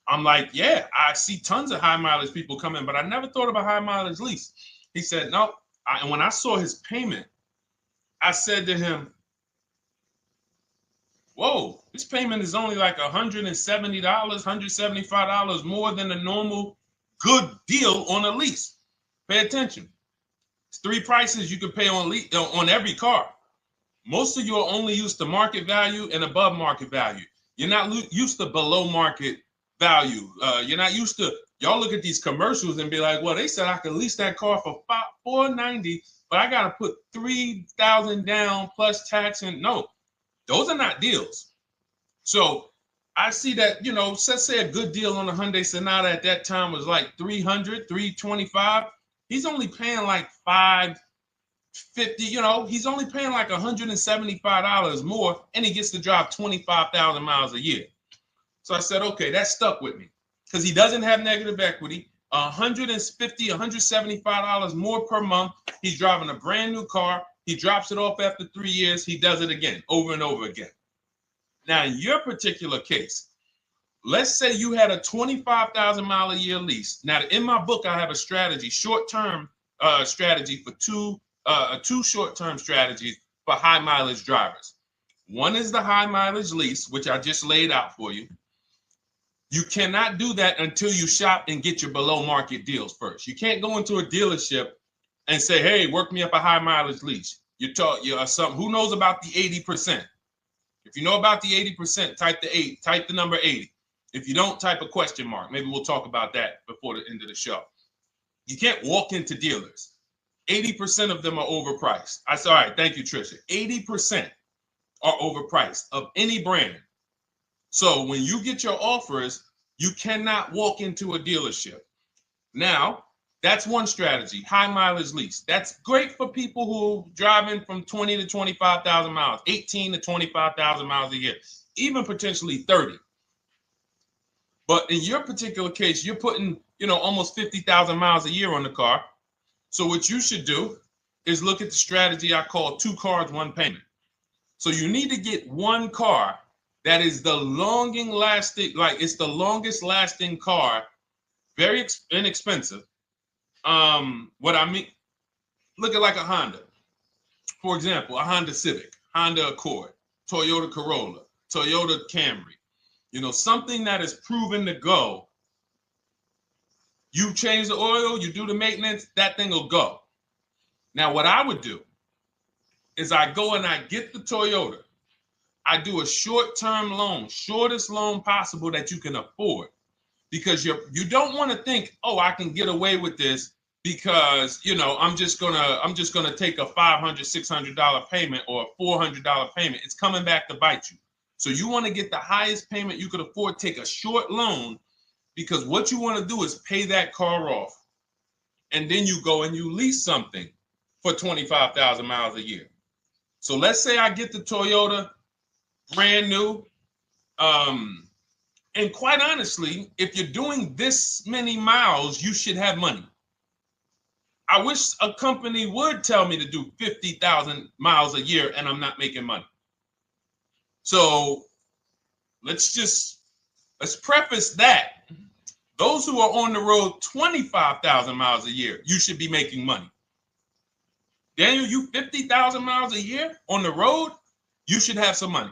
I'm like, yeah, I see tons of high mileage people coming, but I never thought of a high mileage lease. He said, no. And when I saw his payment, I said to him, whoa, this payment is only like $170, $175 more than a normal good deal on a lease. Pay attention. It's 3 prices you can pay on every car. Most of you are only used to market value and above market value. You're not used to below market value. You're not used to, y'all look at these commercials and be like, well, they said I could lease that car for $490, but I got to put $3,000 down plus tax. And no, those are not deals. So I see that, let's say a good deal on a Hyundai Sonata at that time was like $300, $325. He's only paying like $550, he's only paying like $175 more, and he gets to drive 25,000 miles a year. So I said, okay, that stuck with me because he doesn't have negative equity. $150, $175 more per month. He's driving a brand new car. He drops it off after 3 years. He does it again, over and over again. Now, in your particular case, let's say you had a 25,000 mile a year lease. Now, in my book, I have a strategy, short-term strategy for two short-term strategies for high mileage drivers. One is the high mileage lease, which I just laid out for you. You cannot do that until you shop and get your below market deals first. You can't go into a dealership and say, hey, work me up a high mileage lease. You're who knows about the 80%? If you know about the 80%, type the number 80. If you don't, type a question mark. Maybe we'll talk about that before the end of the show. You can't walk into dealers. 80% of them are overpriced. I said, all right, thank you, Trisha. 80% are overpriced of any brand. So when you get your offers, you cannot walk into a dealership. Now, that's one strategy, high mileage lease. That's great for people who are driving from 20 to 25,000 miles, 18 to 25,000 miles a year, even potentially 30. But in your particular case, you're putting, almost 50,000 miles a year on the car. So what you should do is look at the strategy I call 2 cars, 1 payment. So you need to get one car that is the longest lasting car, very inexpensive. What I mean, look at like a Honda. For example, a Honda Civic, Honda Accord, Toyota Corolla, Toyota Camry. Something that is proven to go. You change the oil, you do the maintenance, that thing will go. Now, what I would do is I go and I get the Toyota. I do a short-term loan, shortest loan possible that you can afford. because you don't want to think, oh, I can get away with this because, you know, I'm just gonna take a $500, $600 payment or a $400 payment. It's coming back to bite you. So you want to get the highest payment you could afford, take a short loan, because what you want to do is pay that car off. And then you go and you lease something for 25,000 miles a year. So let's say I get the Toyota brand new. And quite honestly, if you're doing this many miles, you should have money. I wish a company would tell me to do 50,000 miles a year and I'm not making money. So let's preface that. Those who are on the road 25,000 miles a year, you should be making money. Daniel, you 50,000 miles a year on the road, you should have some money.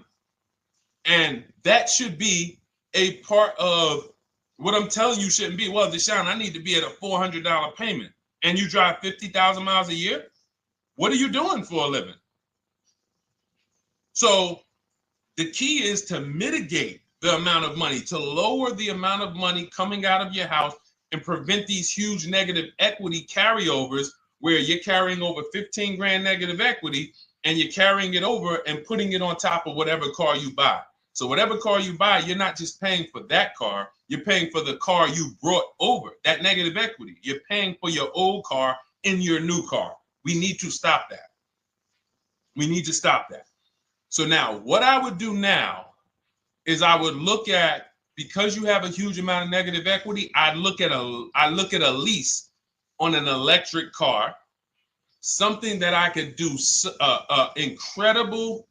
And that should be a part of what I'm telling you shouldn't be. Well, Deshone, I need to be at a $400 payment. And you drive 50,000 miles a year? What are you doing for a living? So the key is to mitigate the amount of money, to lower the amount of money coming out of your house and prevent these huge negative equity carryovers where you're carrying over 15 grand negative equity and you're carrying it over and putting it on top of whatever car you buy. So whatever car you buy, you're not just paying for that car, you're paying for the car you brought over, that negative equity. You're paying for your old car in your new car. We need to stop that. We need to stop that. So now what I would do now is I would look at, because you have a huge amount of negative equity, I look at a lease on an electric car, something that I could do incredible.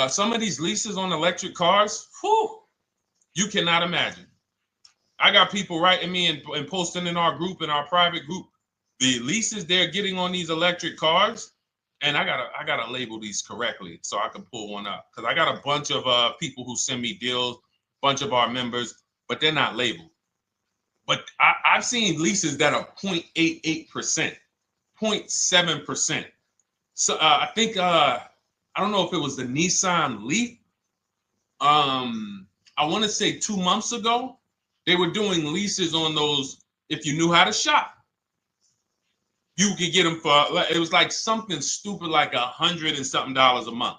Some of these leases on electric cars, whew, you cannot imagine. I got people writing me and posting in our group, in our private group, the leases they're getting on these electric cars. And I gotta label these correctly so I can pull one up, because I got a bunch of people who send me deals, bunch of our members, but they're not labeled. But I've seen leases that are 0.88%, 0.7%. So I think I don't know if it was the Nissan Leaf. I want to say 2 months ago, they were doing leases on those. If you knew how to shop, you could get them for, it was like something stupid like $100 and something a month.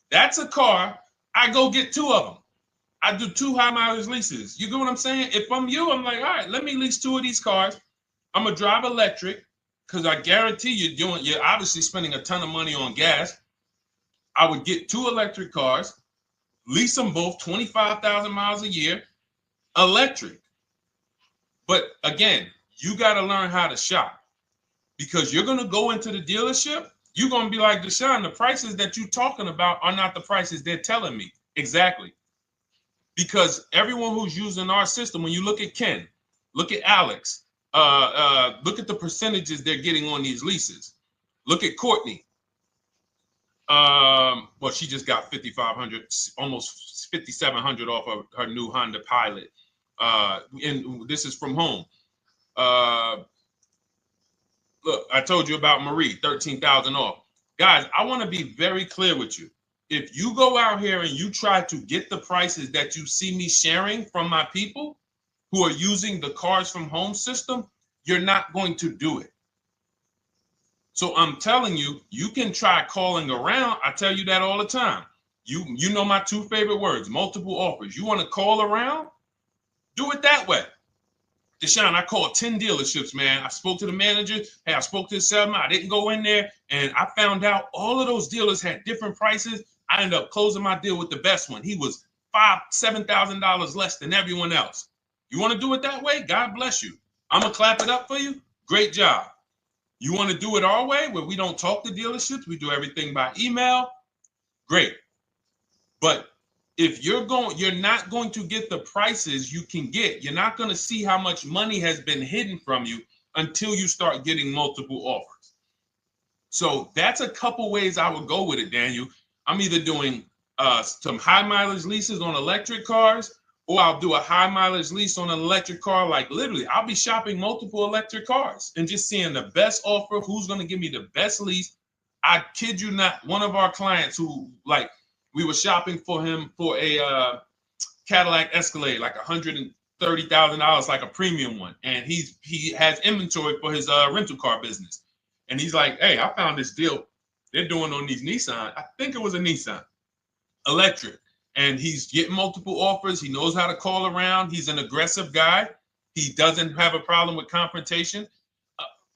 That's a car. I go get 2 of them. I do 2 high mileage leases. You get what I'm saying? If I'm you, I'm like, all right, let me lease 2 of these cars. I'm gonna drive electric, because I guarantee you're obviously spending a ton of money on gas. I would get 2 electric cars, lease them both 25,000 miles a year, electric. But again, you got to learn how to shop. Because you're going to go into the dealership, you're going to be like, Deshone, the prices that you're talking about are not the prices they're telling me. Exactly. Because everyone who's using our system, when you look at Ken, look at Alex, look at the percentages they're getting on these leases. Look at Courtney. Well, she just got 5,500, almost 5,700 off of her new Honda Pilot. And this is from home. Look, I told you about Marie, 13,000 off. Guys, I want to be very clear with you. If you go out here and you try to get the prices that you see me sharing from my people who are using the Cars from Home system, you're not going to do it. So I'm telling you, you can try calling around. I tell you that all the time. You know my 2 favorite words, multiple offers. You want to call around? Do it that way. Deshone, I called 10 dealerships, man. I spoke to the manager. Hey, I spoke to the salesman. I didn't go in there, and I found out all of those dealers had different prices. I ended up closing my deal with the best one. He was $5,000, $7,000 less than everyone else. You want to do it that way? God bless you. I'm going to clap it up for you. Great job. You want to do it our way, where we don't talk to dealerships? We do everything by email? Great. But if you're not going to get the prices you can get. You're not going to see how much money has been hidden from you until you start getting multiple offers. So that's a couple ways I would go with it, Daniel. I'm either doing some high mileage leases on electric cars, or I'll do a high mileage lease on an electric car. Like literally, I'll be shopping multiple electric cars and just seeing the best offer, who's going to give me the best lease. I kid you not, one of our clients who, like, we were shopping for him for a Cadillac Escalade, like $30,000, like a premium one, and he has inventory for his rental car business, and he's like, hey, I found this deal they're doing on these Nissan. I think it was a Nissan electric, and he's getting multiple offers. He knows how to call around. He's an aggressive guy. He doesn't have a problem with confrontation,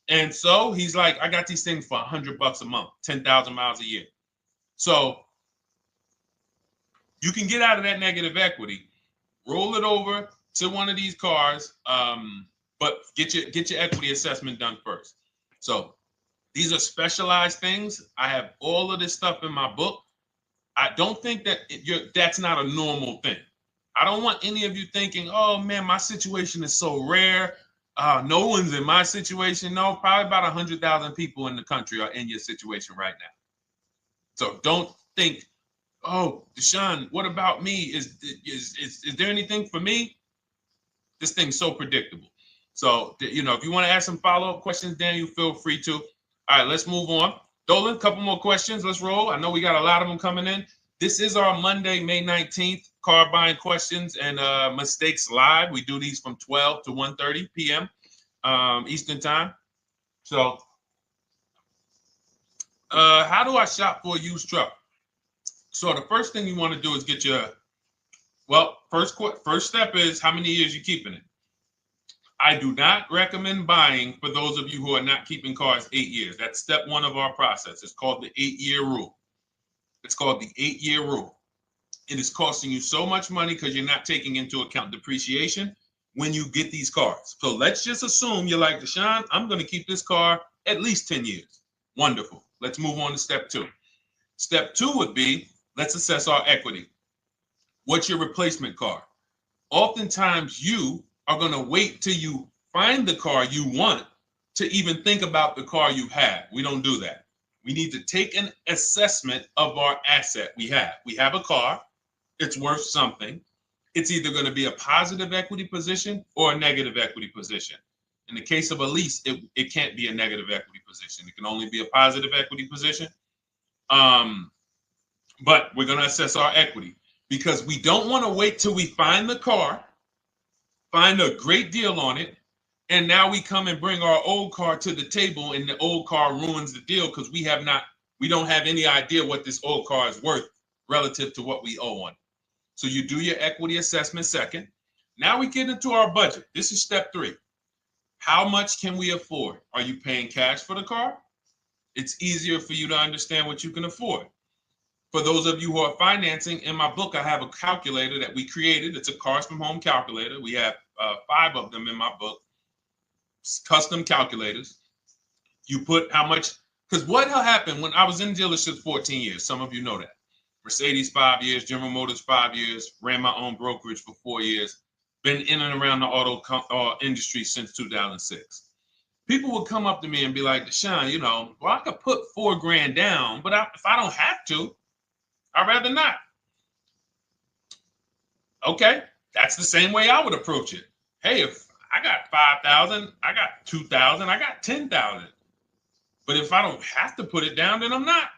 and so he's like, I got these things for $100 a month, 10,000 miles a year. So you can get out of that negative equity, roll it over to one of these cars, but get your equity assessment done first. So these are specialized things. I have all of this stuff in my book. I don't think that that's not a normal thing. I don't want any of you thinking, oh man, my situation is so rare. No one's in my situation. No, probably about 100,000 people in the country are in your situation right now. So don't think, oh, Deshone, what about me? Is there anything for me? This thing's so predictable. So, if you want to ask some follow-up questions, Daniel, feel free to. All right, let's move on. Dolan, a couple more questions. Let's roll. I know we got a lot of them coming in. This is our Monday, May 19th, car buying questions and mistakes live. We do these from 12 to 1:30 p.m. Eastern time. So, how do I shop for a used truck? So the first thing you want to do is get your, first step is how many years you keeping it. I do not recommend buying for those of you who are not keeping cars 8 years. That's step one of our process. It's called the 8-year rule. It's called the 8-year rule. It is costing you so much money because you're not taking into account depreciation when you get these cars. So let's just assume you're like, Deshone, I'm going to keep this car at least 10 years. Wonderful. Let's move on to step two. Step two would be, let's assess our equity. What's your replacement car? Oftentimes you are going to wait till you find the car you want to even think about the car you have. We don't do that. We need to take an assessment of our asset we have. We have a car. It's worth something. It's either going to be a positive equity position or a negative equity position. In the case of a lease, it can't be a negative equity position. It can only be a positive equity position. But we're going to assess our equity because we don't want to wait till we find the car, find a great deal on it, and now we come and bring our old car to the table and the old car ruins the deal because we don't have any idea what this old car is worth relative to what we owe on it. So you do your equity assessment second. Now we get into our budget. This is step three. How much can we afford? Are you paying cash for the car? It's easier for you to understand what you can afford. For those of you who are financing, in my book, I have a calculator that we created. It's a Cars from Home calculator. We have 5 of them in my book, custom calculators. You put how much, because what happened when I was in dealerships 14 years, some of you know that. Mercedes 5 years, General Motors 5 years, ran my own brokerage for 4 years, been in and around the auto industry since 2006. People would come up to me and be like, Deshone, I could put $4,000 down, but if I don't have to, I'd rather not. Okay, that's the same way I would approach it. Hey, if I got 5,000, I got 2,000, I got 10,000. But if I don't have to put it down, then I'm not.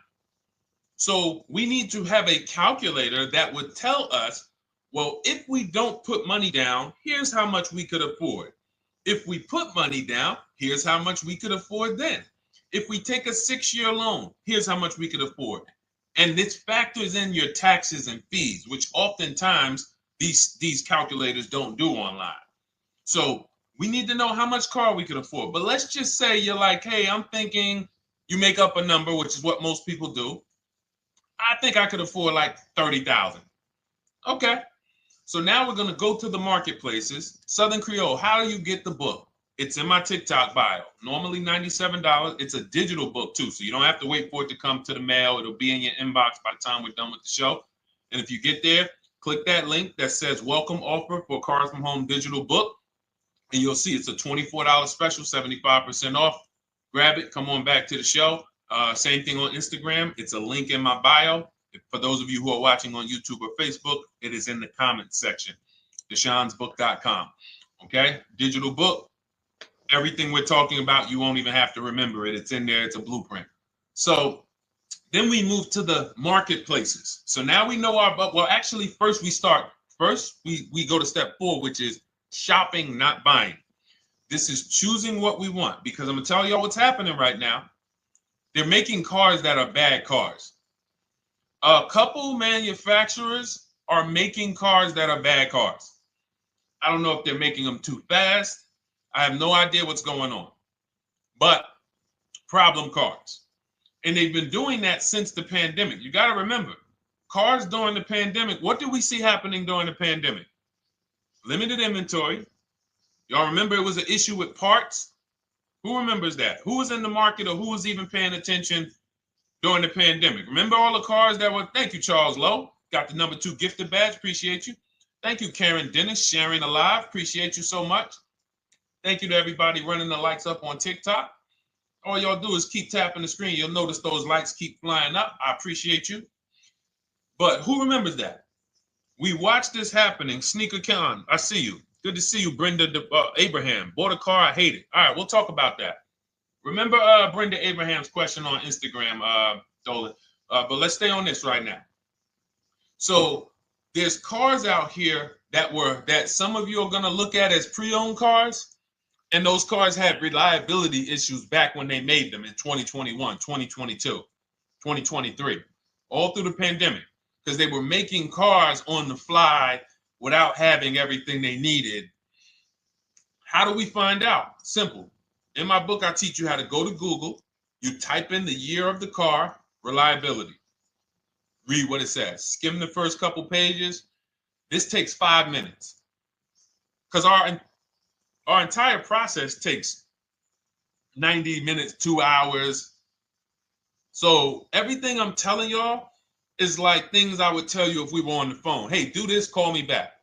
So we need to have a calculator that would tell us, well, if we don't put money down, here's how much we could afford. If we put money down, here's how much we could afford then. If we take a 6-year loan, here's how much we could afford. And this factors in your taxes and fees, which oftentimes these calculators don't do online. So we need to know how much car we could afford. But let's just say you're like, hey, I'm thinking, you make up a number, which is what most people do. I think I could afford like 30,000. Okay. So now we're going to go to the marketplaces. Southern Creole, how do you get the book? It's in my TikTok bio. Normally $97. It's a digital book too, so you don't have to wait for it to come to the mail. It'll be in your inbox by the time we're done with the show. And if you get there, click that link that says welcome offer for Cars from Home digital book. And you'll see it's a $24 special, 75% off. Grab it. Come on back to the show. Same thing on Instagram. It's a link in my bio. For those of you who are watching on YouTube or Facebook, it is in the comments section. DeshonesBook.com. Okay? Digital book. Everything we're talking about, you won't even have to remember it. It's in there. It's a blueprint. So then we move to the marketplaces. So now we know actually first we go to step 4, which is shopping, not buying. This is choosing what we want, because I'm gonna tell y'all what's happening right now. They're making cars that are bad cars. A couple manufacturers are making cars that are bad cars. I don't know if they're making them too fast. I have no idea what's going on, but problem cars. And they've been doing that since the pandemic. You got to remember, cars during the pandemic, what did we see happening during the pandemic? Limited inventory. Y'all remember it was an issue with parts? Who remembers that? Who was in the market or who was even paying attention during the pandemic? Remember all the cars that were, thank you, Charles Lowe. Got the #2 gifted badge, appreciate you. Thank you, Karen Dennis, sharing alive, appreciate you so much. Thank you to everybody running the likes up on TikTok. All y'all do is keep tapping the screen. You'll notice those likes keep flying up. I appreciate you. But who remembers that? We watched this happening. Sneaker Con, I see you. Good to see you, Brenda Abraham. Bought a car, I hate it. All right, we'll talk about that. Remember Brenda Abraham's question on Instagram, Dolan. But let's stay on this right now. So there's cars out here that some of you are going to look at as pre-owned cars. And those cars had reliability issues back when they made them in 2021, 2022, 2023, all through the pandemic, because they were making cars on the fly without having everything they needed. How do we find out? Simple. In my book, I teach you how to go to Google. You type in the year of the car, reliability. Read what it says. Skim the first couple pages. This takes 5 minutes. Because our entire process takes 90 minutes, 2 hours. So everything I'm telling y'all is like things I would tell you if we were on the phone. Hey, do this, call me back.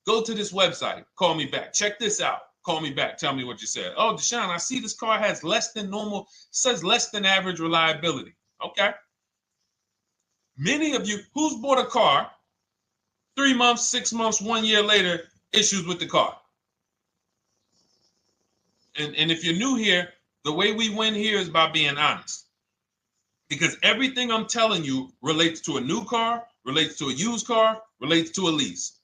Go to this website, call me back. Check this out, call me back. Tell me what you said. Oh, Deshone, I see this car has less than normal, says less than average reliability. Okay. Many of you, who's bought a car 3 months, 6 months, 1 year later, issues with the car? And if you're new here, the way we win here is by being honest. Because everything I'm telling you relates to a new car, relates to a used car, relates to a lease.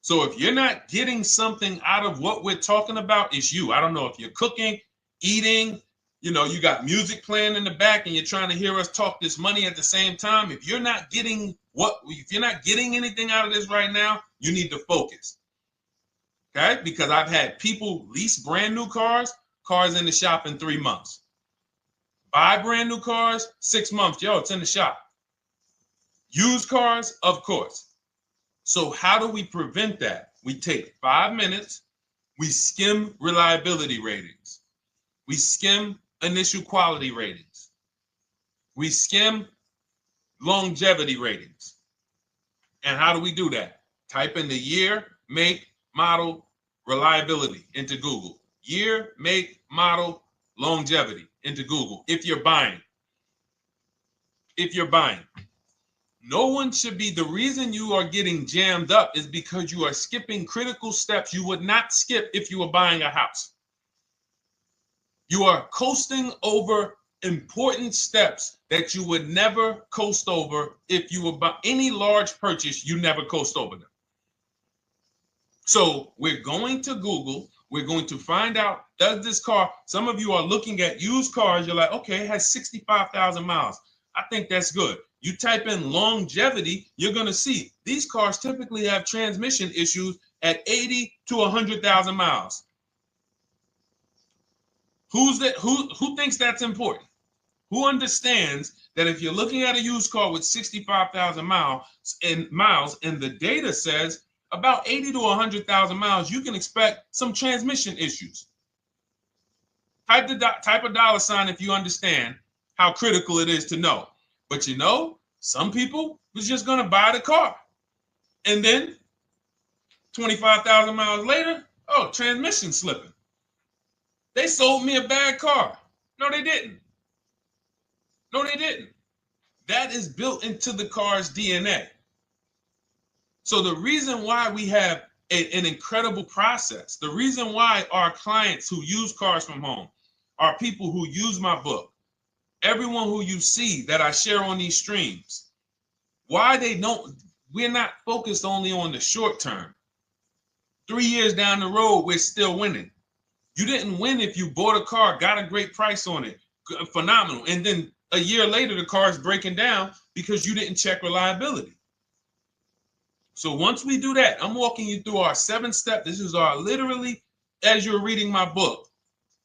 So if you're not getting something out of what we're talking about, it's you. I don't know if you're cooking, eating, you got music playing in the back and you're trying to hear us talk this money at the same time. If you're not getting anything out of this right now, you need to focus. Okay? Because I've had people lease brand new cars in the shop in 3 months. Buy brand new cars, 6 months. Yo, it's in the shop. Used cars, of course. So how do we prevent that? We take 5 minutes. We skim reliability ratings. We skim initial quality ratings. We skim longevity ratings. And how do we do that? Type in the year, make, model, reliability into Google. Year, make, model, longevity into Google. If you're buying. No one should be, the reason you are getting jammed up is because you are skipping critical steps you would not skip if you were buying a house. You are coasting over important steps that you would never coast over if you were buying any large purchase, you never coast over them. So we're going to Google, we're going to find out, does this car, some of you are looking at used cars, you're like, okay, it has 65,000 miles. I think that's good. You type in longevity, you're going to see these cars typically have transmission issues at 80 to 100,000 miles. Who thinks that's important? Who understands that if you're looking at a used car with 65,000 miles and the data says about 80 to 100,000 miles, you can expect some transmission issues. Type a dollar sign if you understand how critical it is to know. But some people was just going to buy the car. And then 25,000 miles later, transmission slipping. They sold me a bad car. No, they didn't. That is built into the car's DNA. So the reason why we have an incredible process, the reason why our clients who use cars from home are people who use my book, everyone who you see that I share on these streams, we're not focused only on the short term. 3 years down the road, we're still winning. You didn't win if you bought a car, got a great price on it, phenomenal, and then a year later the car is breaking down because you didn't check reliability. So once we do that, I'm walking you through our 7-step. This is our literally, as you're reading my book,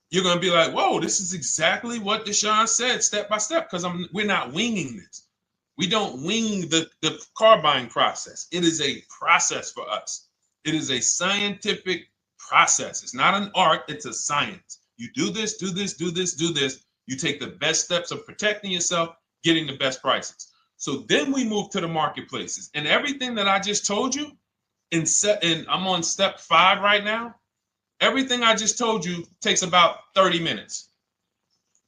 you're going to be like, whoa, this is exactly what Deshone said, step by step, because we're not winging this. We don't wing the car buying process. It is a process for us. It is a scientific process. It's not an art, it's a science. You do this, do this, do this, do this. You take the best steps of protecting yourself, getting the best prices. So then we move to the marketplaces. And everything that I just told you, and I'm on step 5 right now, everything I just told you takes about 30 minutes.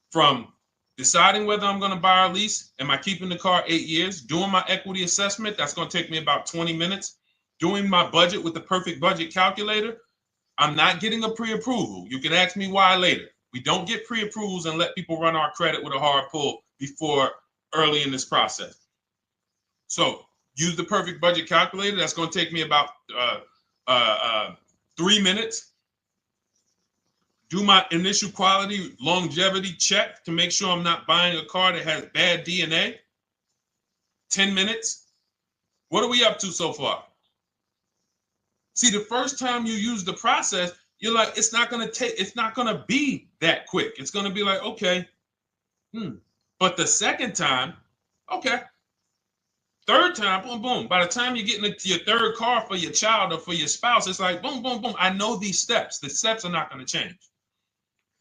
From deciding whether I'm going to buy or lease, am I keeping the car 8 years, doing my equity assessment, that's going to take me about 20 minutes, doing my budget with the perfect budget calculator. I'm not getting a pre-approval. You can ask me why later. We don't get pre-approvals and let people run our credit with a hard pull before early in this process. So use the perfect budget calculator. That's going to take me about 3 minutes. Do my initial quality longevity check to make sure I'm not buying a car that has bad DNA. 10 minutes. What are we up to so far? See, the first time you use the process, you're like, it's not going to be that quick. It's going to be like, okay. But the second time, okay. Third time, boom, boom. By the time you're getting into your third car for your child or for your spouse, it's like, boom, boom, boom. I know these steps. The steps are not going to change.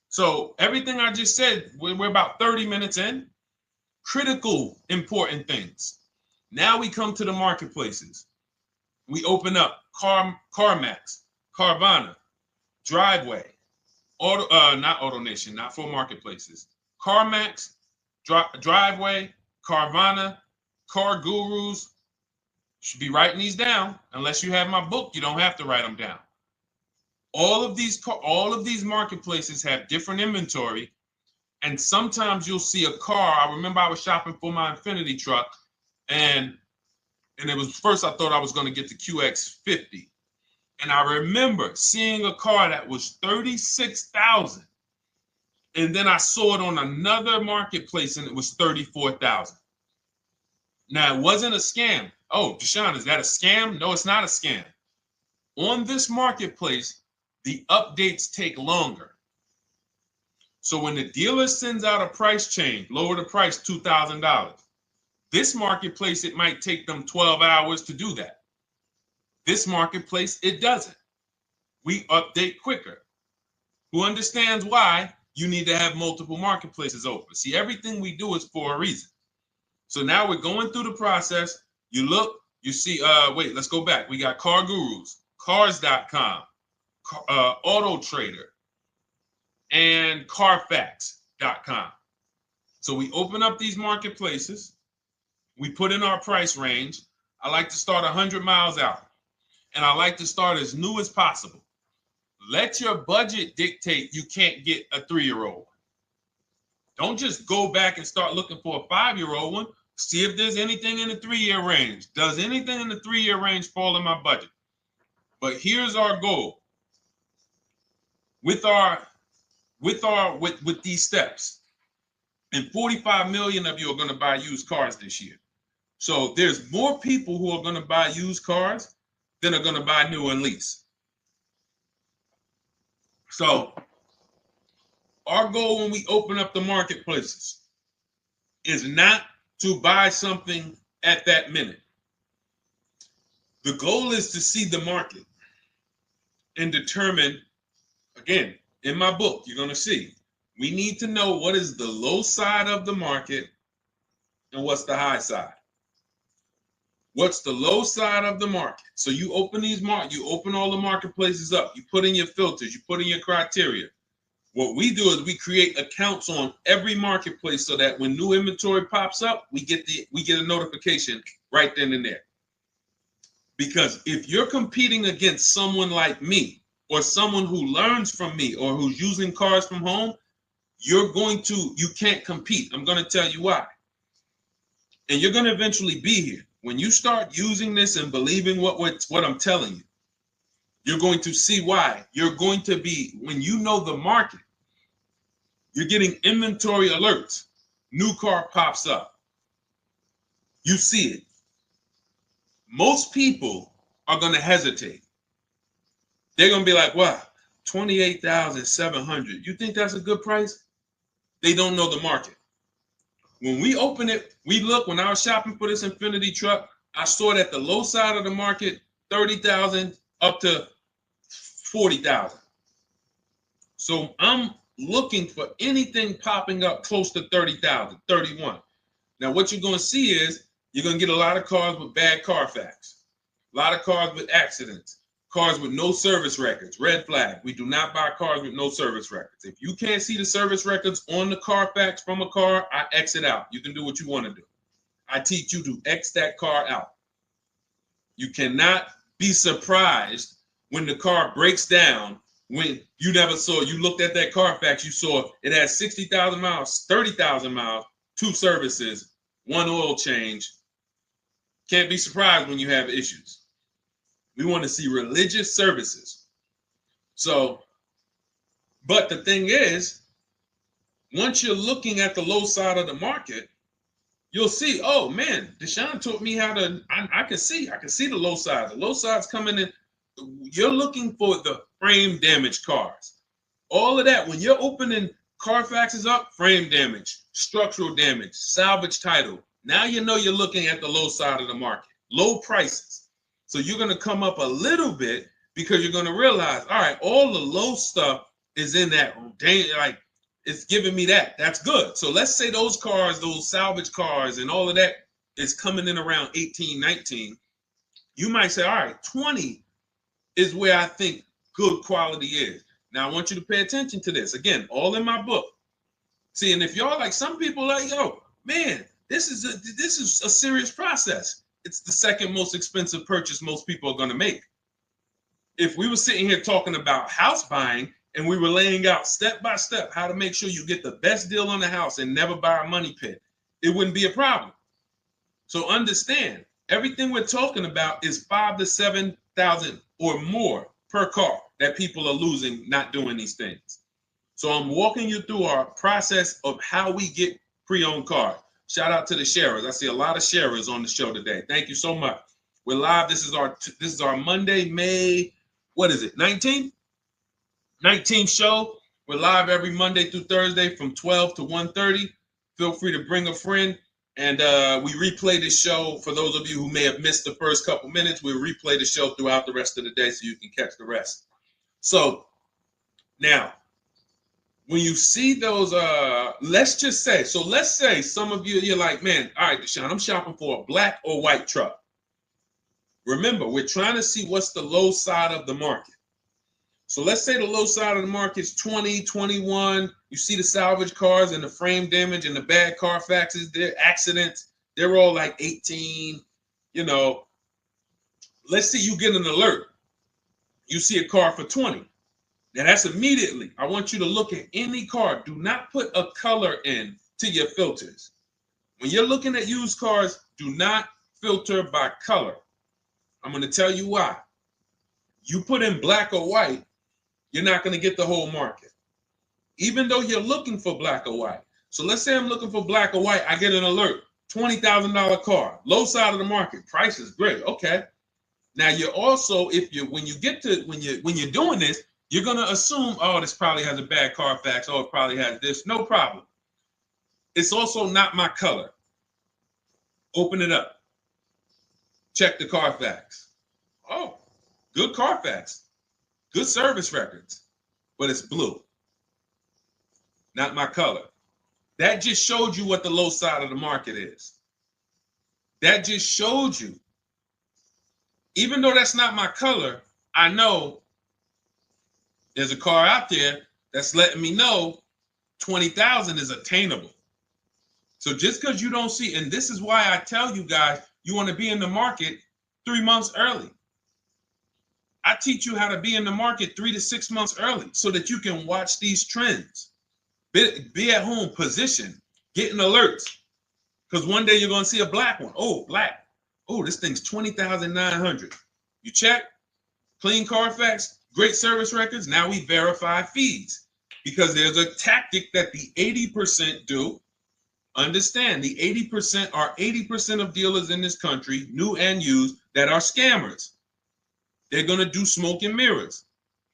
So everything I just said, we're about 30 minutes in. Critical, important things. Now we come to the marketplaces. We open up CarMax, Carvana, Driveway, not AutoNation, not for marketplaces. CarMax, Driveway, Carvana, Car Gurus. Should be writing these down. Unless you have my book, you don't have to write them down. All of these marketplaces have different inventory, and sometimes you'll see a car. I remember I was shopping for my Infinity truck, and it was first I thought I was going to get the QX50, and I remember seeing a car that was $36,000, and then I saw it on another marketplace, and it was $34,000. Now it wasn't a scam. Oh, Deshone, is that a scam? No, it's not a scam. On this marketplace, the updates take longer. So when the dealer sends out a price change, lower the price $2,000. This marketplace, it might take them 12 hours to do that. This marketplace, it doesn't. We update quicker. Who understands why you need to have multiple marketplaces open? See, everything we do is for a reason. So now we're going through the process. You look, you see, wait, let's go back. We got Car Gurus, Cars.com, Auto Trader, and Carfax.com. So we open up these marketplaces. We put in our price range. I like to start 100 miles out, and I like to start as new as possible. Let your budget dictate you can't get a 3-year-old. Don't just go back and start looking for a 5-year-old one. See if there's anything in the 3-year range. Does anything in the 3-year range fall in my budget? But here's our goal. With these steps, and 45 million of you are going to buy used cars this year. So there's more people who are going to buy used cars than are going to buy new and lease. So our goal when we open up the marketplaces is not to buy something at that minute. The goal is to see the market and determine, again, in my book, you're going to see, we need to know what is the low side of the market and what's the high side. What's the low side of the market? So you open you open all the marketplaces up. You put in your filters. You put in your criteria. What we do is we create accounts on every marketplace so that when new inventory pops up, we get a notification right then and there. Because if you're competing against someone like me or someone who learns from me or who's using cars from home, you can't compete. I'm going to tell you why. And you're going to eventually be here. When you start using this and believing what I'm telling you, You're going to see why. You're going to be, when you know the market, you're getting inventory alerts. New car pops up. You see it. Most people are going to hesitate. They're going to be like, wow, 28,700. You think that's a good price? They don't know the market. When we open it, we look, when I was shopping for this Infinity truck, I saw it at the low side of the market, 30,000 up to 40,000. So I'm looking for anything popping up close to 30,000, 31. Now, what you're going to see is you're going to get a lot of cars with bad Carfax, a lot of cars with accidents, cars with no service records, red flag. We do not buy cars with no service records. If you can't see the service records on the Carfax from a car, I exit out. You can do what you want to do. I teach you to X that car out. You cannot be surprised when the car breaks down, when you never saw, you looked at that Carfax, you saw it had 60,000 miles, 30,000 miles, 2 services, 1 oil change. Can't be surprised when you have issues. We want to see religious services. So, but the thing is, once you're looking at the low side of the market, you'll see, oh man, Deshone taught me how to, I can see the low side. The low side's coming in. You're looking for the frame damage cars. All of that, when you're opening Carfaxes up, frame damage, structural damage, salvage title. Now you know you're looking at the low side of the market, low prices. So you're going to come up a little bit because you're going to realize, all right, all the low stuff is in that, like, it's giving me that. That's good. So let's say those cars, those salvage cars and all of that is coming in around 18, 19. You might say, all right, 20 is where I think good quality is. Now I want you to pay attention to this. Again, all in my book. See, and if y'all like, some people like, yo, man, this is a serious process. It's the second most expensive purchase most people are going to make. If we were sitting here talking about house buying and we were laying out step by step how to make sure you get the best deal on the house and never buy a money pit, it wouldn't be a problem. So understand, everything we're talking about is 5,000 to 7,000 or more per car that people are losing not doing these things. So I'm walking you through our process of how we get pre-owned cars. Shout out to the sharers. I see a lot of sharers on the show today. Thank you so much. We're live. This is our Monday, May, what is it, 19th? 19th show. We're live every Monday through Thursday from 12 to 1:30. Feel free to bring a friend. And we replay this show. For those of you who may have missed the first couple minutes, we'll replay the show throughout the rest of the day so you can catch the rest. So now, when you see those, let's say some of you, you're like, man, all right, Deshone, I'm shopping for a black or white truck. Remember, we're trying to see what's the low side of the market. So let's say the low side of the market is 20, 21. You see the salvage cars and the frame damage and the bad Carfaxes, their accidents, they're all like 18, you know. Let's say you get an alert. You see a car for 20. Now that's immediately, I want you to look at any car. Do not put a color in to your filters. When you're looking at used cars, do not filter by color. I'm going to tell you why. You put in black or white, you're not going to get the whole market, even though you're looking for black or white. So let's say I'm looking for black or white. I get an alert, $20,000 car, low side of the market. Price is great. Okay. Now you're also, when you're doing this, you're going to assume, oh, this probably has a bad Carfax. Oh, it probably has this. No problem. It's also not my color. Open it up. Check the Carfax. Oh, good Carfax. Good service records, but it's blue. Not my color. That just showed you what the low side of the market is. That just showed you. Even though that's not my color, I know there's a car out there that's letting me know 20,000 is attainable. So just because you don't see, and this is why I tell you guys, you want to be in the market 3 months early. I teach you how to be in the market 3 to 6 months early so that you can watch these trends. Be at home, position, getting alerts. Because one day you're going to see a black one. Oh, black. Oh, this thing's 20,900. You check. clean Carfax, great service records. Now we verify fees because there's a tactic that the 80% do. Understand, the 80% are 80% of dealers in this country, new and used, that are scammers. They're going to do smoke and mirrors.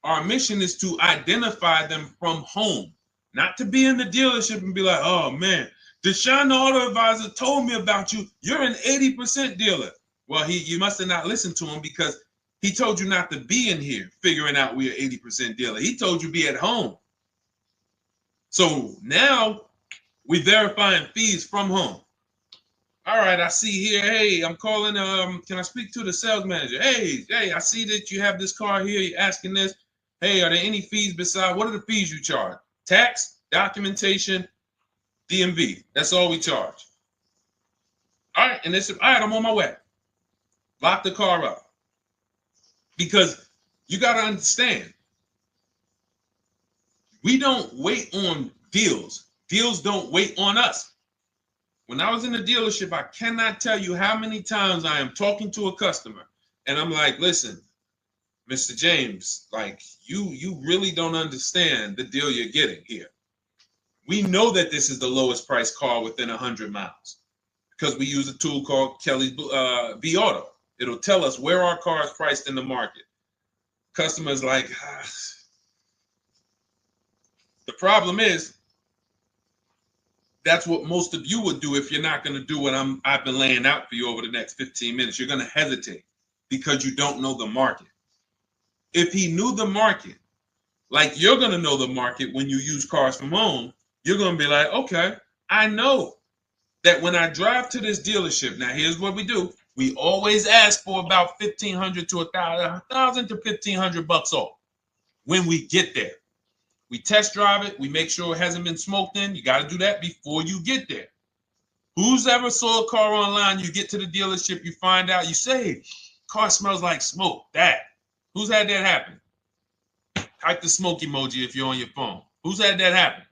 Our mission is to identify them from home, not to be in the dealership and be like, oh man, Deshone the Auto Advisor told me about you. You're an 80% dealer. Well, you must have not listened to him because he told you not to be in here figuring out we're 80% dealer. He told you be at home. So now we verifying fees from home. All right, I see here. Hey, I'm calling. Can I speak to the sales manager? Hey, I see that you have this car here. You're asking this. Hey, are there any fees besides? What are the fees you charge? Tax, documentation, DMV. That's all we charge. All right, and they said, all right, I'm on my way. Lock the car up. Because you got to understand, we don't wait on deals. Deals don't wait on us. When I was in the dealership, I cannot tell you how many times I am talking to a customer and I'm like, listen, Mr. James, like you really don't understand the deal you're getting here. We know that this is the lowest price car within 100 miles because we use a tool called Kelly's V Auto. It'll tell us where our car is priced in the market. Customers like, the problem is, that's what most of you would do if you're not going to do what I've been laying out for you over the next 15 minutes. You're going to hesitate because you don't know the market. If he knew the market, like you're going to know the market when you use cars from home, you're going to be like, okay, I know that when I drive to this dealership, now here's what we do. We always ask for about $1,500 to $1,000 to $1,500 off when we get there. We test drive it. We make sure it hasn't been smoked in. You got to do that before you get there. Who's ever saw a car online? You get to the dealership, you find out, you say, car smells like smoke. That. Who's had that happen? Type the smoke emoji if you're on your phone. Who's had that happen?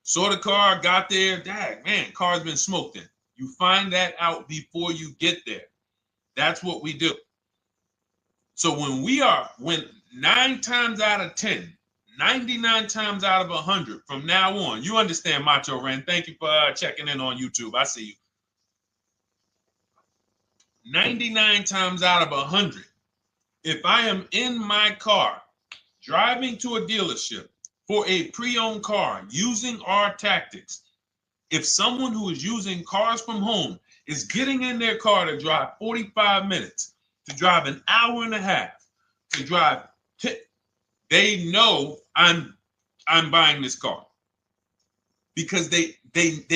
Saw the car, got there, dang, man, car's been smoked in. You find that out before you get there. That's what we do. So when 9 times out of 10, 99 times out of 100 from now on, you understand, Macho Ren. Thank you for checking in on YouTube. I see you. 99 times out of 100, if I am in my car driving to a dealership for a pre-owned car using our tactics, if someone who is using cars from home is getting in their car to drive 45 minutes, to drive an hour and a half, to drive they know I'm buying this car because they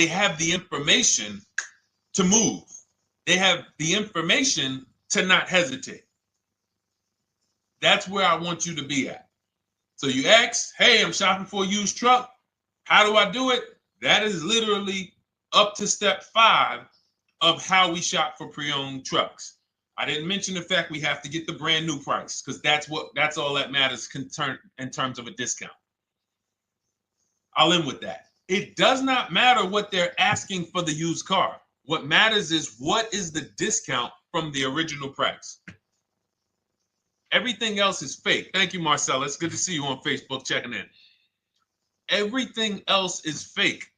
have the information to move. They have the information to not hesitate. That's where I want you to be at. So you ask, hey, I'm shopping for a used truck. How do I do it? That is literally up to step 5 of how we shop for pre-owned trucks. I didn't mention the fact we have to get the brand new price because that's all that matters in terms of a discount. I'll end with that. It does not matter what they're asking for the used car. What matters is what is the discount from the original price. Everything else is fake. Thank you, Marcella. It's good to see you on Facebook checking in. Everything else is fake.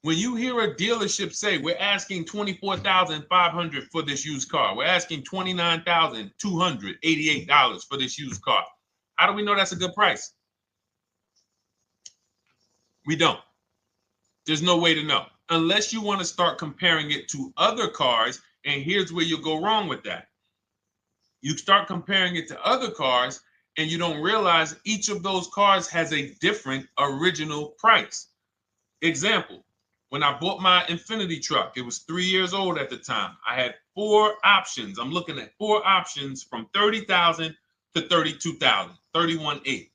When you hear a dealership say, we're asking $24,500 for this used car, we're asking $29,288 for this used car, how do we know that's a good price? We don't. There's no way to know. Unless you want to start comparing it to other cars, and here's where you'll go wrong with that. You start comparing it to other cars, and you don't realize each of those cars has a different original price. Example. When I bought my Infinity truck, it was 3 years old at the time. I had 4 options. I'm looking at 4 options from $30,000 to $32,000, $31,800.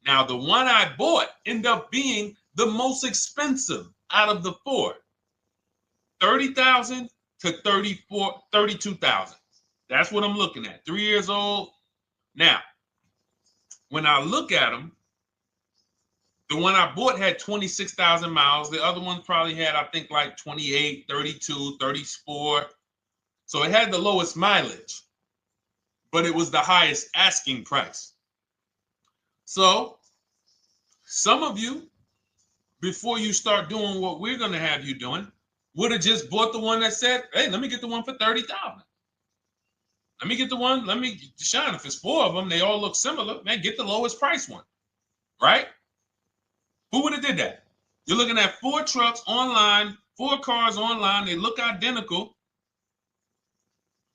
Now, the one I bought ended up being the most expensive out of the 4. $30,000 to $32,000. That's what I'm looking at. 3 years old. Now, when I look at them, the one I bought had 26,000 miles. The other one probably had, I think, like 28, 32, 34. So it had the lowest mileage. but it was the highest asking price. So some of you, before you start doing what we're going to have you doing, would have just bought the one that said, hey, let me get the one for $30,000. Let me get the one, Deshone, if it's 4 of them, they all look similar, man, get the lowest price one, right? Who would have did that? You're looking at 4 trucks online, 4 cars online, they look identical.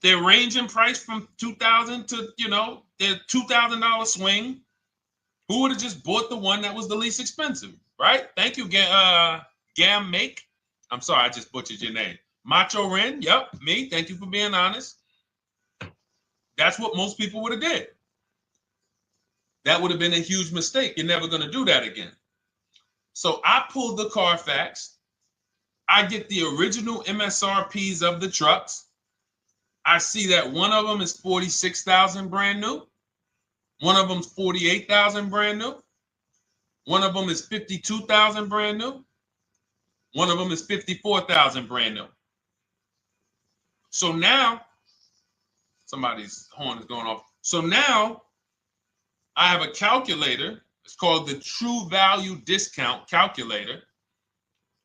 They're ranging price from $2,000 to, their $2,000 swing. Who would have just bought the one that was the least expensive, right? Thank you, Gam Make. I'm sorry, I just butchered your name. Macho Ren, yep, me. Thank you for being honest. That's what most people would have did. That would have been a huge mistake. You're never going to do that again. So I pulled the Carfax. I get the original MSRPs of the trucks. I see that one of them is 46,000 brand new. One of them's 48,000 brand new. One of them is 52,000 brand new. One of them is 54,000 brand new. So now, somebody's horn is going off. So now I have a calculator. It's called the True Value Discount Calculator.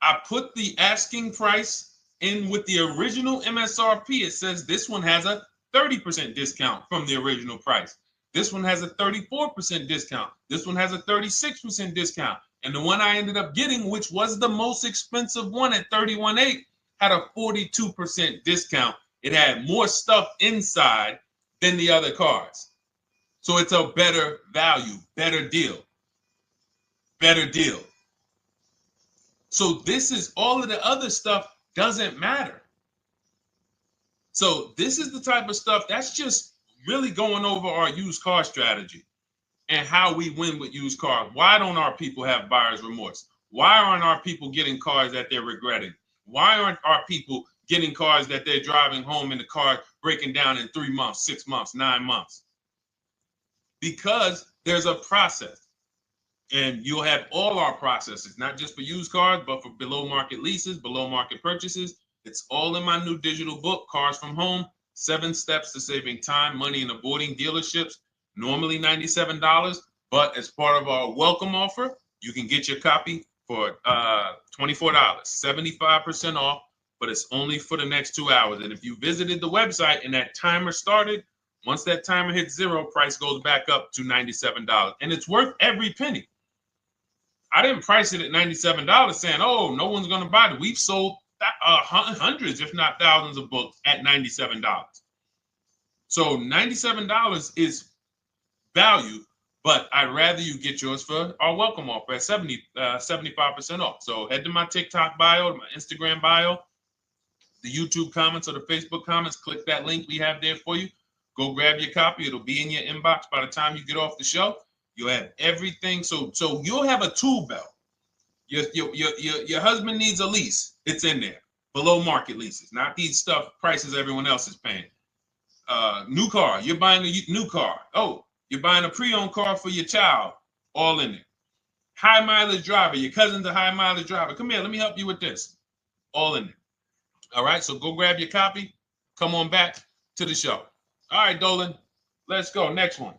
I put the asking price in with the original MSRP. It says this one has a 30% discount from the original price. This one has a 34% discount. This one has a 36% discount. And the one I ended up getting, which was the most expensive one at $31,800, had a 42% discount. It had more stuff inside than the other cars. So it's a better value, better deal. Better deal. So this is all of the other stuff doesn't matter. So this is the type of stuff that's just really going over our used car strategy and how we win with used cars. Why don't our people have buyer's remorse? Why aren't our people getting cars that they're regretting? Why aren't our people getting cars that they're driving home and the car breaking down in 3 months, 6 months, 9 months? Because there's a process. And you'll have all our processes, not just for used cars, but for below market leases, below market purchases. It's all in my new digital book, Cars from Home, 7 Steps to Saving Time, Money, and Avoiding Dealerships. Normally $97, but as part of our welcome offer, you can get your copy for $24, 75% off, but it's only for the next 2 hours. And if you visited the website and that timer started, once that timer hits 0, price goes back up to $97. And it's worth every penny. I didn't price it at $97 saying, oh, no one's going to buy it. We've sold hundreds, if not thousands of books at $97. So $97 is value, but I'd rather you get yours for our welcome offer at 75% off. So head to my TikTok bio, my Instagram bio, the YouTube comments or the Facebook comments, click that link we have there for you. Go grab your copy. It'll be in your inbox by the time you get off the show. You'll have everything. So you'll have a tool belt. Your husband needs a lease. It's in there. Below market leases, not these stuff prices everyone else is paying. New car. You're buying a new car. Oh, you're buying a pre-owned car for your child. All in there. High mileage driver. Your cousin's a high mileage driver. Come here. Let me help you with this. All in there. All right. So go grab your copy. Come on back to the show. All right, Dolan. Let's go. Next one.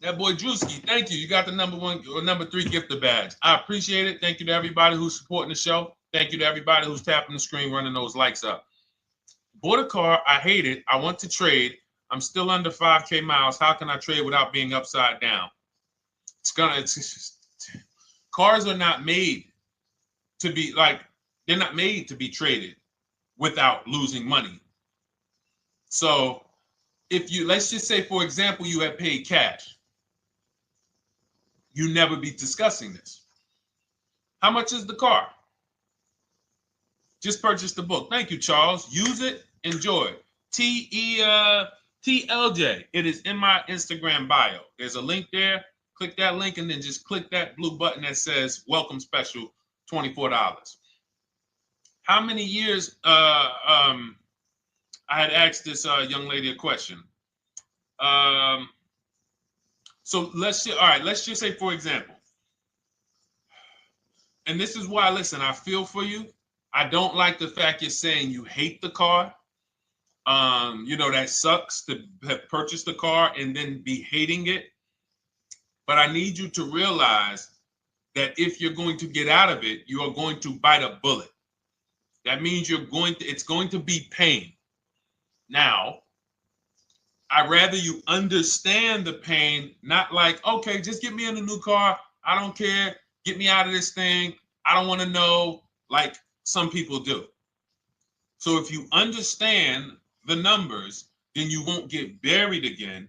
That boy Drewski, thank you. You got the number 1 or number 3 gifter badge. I appreciate it. Thank you to everybody who's supporting the show. Thank you to everybody who's tapping the screen, running those likes up. Bought a car. I hate it. I want to trade. I'm still under 5K miles. How can I trade without being upside down? Cars are not made to be they're not made to be traded without losing money. So if you, let's just say, for example, you have paid cash, you never be discussing this. How much is the car? Just purchase the book. Thank you, Charles. Use it, enjoy it. TLJ. It is in my Instagram bio. There's a link there. Click that link and then just click that blue button that says welcome special, $24. How many years I had asked this young lady a question. So let's just say, for example, and this is why, listen, I feel for you. I don't like the fact you're saying you hate the car. That sucks to have purchased a car and then be hating it. But I need you to realize that if you're going to get out of it, you are going to bite a bullet. That means it's going to be pain. Now, I'd rather you understand the pain, not like, okay, just get me in a new car. I don't care. Get me out of this thing. I don't want to know, like some people do. So if you understand the numbers, then you won't get buried again.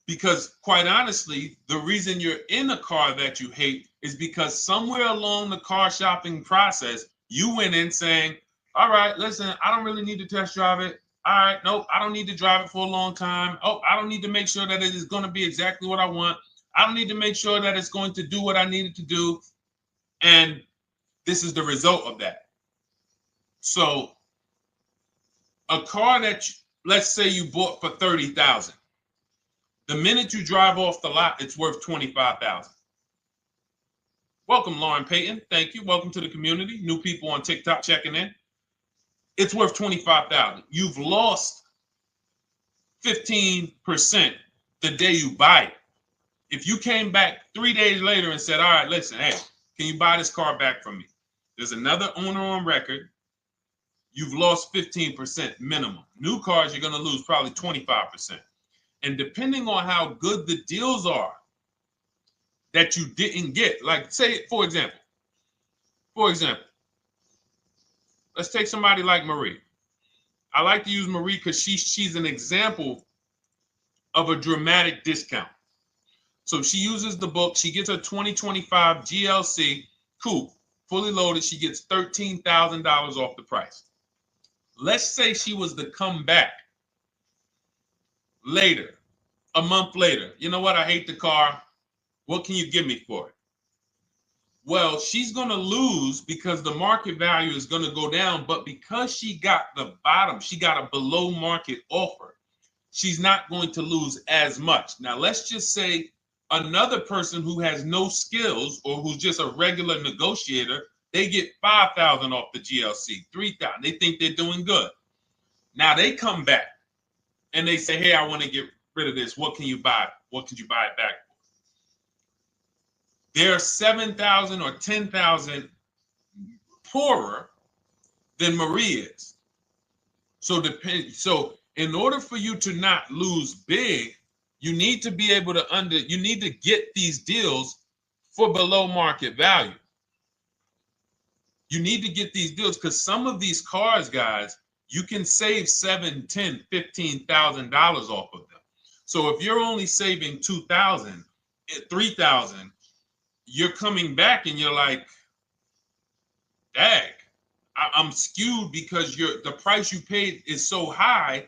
Because quite honestly, the reason you're in a car that you hate is because somewhere along the car shopping process, you went in saying, all right, listen, I don't really need to test drive it. All right, nope, I don't need to drive it for a long time. Oh, I don't need to make sure that it is going to be exactly what I want. I don't need to make sure that it's going to do what I need it to do. And this is the result of that. So a car that, let's say you bought for $30,000. The minute you drive off the lot, it's worth $25,000. Welcome, Lauren Payton. Thank you. Welcome to the community. New people on TikTok checking in. It's worth $25,000. You've lost 15% the day you buy it. If you came back 3 days later and said, all right, listen, hey, can you buy this car back from me? There's another owner on record. You've lost 15% minimum. New cars, you're going to lose probably 25%. And depending on how good the deals are that you didn't get, like say, for example, let's take somebody like Marie. I like to use Marie because she's an example of a dramatic discount. So she uses the book. She gets her 2025 GLC coupe, fully loaded. She gets $13,000 off the price. Let's say she was to come back later, a month later. You know what? I hate the car. What can you give me for it? Well, she's going to lose because the market value is going to go down. But because she got the bottom, she got a below market offer, she's not going to lose as much. Now, let's just say another person who has no skills or who's just a regular negotiator, they get $5,000 off the GLC, $3,000. They think they're doing good. Now they come back and they say, hey, I want to get rid of this. What can you buy? What could you buy it back for? They're 7,000 or 10,000 poorer than Marie is. So in order for you to not lose big, you need to be able to you need to get these deals for below market value. You need to get these deals because some of these cars, guys, you can save $7,000, $10,000, $15,000 off of them. So if you're only saving $2,000, $3,000, you're coming back and you're like, dang, I'm skewed because the price you paid is so high.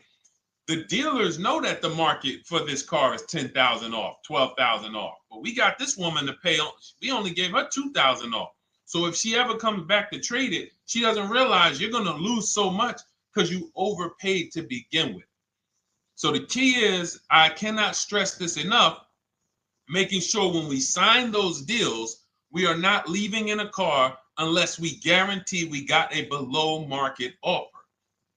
The dealers know that the market for this car is $10,000 off, $12,000 off. But we got this woman to pay, we only gave her $2,000 off. So if she ever comes back to trade it, she doesn't realize you're going to lose so much because you overpaid to begin with. So the key is, I cannot stress this enough, making sure when we sign those deals, we are not leaving in a car unless we guarantee we got a below market offer.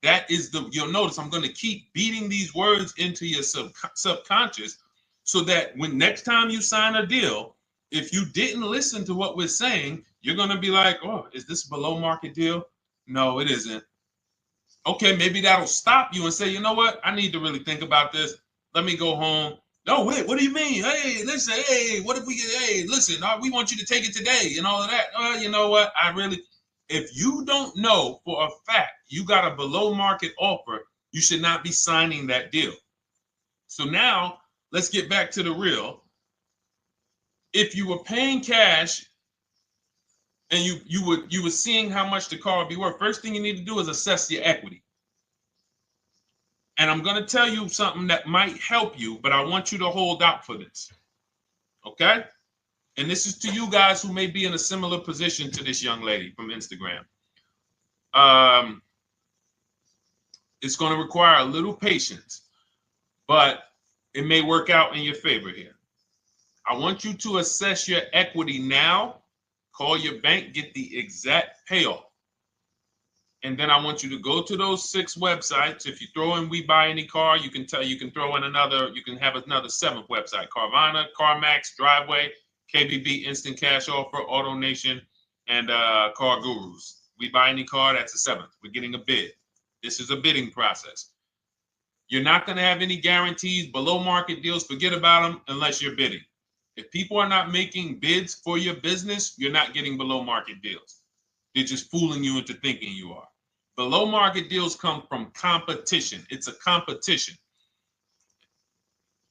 That is you'll notice I'm going to keep beating these words into your subconscious so that when next time you sign a deal, if you didn't listen to what we're saying, you're going to be like, oh, is this a below market deal? No, it isn't. Okay, maybe that'll stop you and say, you know what? I need to really think about this. Let me go home. No, wait, what do you mean? Hey, listen, hey, what if we get, hey, listen, we want you to take it today and all of that. You know what? If you don't know for a fact you got a below market offer, you should not be signing that deal. So now let's get back to the real. If you were paying cash and you were seeing how much the car would be worth, first thing you need to do is assess your equity. And I'm going to tell you something that might help you, but I want you to hold out for this. Okay? And this is to you guys who may be in a similar position to this young lady from Instagram. It's going to require a little patience, but it may work out in your favor here. I want you to assess your equity now. Call your bank, get the exact payoff. And then I want you to go to those 6 websites. If you throw in We Buy Any Car, you can throw in you can have another 7th website: Carvana, CarMax, Driveway, KBB, Instant Cash Offer, AutoNation, and Car Gurus. We Buy Any Car, that's the 7th. We're getting a bid. This is a bidding process. You're not going to have any guarantees, below market deals. Forget about them unless you're bidding. If people are not making bids for your business, you're not getting below market deals. They're just fooling you into thinking you are. Below market deals come from competition. It's a competition.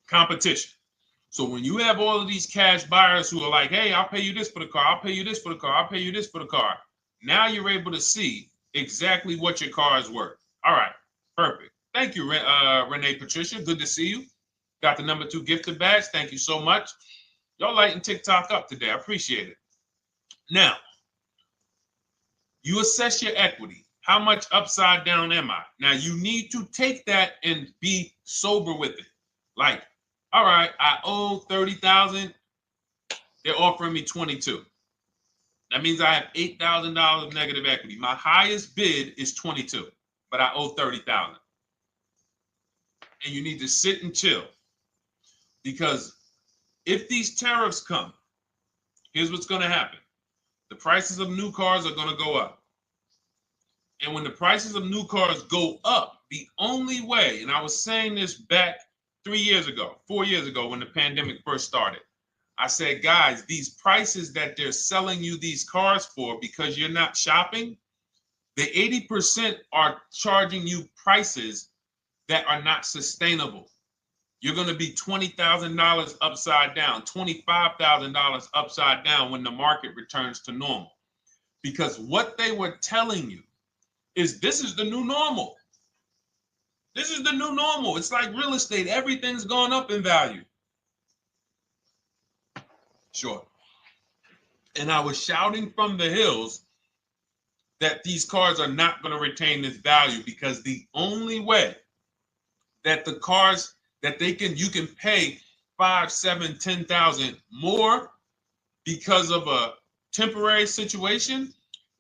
Competition. So when you have all of these cash buyers who are like, hey, I'll pay you this for the car, I'll pay you this for the car, I'll pay you this for the car. Now you're able to see exactly what your car is worth. All right, perfect. Thank you, Renee Patricia. Good to see you. Got the number 2 gifted badge. Thank you so much. Y'all lighting TikTok up today. I appreciate it. Now, you assess your equity. How much upside down am I? Now, you need to take that and be sober with it. Like, all right, I owe $30,000. They're offering me 22. That means I have $8,000 negative equity. My highest bid is 22, but I owe 30,000. And you need to sit and chill, because if these tariffs come, here's what's going to happen. The prices of new cars are going to go up. And when the prices of new cars go up, the only way, and I was saying this back 4 years ago, when the pandemic first started, I said, guys, these prices that they're selling you these cars for, because you're not shopping, the 80% are charging you prices that are not sustainable. You're going to be $20,000 upside down, $25,000 upside down when the market returns to normal. Because what they were telling you is this is the new normal. This is the new normal. It's like real estate. Everything's gone up in value. Sure. And I was shouting from the hills that these cars are not going to retain this value, because the only way that the cars that you can pay 5, 7, 10,000 more because of a temporary situation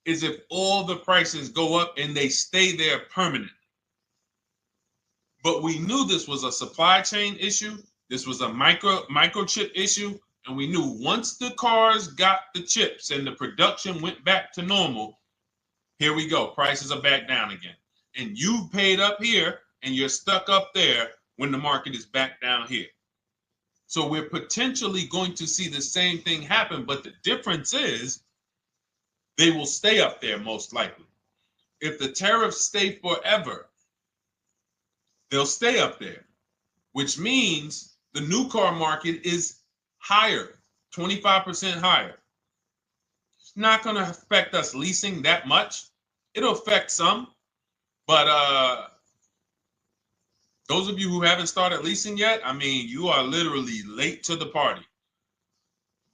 is if all the prices go up and they stay there permanently. But we knew this was a supply chain issue. This was a microchip issue. And we knew once the cars got the chips and the production went back to normal, here we go. Prices are back down again. And you paid up here and you're stuck up there when the market is back down here. So we're potentially going to see the same thing happen. But the difference is they will stay up there most likely. If the tariffs stay forever, they'll stay up there, which means the new car market is higher, 25% higher. It's not going to affect us leasing that much. It'll affect some, but those of you who haven't started leasing yet, I mean, you are literally late to the party.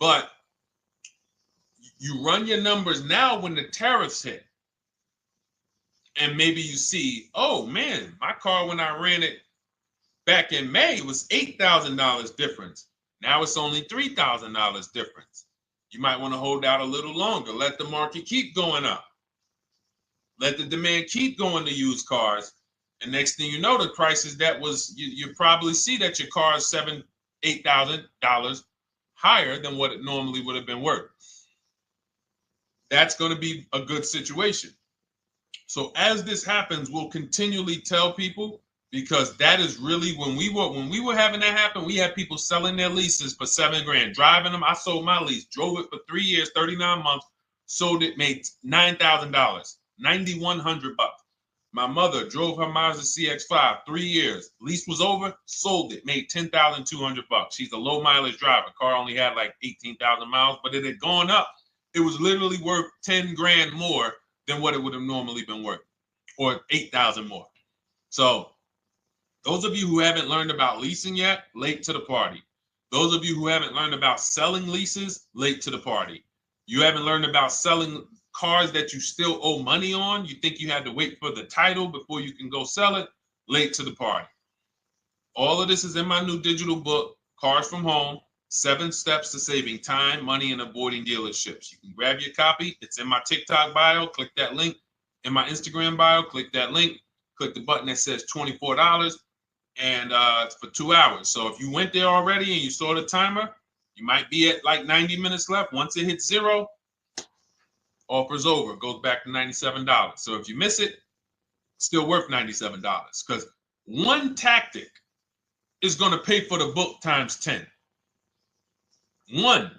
But you run your numbers now when the tariffs hit, and maybe you see, oh man, my car when I ran it back in May was $8,000 difference. Now it's only $3,000 difference. You might want to hold out a little longer. Let the market keep going up. Let the demand keep going to used cars. And next thing you know, the prices that was, you probably see that your car is $7,000, $8,000 higher than what it normally would have been worth. That's going to be a good situation. So as this happens, we'll continually tell people, because that is really when we were having that happen, we had people selling their leases for $7,000, driving them. I sold my lease, drove it for 3 years, 39 months, sold it, made $9,000, $9,100. My mother drove her Mazda CX-5, 3 years, lease was over, sold it, made $10,200. She's a low mileage driver. Car only had like 18,000 miles, but it had gone up. It was literally worth $10,000 more than what it would have normally been worth, or 8,000 more. So those of you who haven't learned about leasing yet, late to the party. Those of you who haven't learned about selling leases, late to the party. You haven't learned about selling cars that you still owe money on. You think you had to wait for the title before you can go sell it, late to the party. All of this is in my new digital book, Cars from Home, 7 Steps to Saving Time, Money, and Avoiding Dealerships. You can grab your copy. It's in my TikTok bio. Click that link. in my Instagram bio. Click that link. Click the button that says $24, and it's for 2 hours. So if you went there already and you saw the timer, you might be at like 90 minutes left. Once it hits 0, offer's over. It goes back to $97. So if you miss it, still worth $97, because one tactic is going to pay for the book times 10. One.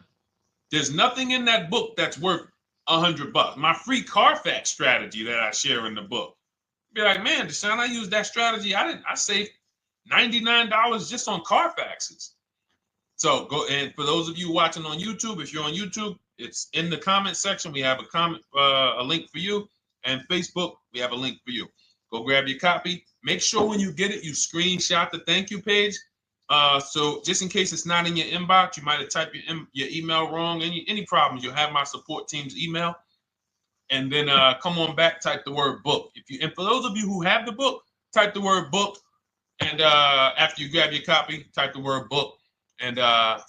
There's nothing in that book that's worth $100. My free Carfax strategy that I share in the book. Be like, man, Deshone, I used that strategy. I saved $99 just on Carfaxes. So go, and for those of you watching on YouTube, if you're on YouTube, it's in the comment section. We have a link for you, and Facebook, we have a link for you. Go grab your copy. Make sure when you get it, you screenshot the thank you page. So just in case it's not in your inbox, you might have typed your email wrong. Any problems, you'll have my support team's email. And then come on back, type the word book. And for those of you who have the book, type the word book. And after you grab your copy, type the word book. And I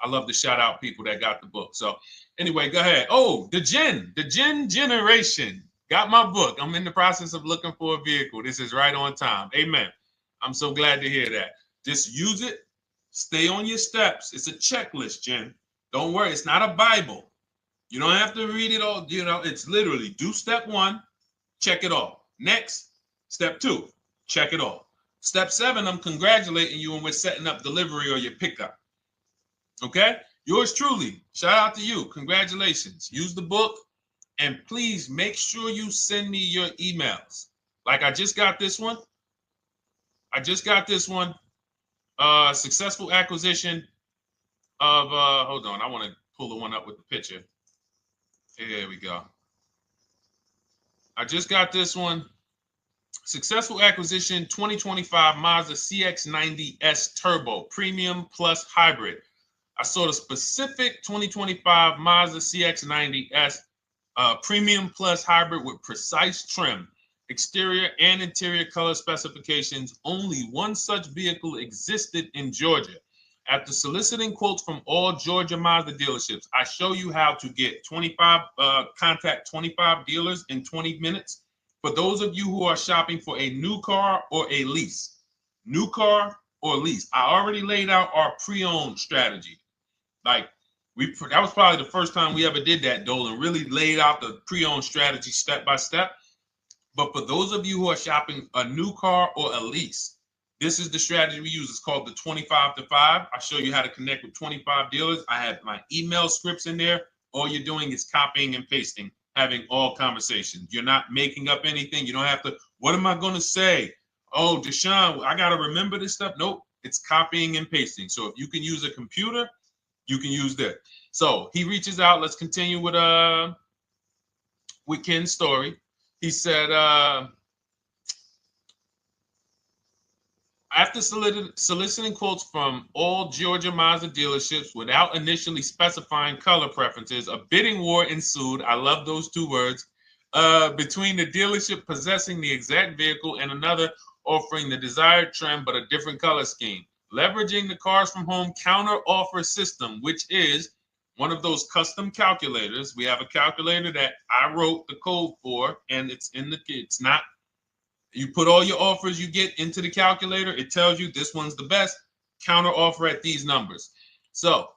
love to shout out people that got the book. So anyway, go ahead. Oh, the Gen Generation got my book. I'm in the process of looking for a vehicle. This is right on time. Amen. I'm so glad to hear that. Just use it. Stay on your steps. It's a checklist, Jen. Don't worry. It's not a Bible. You don't have to read it all. You know, it's literally do step 1, check it off. Next, step 2, check it off. Step 7, I'm congratulating you and we're setting up delivery or your pickup. Okay? Yours truly. Shout out to you. Congratulations. Use the book, and please make sure you send me your emails. Like I just got this one. Successful acquisition of, hold on, I want to pull the one up with the picture. Here we go. I just got this one. Successful acquisition 2025 Mazda CX-90S Turbo Premium Plus Hybrid. I saw the specific 2025 Mazda CX-90S Premium Plus Hybrid with precise trim, exterior and interior color specifications. Only one such vehicle existed in Georgia. After soliciting quotes from all Georgia Mazda dealerships, I show you how to get contact 25 dealers in 20 minutes. For those of you who are shopping for a new car or a lease, new car or lease, I already laid out our pre-owned strategy. Like that was probably the first time we ever did that, Dolan, really laid out the pre-owned strategy step by step. But for those of you who are shopping a new car or a lease, this is the strategy we use. It's called the 25 to 5. I show you how to connect with 25 dealers. I have my email scripts in there. All you're doing is copying and pasting, having all conversations. You're not making up anything. You don't have to, what am I going to say? Oh, Deshone, I got to remember this stuff. Nope, it's copying and pasting. So if you can use a computer, you can use that. So he reaches out. Let's continue with Ken's story. He said, after soliciting quotes from all Georgia Mazda dealerships without initially specifying color preferences, a bidding war ensued. I love those 2 words. Between the dealership possessing the exact vehicle and another offering the desired trim but a different color scheme. Leveraging the Cars from Home counter offer system, which is one of those custom calculators. We have a calculator that I wrote the code for, and it's not. You put all your offers you get into the calculator. It tells you this one's the best. Counter offer at these numbers. So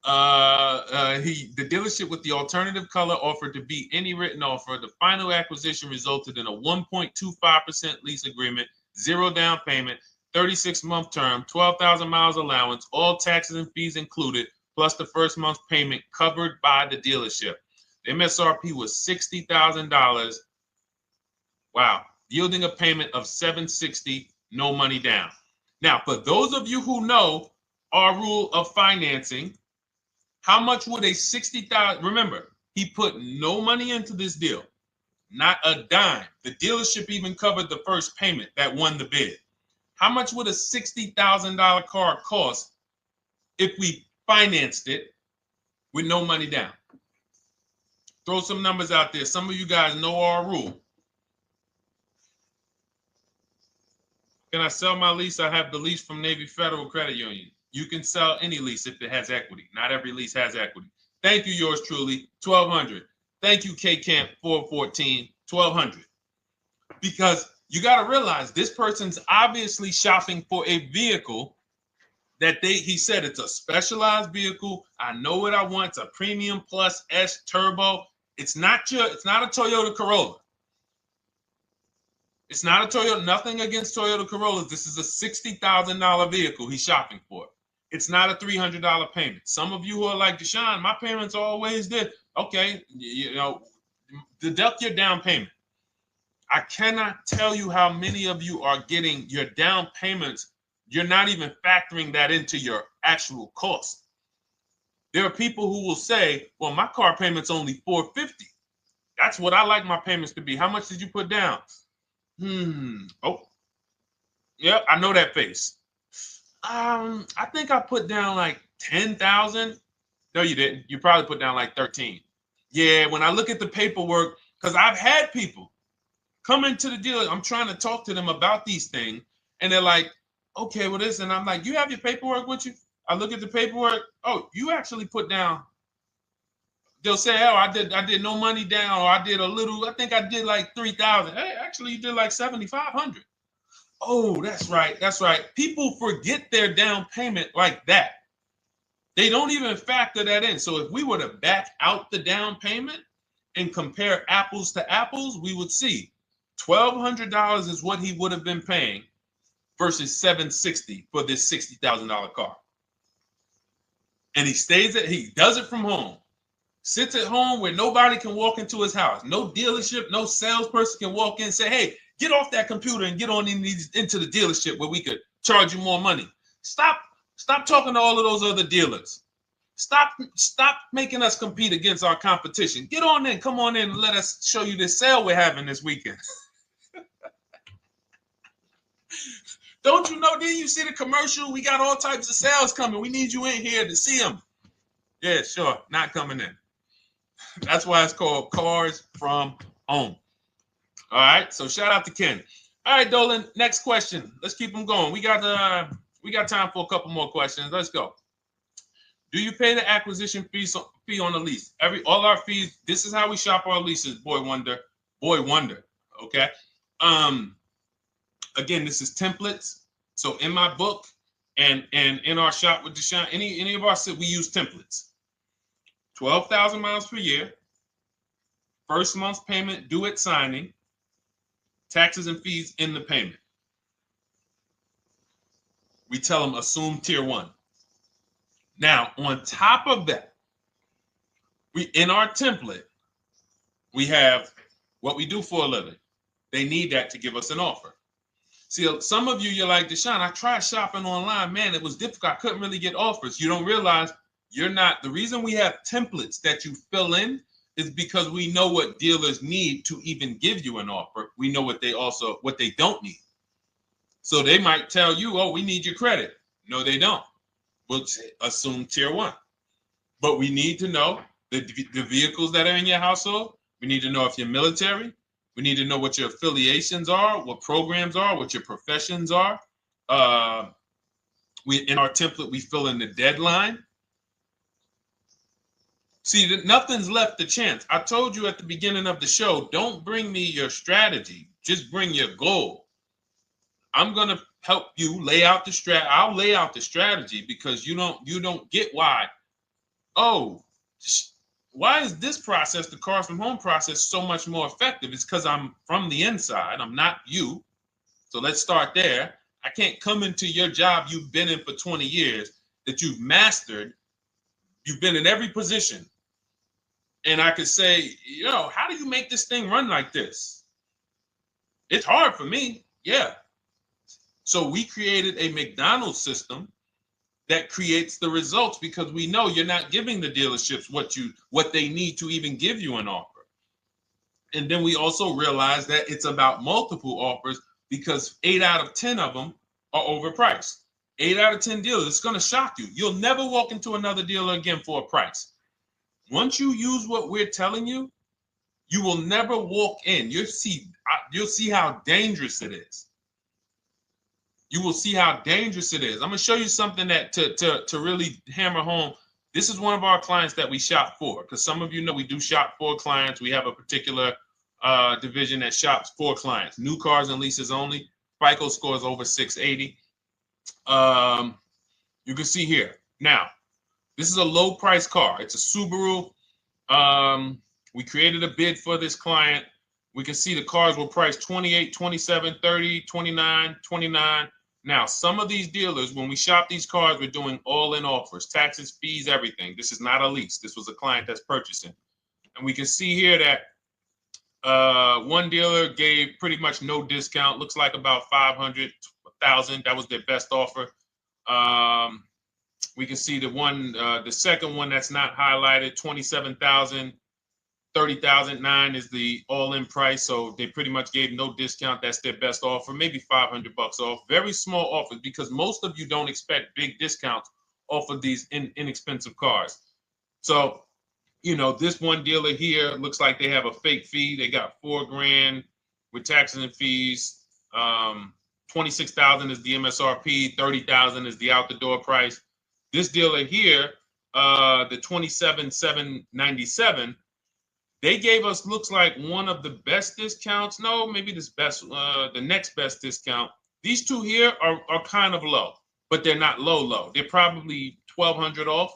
the dealership with the alternative color offered to beat any written offer. The final acquisition resulted in a 1.25% lease agreement, 0 down payment, 36-month term, 12,000 miles allowance, all taxes and fees included, plus the first month's payment covered by the dealership. The MSRP was $60,000. Wow. Yielding a payment of $760, no money down. Now, for those of you who know our rule of financing, how much would a $60,000? Remember, he put no money into this deal, not a dime. The dealership even covered the first payment that won the bid. How much would a $60,000 car cost if we financed it with no money down? Throw some numbers out there. Some of you guys know our rule. Can I sell my lease? I have the lease from Navy Federal Credit Union. You can sell any lease if it has equity. Not every lease has equity. Thank you, yours truly, 1200. Thank you, K Camp 414, $1,200. Because you got to realize this person's obviously shopping for a vehicle that he said it's a specialized vehicle. I know what I want. It's a premium plus S turbo. It's not a Toyota Corolla. It's not a Toyota, nothing against Toyota Corollas. This is a $60,000 vehicle he's shopping for. It's not a $300 payment. Some of you who are like, Deshone, my payments always did. Okay, deduct your down payment. I cannot tell you how many of you are getting your down payments. You're not even factoring that into your actual cost. There are people who will say, well, my car payment's only $450. That's what I like my payments to be. How much did you put down? Oh, yeah, I know that face. I think I put down like 10,000. No, you didn't. You probably put down like 13. Yeah, when I look at the paperwork, because I've had people come into the dealer, I'm trying to talk to them about these things, and they're like, okay, well, this, and I'm like, you have your paperwork with you? I look at the paperwork. Oh, you actually put down. They'll say, oh, I did no money down, or I did a little. I think I did like 3,000. Hey, actually, you did like 7,500. Oh, that's right. That's right. People forget their down payment like that. They don't even factor that in. So if we were to back out the down payment and compare apples to apples, we would see $1,200 is what he would have been paying versus $760 for this $60,000 car. And he does it from home. Sits at home where nobody can walk into his house. No dealership, no salesperson can walk in and say, hey, get off that computer and get on into the dealership where we could charge you more money. Stop talking to all of those other dealers. Stop making us compete against our competition. Get on in, come on in and let us show you this sale we're having this weekend. Don't you know, didn't you see the commercial? We got all types of sales coming. We need you in here to see them. Yeah, sure, not coming in. That's why it's called Cars from Home. All right, so shout out to Ken. All right, Dolan, next question. Let's keep them going. We got time for a couple more questions. Let's go. Do you pay the acquisition fee on the lease? All our fees, this is how we shop our leases, Boy Wonder. Okay. Again, this is templates. So in my book and in our shop with Deshone, any of our we use templates. 12,000 miles per year, first month's payment due at signing, taxes and fees in the payment. We tell them assume tier 1. Now, on top of that, in our template, we have what we do for a living. They need that to give us an offer. See, some of you, you're like, Deshone, I tried shopping online. Man, it was difficult. I couldn't really get offers. You don't realize the reason we have templates that you fill in is because we know what dealers need to even give you an offer. We know what they don't need. So they might tell you, oh, we need your credit. No, they don't. We'll assume tier 1. But we need to know the vehicles that are in your household. We need to know if you're military. We need to know what your affiliations are, what programs are, what your professions are. In our template, we fill in the deadline. See, nothing's left to chance. I told you at the beginning of the show, don't bring me your strategy. Just bring your goal. I'm going to help you lay out the strategy. I'll lay out the strategy because you don't get why. Oh, why is this process, the Cars from Home process, so much more effective? It's because I'm from the inside. I'm not you. So let's start there. I can't come into your job you've been in for 20 years that you've mastered. You've been in every position. And I could say, how do you make this thing run like this? It's hard for me. Yeah. So we created a McDonald's system that creates the results because we know you're not giving the dealerships what they need to even give you an offer. And then we also realize that it's about multiple offers because 8 out of 10 of them are overpriced. 8 out of 10 dealers, it's going to shock you. You'll never walk into another dealer again for a price. Once you use what we're telling you, you will never walk in. You'll see how dangerous it is. You will see how dangerous it is. I'm going to show you something that to really hammer home. This is one of our clients that we shop for because some of you know we do shop for clients. We have a particular division that shops for clients. New cars and leases only. FICO scores over 680. You can see here. Now, this is a low price car. It's a Subaru. We created a bid for this client. We can see the cars were priced 28, 27, 30, 29, 29. Now, some of these dealers, when we shop these cars, we're doing all-in offers, taxes, fees, everything. This is not a lease. This was a client that's purchasing. And we can see here that one dealer gave pretty much no discount. Looks like about 500, 1,000. That was their best offer. We can see the second one that's not highlighted, 27,000. 30,009 is the all-in price, so they pretty much gave no discount. That's their best offer, maybe $500 off. Very small offers because most of you don't expect big discounts off of these inexpensive cars. So, you know, this one dealer here looks like they have a fake fee. They got $4,000 with taxes and fees. 26,000 is the MSRP. 30,000 is the out-the-door price. This dealer here, the 27,797. They gave us, looks like, one of the best discounts. No, maybe the next best discount. These two here are kind of low, but they're not low. They're probably 1,200 off,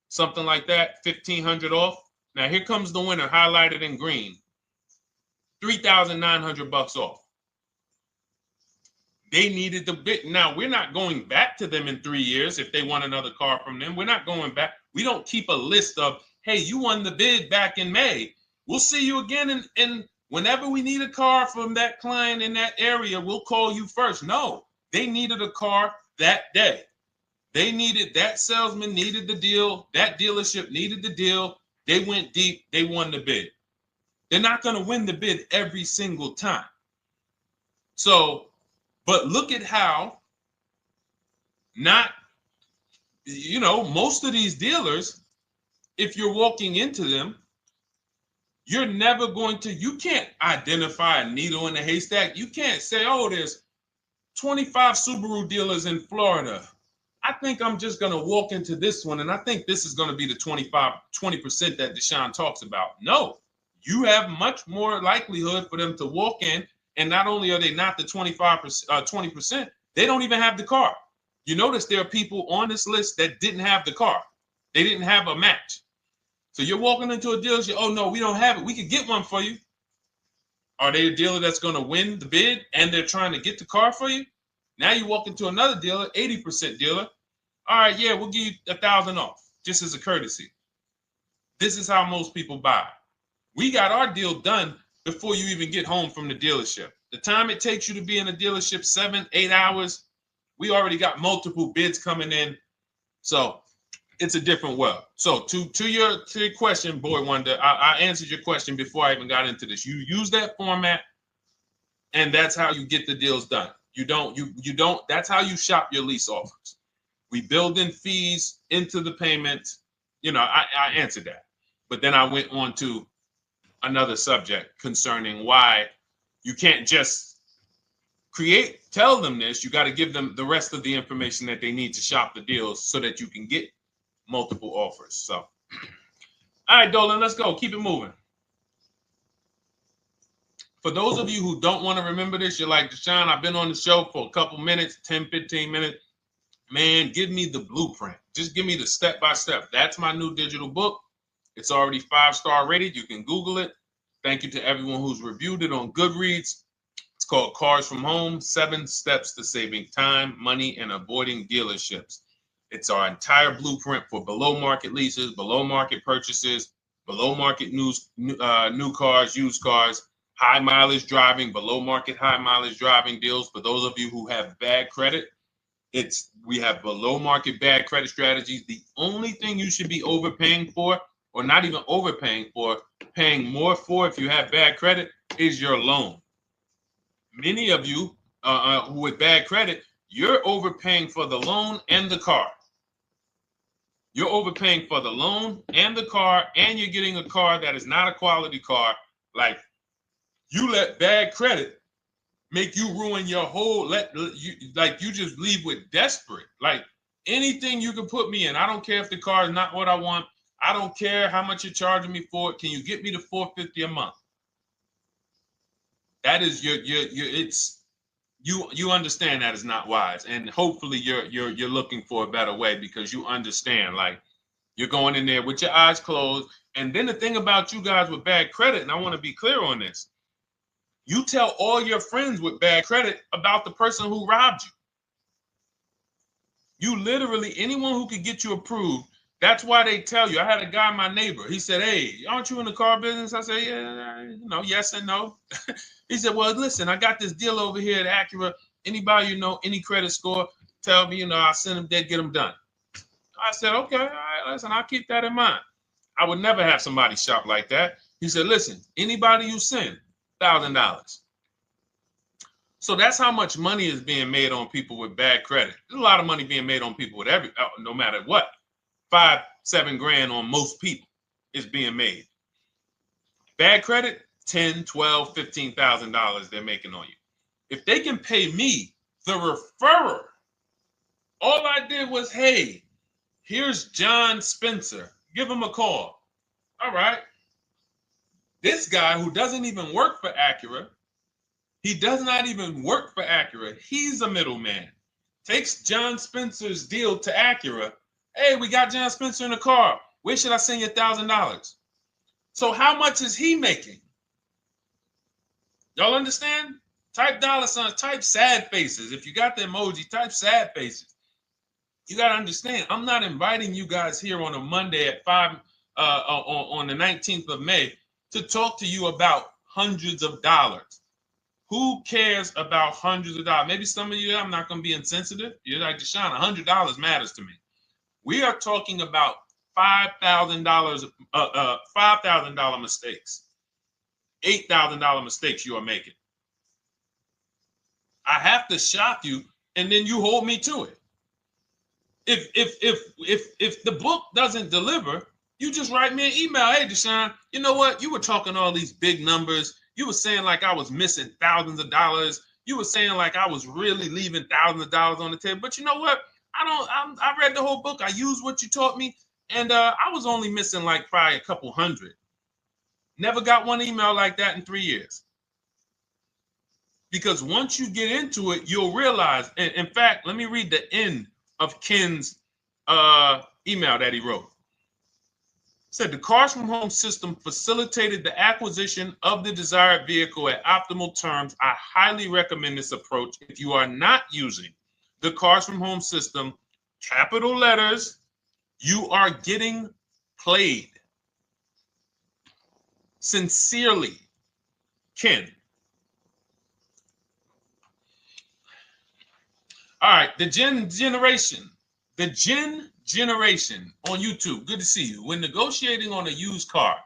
something like that, 1,500 off. Now here comes the winner, highlighted in green, 3,900 bucks off. They needed the bid. Now we're not going back to them in 3 years if they want another car from them. We're not going back. We don't keep a list of, hey, you won the bid back in May. We'll see you again. And whenever we need a car from that client in that area, we'll call you first. No, they needed a car that day. They needed, that salesman needed the deal. That dealership needed the deal. They went deep. They won the bid. They're not going to win the bid every single time. So, but look at how most of these dealers, if you're walking into them, you're never going to, you can't identify a needle in a haystack. You can't say, oh, there's 25 Subaru dealers in Florida. I think I'm just going to walk into this one, and I think this is going to be the 20% that Deshone talks about. No, you have much more likelihood for them to walk in, and not only are they not the 20%, they don't even have the car. You notice there are people on this list that didn't have the car. They didn't have a match. So you're walking into a dealership, oh no, we don't have it. We could get one for you. Are they a dealer that's going to win the bid and they're trying to get the car for you? Now you walk into another dealer, 80% dealer. All right, yeah, we'll give you 1,000 off, just as a courtesy. This is how most people buy. We got our deal done before you even get home from the dealership. The time it takes you to be in a dealership, 7-8 hours, we already got multiple bids coming in. So it's a different world. So to your question, Boy Wonder, I answered your question before I even got into this. You use that format, and that's how you get the deals done. You don't, that's how you shop your lease offers. We build in fees into the payments. I answered that. But then I went on to another subject concerning why you can't just tell them this. You got to give them the rest of the information that they need to shop the deals so that you can get multiple offers. So, all right, Dolan, let's go. Keep it moving. For those of you who don't want to remember this, you're like, Deshone, I've been on the show for a couple minutes, 10, 15 minutes. Man, give me the blueprint. Just give me the step-by-step. That's my new digital book. It's already 5-star rated. You can Google it. Thank you to everyone who's reviewed it on Goodreads. It's called Cars from Home, 7 Steps to Saving Time, Money, and Avoiding Dealerships. It's our entire blueprint for below market leases, below market purchases, below market new cars, used cars, high mileage driving, below market high mileage driving deals. For those of you who have bad credit, we have below market bad credit strategies. The only thing you should be overpaying for, or not even overpaying for, paying more for if you have bad credit, is your loan. Many of you who with bad credit, you're overpaying for the loan and the car. You're overpaying for the loan and the car, and you're getting a car that is not a quality car. Like, you let bad credit make you ruin your whole, you just leave with desperate. Like, anything you can put me in. I don't care if the car is not what I want. I don't care how much you're charging me for it. Can you get me to $450 a month? That is you understand that is not wise, and hopefully you're looking for a better way, because you understand, like, you're going in there with your eyes closed. And then the thing about you guys with bad credit, and I want to be clear on this, you tell all your friends with bad credit about the person who robbed you. You literally, anyone who could get you approved, that's why they tell you. I had a guy, my neighbor, he said, "Hey, aren't you in the car business?" I said, "Yeah, yes and no." He said, "Well, listen, I got this deal over here at Acura. Anybody any credit score, tell me, I'll send them, they'd get them done." I said, "Okay, all right, listen, I'll keep that in mind." I would never have somebody shop like that. He said, "Listen, anybody you send, $1,000. So that's how much money is being made on people with bad credit. There's a lot of money being made on people with no matter what. 5-7 grand on most people is being made. Bad credit, $10, $12, $15,000 they're making on you. If they can pay me, the referrer, all I did was, hey, here's John Spencer. Give him a call. All right. This guy who doesn't even work for Acura, he does not even work for Acura. He's a middleman. Takes John Spencer's deal to Acura. Hey, we got John Spencer in the car. Where should I send you $1,000? So how much is he making? Y'all understand? Type dollar signs, type sad faces. If you got the emoji, type sad faces. You got to understand, I'm not inviting you guys here on a Monday at 5 on the 19th of May to talk to you about hundreds of dollars. Who cares about hundreds of dollars? Maybe some of you, I'm not going to be insensitive. You're like, Deshone, $100 matters to me. We are talking about $5,000, $5,000 mistakes, $8,000 mistakes you are making. I have to shock you, and then you hold me to it. If the book doesn't deliver, you just write me an email. Hey, Deshone, you know what? You were talking all these big numbers. You were saying like I was missing thousands of dollars. You were saying like I was really leaving thousands of dollars on the table. But you know what? I read the whole book. I used what you taught me, and I was only missing like probably a couple hundred. Never got one email like that in 3 years. Because once you get into it, you'll realize. And in fact, let me read the end of Ken's email that he wrote. Said the Cars from Home system facilitated the acquisition of the desired vehicle at optimal terms. I highly recommend this approach. If you are not using the Cars from Home system, capital letters, you are getting played. Sincerely, Ken. All right, the Gen Generation on YouTube. Good to see you. When negotiating on a used car,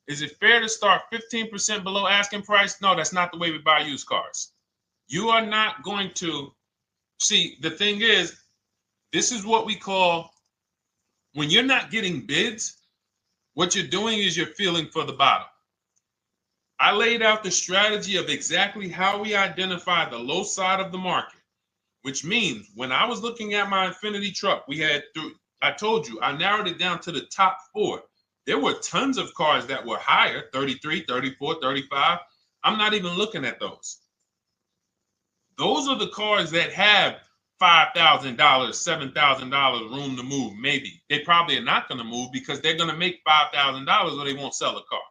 is it fair to start 15% below asking price? No, that's not the way we buy used cars. You are not going to see. The thing is, this is what we call, when you're not getting bids, what you're doing is you're feeling for the bottom. I laid out the strategy of exactly how we identify the low side of the market, which means when I was looking at my Infiniti truck, I told you, I narrowed it down to the top 4. There were tons of cars that were higher, 33, 34, 35. I'm not even looking at those. Those are the cars that have $5,000, $7,000 room to move, maybe. They probably are not going to move because they're going to make $5,000 or they won't sell a car.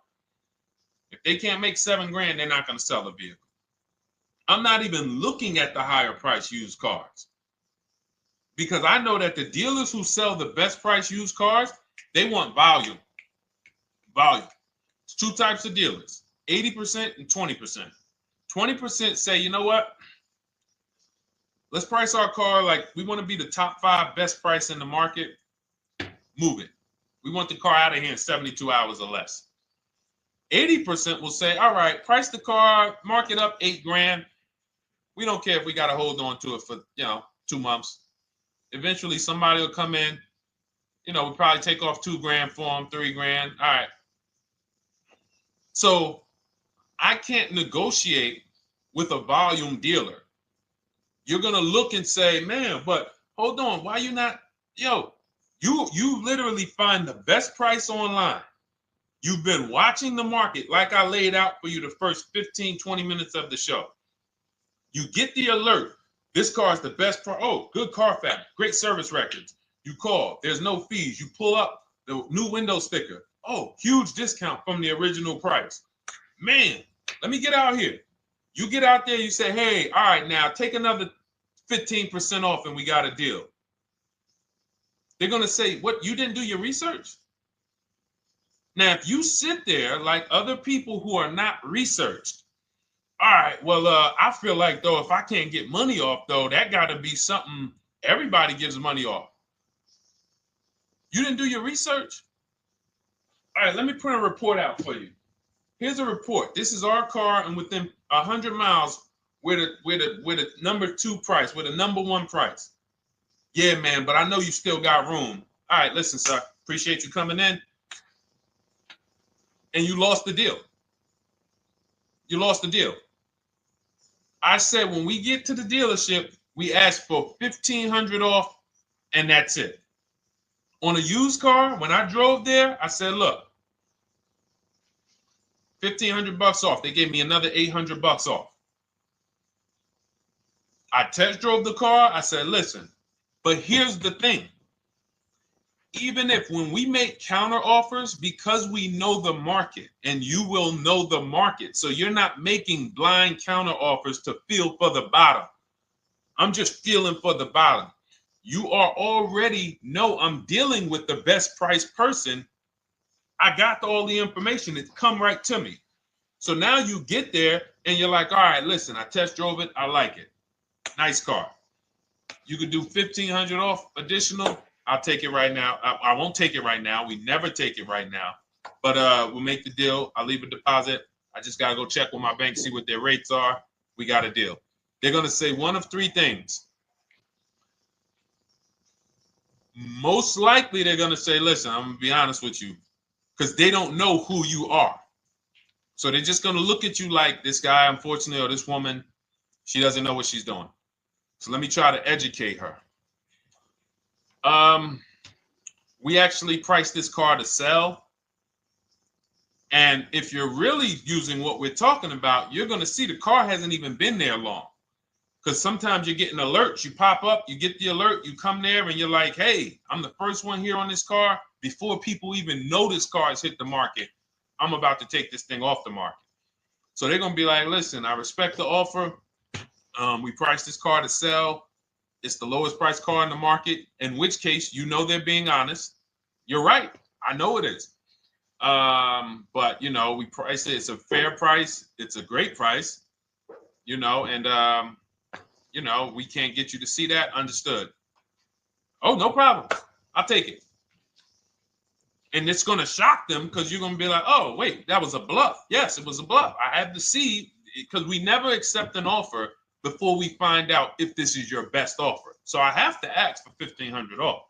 If they can't make $7 grand, they're not going to sell a vehicle. I'm not even looking at the higher price used cars, because I know that the dealers who sell the best price used cars, they want volume. Volume. It's 2 types of dealers, 80% and 20%. 20% say, you know what? Let's price our car like we want to be the top 5 best price in the market. Move it. We want the car out of here in 72 hours or less. 80% will say, all right, price the car, mark it up $8 grand. We don't care if we got to hold on to it for, 2 months. Eventually, somebody will come in. We'll probably take off $2 grand for them, $3 grand. All right. So I can't negotiate with a volume dealer. You're going to look and say, man, but hold on. Why you not? You literally find the best price online. You've been watching the market like I laid out for you the first 15, 20 minutes of the show. You get the alert. This car is the best price. Oh, good Carfax, great service records. You call. There's no fees. You pull up the new window sticker. Oh, huge discount from the original price. Man, let me get out here. You get out there, you say, hey, all right, now take another 15% off and we got a deal. They're going to say, what, you didn't do your research? Now, if you sit there like other people who are not researched, all right, well, I feel like, though, if I can't get money off, though, that got to be something everybody gives money off. You didn't do your research? All right, let me print a report out for you. Here's a report. This is our car, and within 100 miles, we're the number 2 price, we're the number 1 price. Yeah, man, but I know you still got room. All right, listen, sir, appreciate you coming in. And you lost the deal. You lost the deal. I said when we get to the dealership, we ask for $1,500 off, and that's it. On a used car, when I drove there, I said, look, $1,500 off. They gave me another $800 off. I test drove the car. I said, listen, but here's the thing. Even if when we make counter offers, because we know the market, and you will know the market, so you're not making blind counter offers to feel for the bottom. I'm just feeling for the bottom. You are already know I'm dealing with the best price person. I got all the information. It come right to me. So now you get there and you're like, all right, listen, I test drove it. I like it. Nice car. You could do $1,500 off additional. I'll take it right now. I won't take it right now. We never take it right now. But we'll make the deal. I'll leave a deposit. I just got to go check with my bank, see what their rates are. We got a deal. They're going to say one of 3 things. Most likely they're going to say, listen, I'm going to be honest with you, because they don't know who you are. So they're just going to look at you like this guy, unfortunately, or this woman, she doesn't know what she's doing. So let me try to educate her. We actually priced this car to sell. And if you're really using what we're talking about, you're going to see the car hasn't even been there long. Because sometimes you're getting alerts. You pop up, you get the alert, you come there, and you're like, hey, I'm the first one here on this car. Before people even know this car has hit the market, I'm about to take this thing off the market. So they're going to be like, listen, I respect the offer. We priced this car to sell. It's the lowest price car in the market, in which case, you know, they're being honest. You're right. I know it is. But, you know, we priced it. It's a fair price. It's a great price, you know, and, you know, we can't get you to see that. Understood. Oh, no problem. I'll take it. And it's going to shock them because you're going to be like, oh, wait, that was a bluff. Yes, it was a bluff. I had to see, because we never accept an offer before we find out if this is your best offer. So I have to ask for $1,500 off.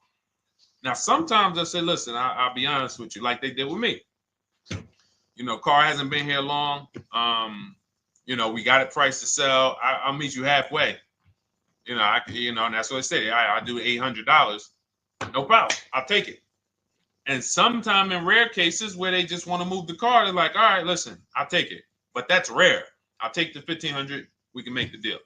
Now, sometimes I say, listen, I'll be honest with you, like they did with me. You know, car hasn't been here long. You know, we got it priced to sell. I'll meet you halfway. You know, and that's what I say. I do $800. No problem. I'll take it. And sometime in rare cases where they just want to move the car, they're like, all right, listen, I'll take it. But that's rare. I'll take the $1,500. We can make the deal.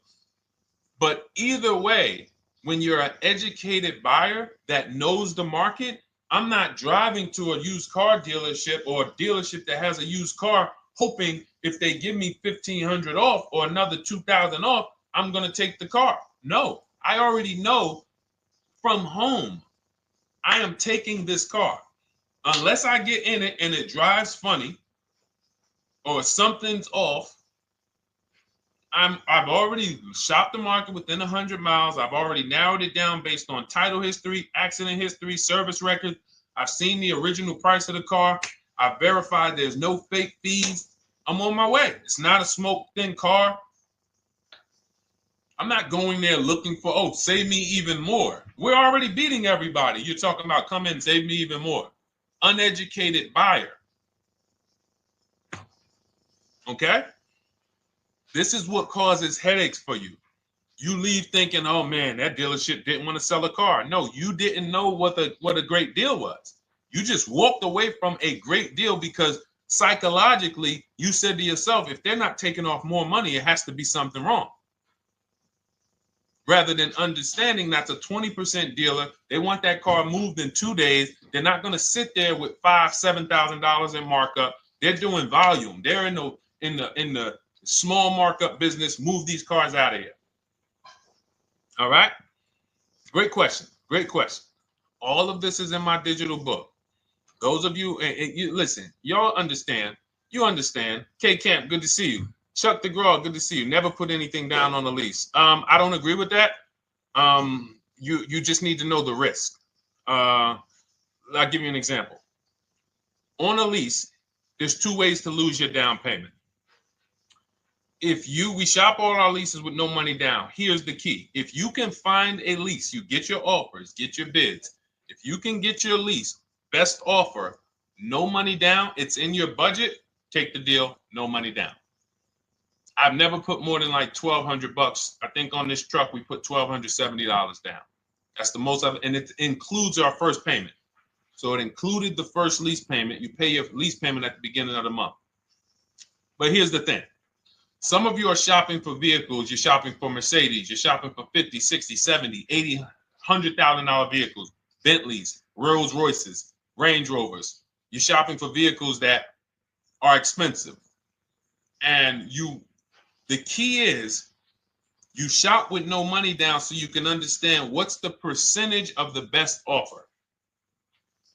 But either way, when you're an educated buyer that knows the market, I'm not driving to a used car dealership or a dealership that has a used car hoping if they give me $1,500 off or another $2,000 off, I'm going to take the car. No, I already know from home, I am taking this car. Unless I get in it and it drives funny or something's off, I've already shopped the market within 100 miles. I've already narrowed it down based on title history, accident history, service record. I've seen the original price of the car. I've verified there's no fake fees. I'm on my way. It's not a smoke thin car. I'm not going there looking for, oh, save me even more. We're already beating everybody. You're talking about come in, save me even more. Uneducated buyer. Okay? This is what causes headaches for you. You leave thinking, oh man, that dealership didn't want to sell a car. No, you didn't know what a great deal was. You just walked away from a great deal because psychologically you said to yourself, if they're not taking off more money, it has to be something wrong. Rather than understanding that's a 20% dealer, they want that car moved in 2 days. They're not going to sit there with $5,000-$7,000 in markup. They're doing volume. They're in the small markup business. Move these cars out of here. All right. Great question. Great question. All of this is in my digital book. Those of you, and you listen, y'all understand. You understand. K Camp, good to see you. Chuck DeGraw, good to see you. Never put anything down on a lease. I don't agree with that. You just need to know the risk. I'll give you an example. On a lease, there's 2 ways to lose your down payment. We shop all our leases with no money down. Here's the key. If you can find a lease, you get your offers, get your bids. If you can get your lease, best offer, no money down, it's in your budget, take the deal, no money down. I've never put more than like $1,200. I think on this truck, we put $1,270 down. That's the most of it. And it includes our first payment. So it included the first lease payment. You pay your lease payment at the beginning of the month. But here's the thing. Some of you are shopping for vehicles. You're shopping for Mercedes. You're shopping for 50, 60, 70, 80, $100,000 vehicles, Bentleys, Rolls Royces, Range Rovers. You're shopping for vehicles that are expensive. And the key is you shop with no money down so you can understand what's the percentage of the best offer.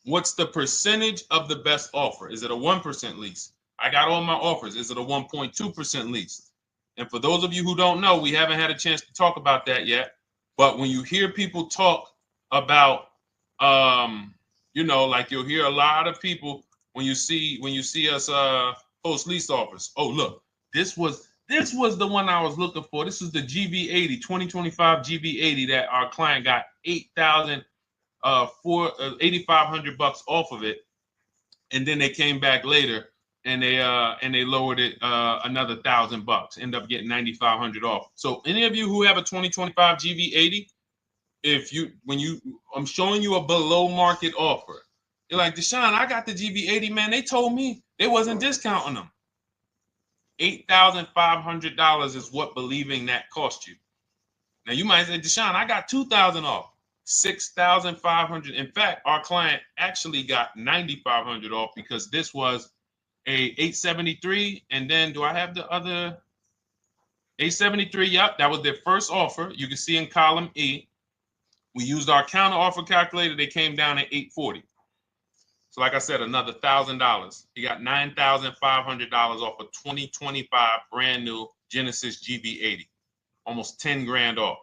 What's the percentage of the best offer? Is it a 1% lease? I got all my offers. Is it a 1.2% lease? And for those of you who don't know, we haven't had a chance to talk about that yet. But when you hear people talk about, like you'll hear a lot of people when you see us post lease offers. Oh, look, this was the one I was looking for. This is the GV80, 2025 GV80 that our client got $8,500 off of it, and then they came back later and they lowered it another $1,000. End up getting $9,500 off. So any of you who have a 2025 GV80, I'm showing you a below market offer. You're like, Deshone, I got the GV80, man. They told me they wasn't discounting them. $8,500 is what believing that cost you. Now you might say, Deshone, I got $2,000 off. $6,500. In fact, our client actually got $9,500 off because this was a 873. And then do I have the other 873? Yep, that was their first offer. You can see in column E. We used our counter offer calculator. They came down at 840. So like I said, another $1,000. He got $9,500 off a 2025 brand new Genesis GV80, almost 10 grand off.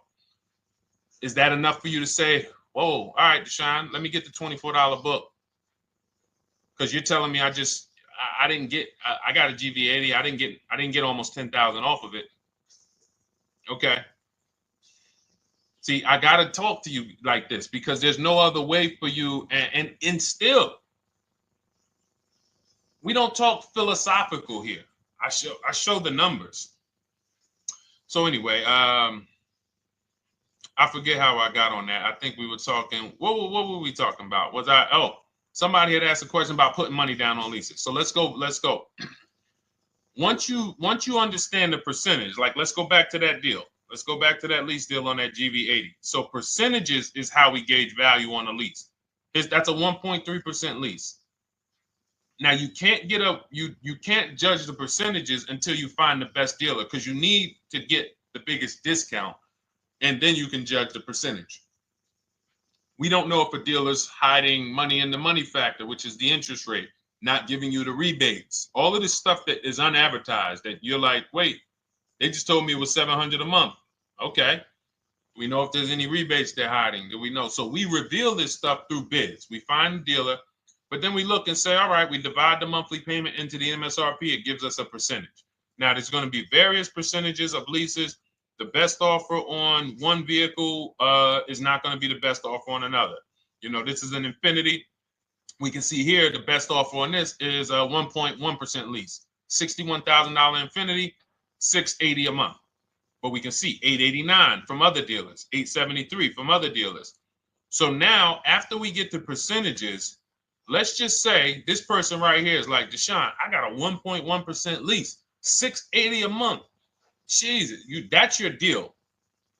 Is that enough for you to say, whoa, all right, Deshone, let me get the $24 book? Because you're telling me I got a GV80. I didn't get almost 10,000 off of it. Okay. See, I got to talk to you like this because there's no other way for you. And still, we don't talk philosophical here. I show the numbers. So anyway, I forget how I got on that. I think we were talking. What were we talking about? Somebody had asked a question about putting money down on leases. So let's go. Once you understand the percentage, like let's go back to that deal. Let's go back to that lease deal on that GV80. So percentages is how we gauge value on a lease. That's a 1.3% lease. Now you can't you can't judge the percentages until you find the best dealer because you need to get the biggest discount, and then you can judge the percentage. We don't know if a dealer's hiding money in the money factor, which is the interest rate, not giving you the rebates, all of this stuff that is unadvertised that you're like, wait, they just told me it was $700 a month. Okay. We know if there's any rebates they're hiding. Do we know? So we reveal this stuff through bids. We find the dealer, but then we look and say, all right, we divide the monthly payment into the MSRP. It gives us a percentage. Now, there's going to be various percentages of leases. The best offer on one vehicle is not going to be the best offer on another. This is an Infinity. We can see here the best offer on this is a 1.1% lease. $61,000 Infinity, $680 a month. But we can see $889 from other dealers, $873 from other dealers. So now, after we get the percentages, let's just say this person right here is like, Deshone, I got a 1.1% lease, $680 a month. Jesus, that's your deal.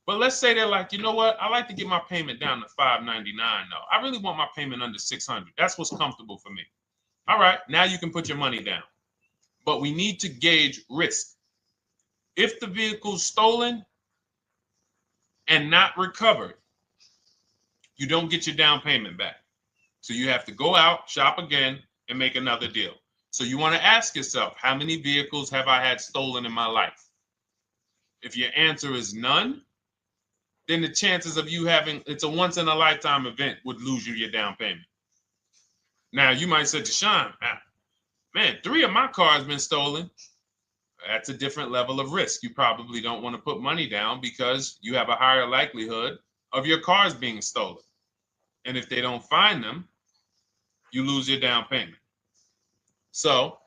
But let's say they're like, you know what? I like to get my payment down to $599 though. I really want my payment under $600. That's what's comfortable for me. All right, now you can put your money down. But we need to gauge risk. If the vehicle's stolen and not recovered, you don't get your down payment back. So you have to go out, shop again, and make another deal. So you want to ask yourself, how many vehicles have I had stolen in my life? If your answer is none, then the chances of you having, it's a once in a lifetime event, would lose you your down payment. Now you might say, Deshone, man, 3 of my cars been stolen. That's a different level of risk. You probably don't want to put money down because you have a higher likelihood of your cars being stolen. And if they don't find them, you lose your down payment. So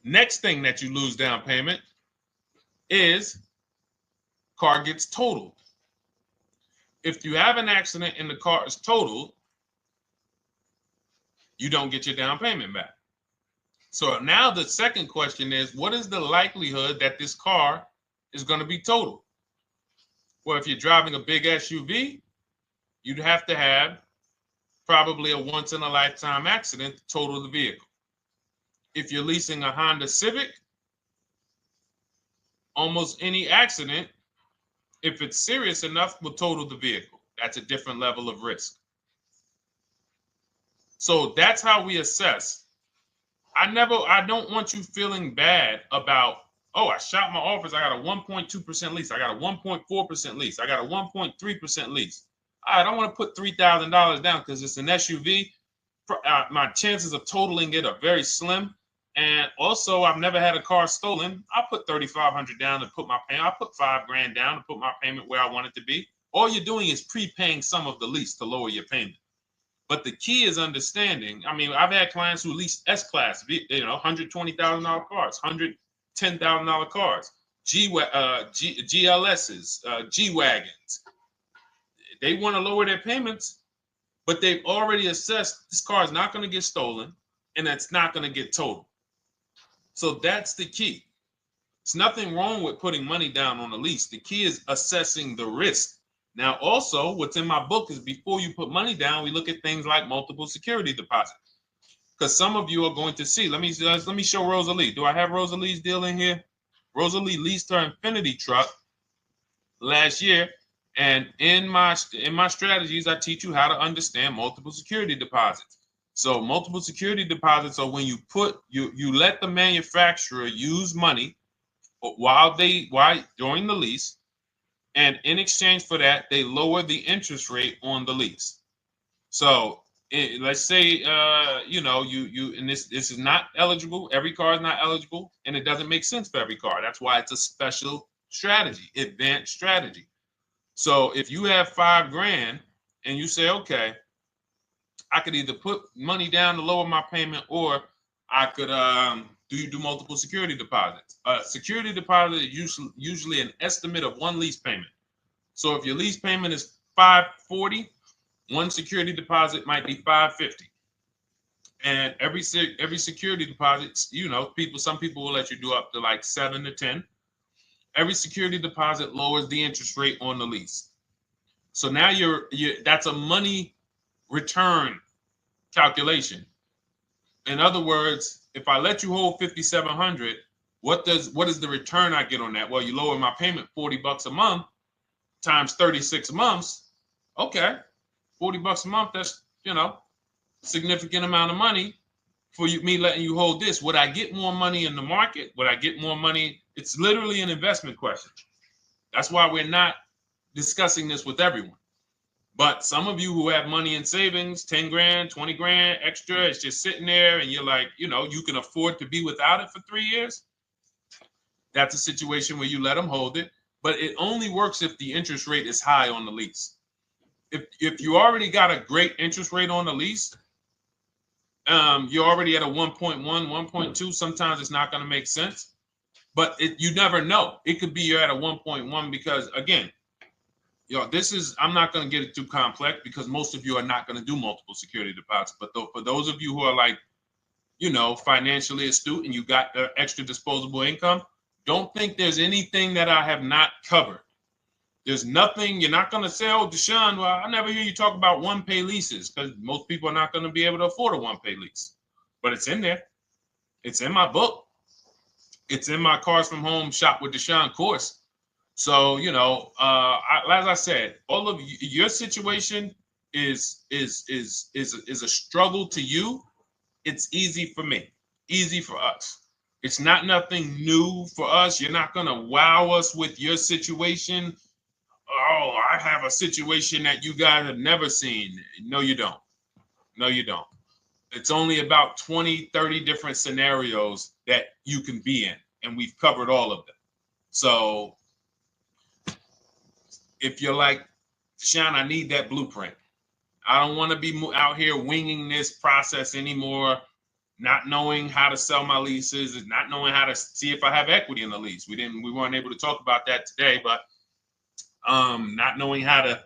next thing that you lose down payment is car gets totaled. If you have an accident and the car is totaled, you don't get your down payment back. So now the second question is, what is the likelihood that this car is going to be totaled? Well, if you're driving a big SUV, you'd have to have probably a once in a lifetime accident to total the vehicle. If you're leasing a Honda Civic, almost any accident, if it's serious enough, will total the vehicle. That's a different level of risk. So that's how we assess. I don't want you feeling bad about, oh, I shot my office, I got a 1.2% lease, I got a 1.4% lease, I got a 1.3% lease. I don't want to put $3,000 down because it's an SUV. My chances of totaling it are very slim. And also, I've never had a car stolen. I put $3,500 down to put my payment. I put $5,000 down to put my payment where I want it to be. All you're doing is prepaying some of the lease to lower your payment. But the key is understanding. I mean, I've had clients who lease S-Class, $120,000 cars, $110,000 cars, GLSs, G-Wagons. They want to lower their payments, but they've already assessed this car is not going to get stolen and it's not going to get totaled. So that's the key. It's nothing wrong with putting money down on a lease. The key is assessing the risk. Now, also, what's in my book is before you put money down, we look at things like multiple security deposit. Because some of you are going to see, let me show Rosalie. Do I have Rosalie's deal in here? Rosalie leased her Infinity truck last year. And in my strategies, I teach you how to understand multiple security deposits. So multiple security deposits are when you let the manufacturer use money during the lease, and in exchange for that, they lower the interest rate on the lease. So let's say and this is not eligible. Every car is not eligible, and it doesn't make sense for every car. That's why it's a special strategy, advanced strategy. So if you have $5,000 and you say, okay, I could either put money down to lower my payment, or I could do multiple security deposits. Security deposit is usually an estimate of one lease payment. So if your lease payment is $540, one security deposit might be $550. And every security deposit, some people will let you do up to like 7 to 10. Every security deposit lowers the interest rate on the lease. So now that's a money return calculation. In other words, if I let you hold $5,700, what is the return I get on that? Well, you lower my payment $40 a month times 36 months. Okay, $40 a month. That's significant amount of money for me letting you hold this. Would I get more money in the market? Would I get more money? It's literally an investment question. That's why we're not discussing this with everyone. But some of you who have money in savings, 10 grand, 20 grand extra, it's just sitting there and you're like, you can afford to be without it for 3 years. That's a situation where you let them hold it, but it only works if the interest rate is high on the lease. If you already got a great interest rate on the lease, you're already at a 1.1, 1.2. Sometimes it's not going to make sense, but you never know. It could be you're at a 1.1 because, again, this is, I'm not going to get it too complex because most of you are not going to do multiple security deposits. But for those of you who are like, financially astute and you got extra disposable income, don't think there's anything that I have not covered. There's nothing. You're not going to say, oh, Deshone, well, I never hear you talk about one-pay leases, because most people are not going to be able to afford a one-pay lease. But it's in there. It's in my book. It's in my Cars from Home Shop with Deshone course. So, as I said, all of your situation is a struggle to you. It's easy for me, easy for us. It's not nothing new for us. You're not going to wow us with your situation. Oh, I have a situation that you guys have never seen. No, you don't. No, you don't. It's only about 20, 30 different scenarios that you can be in, and we've covered all of them. So if you're like, Deshone, I need that blueprint. I don't want to be out here winging this process anymore, not knowing how to sell my leases and not knowing how to see if I have equity in the lease. We weren't able to talk about that today, but not knowing how to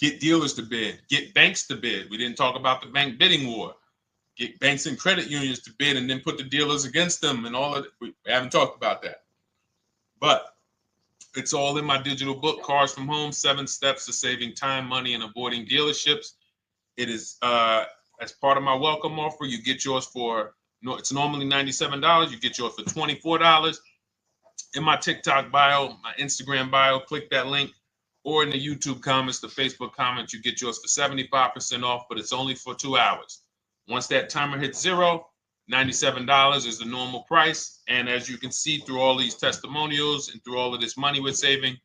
get dealers to bid, get banks to bid. We didn't talk about the bank bidding war. Get banks and credit unions to bid and then put the dealers against them and all of it. We haven't talked about that. But it's all in my digital book, Cars from Home, 7 Steps to Saving Time, Money, and Avoiding Dealerships. It is as part of my welcome offer. You get yours for, it's normally $97. You get yours for $24. In my TikTok bio, my Instagram bio, click that link. Or in the YouTube comments, the Facebook comments, you get yours for 75% off, but it's only for 2 hours. Once that timer hits 0, $97 is the normal price. And as you can see through all these testimonials and through all of this money we're saving,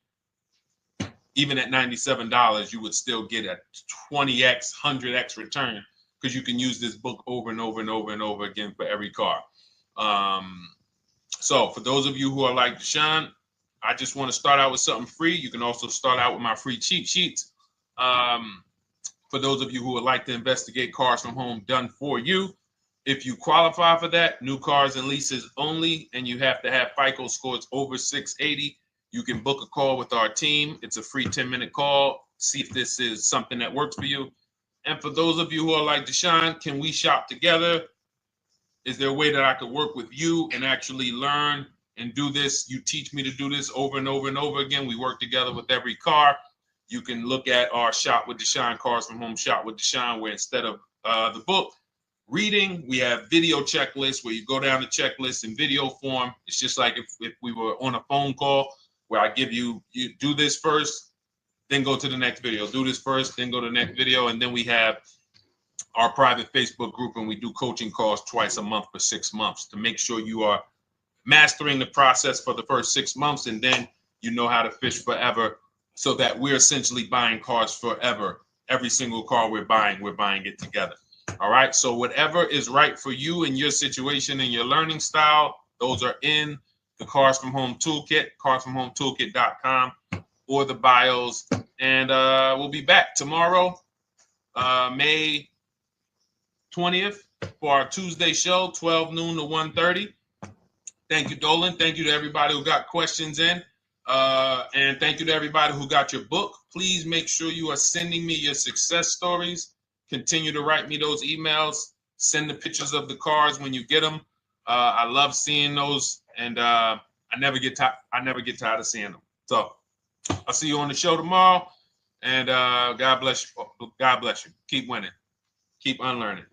even at $97, you would still get a 20x, 100x return, because you can use this book over and over and over and over again for every car. So for those of you who are like, Deshone, I just want to start out with something free, you can also start out with my free cheat sheets. For those of you who would like to investigate Cars from Home done for you, if you qualify for that, new cars and leases only, and you have to have FICO scores over 680, you can book a call with our team. It's a free 10-minute call. See if this is something that works for you. And for those of you who are like, Deshone, can we shop together? Is there a way that I could work with you and actually learn and do this? You teach me to do this over and over and over again. We work together with every car. You can look at our Shop with Deshone, Cars from Home Shop with Deshone, where instead of the book reading, we have video checklists where you go down the checklist in video form. It's just like if we were on a phone call, where I give you do this first, then go to the next video. Do this first, then go to the next video. And then we have our private Facebook group, and we do coaching calls twice a month for 6 months to make sure you are mastering the process for the first 6 months, and then you know how to fish forever, so that we're essentially buying cars forever. Every single car we're buying it together. All right. So whatever is right for you and your situation and your learning style, those are in the Cars from Home Toolkit, carsfromhometoolkit.com, or the bios. And we'll be back tomorrow, May 20th, for our Tuesday show, 12 noon to 1:30. Thank you, Dolan. Thank you to everybody who got questions in. And thank you to everybody who got your book. Please make sure you are sending me your success stories. Continue to write me those emails. Send the pictures of the cars when you get them. I love seeing those, and I never get tired of seeing them. So I'll see you on the show tomorrow, and God bless you. God bless you. Keep winning. Keep unlearning.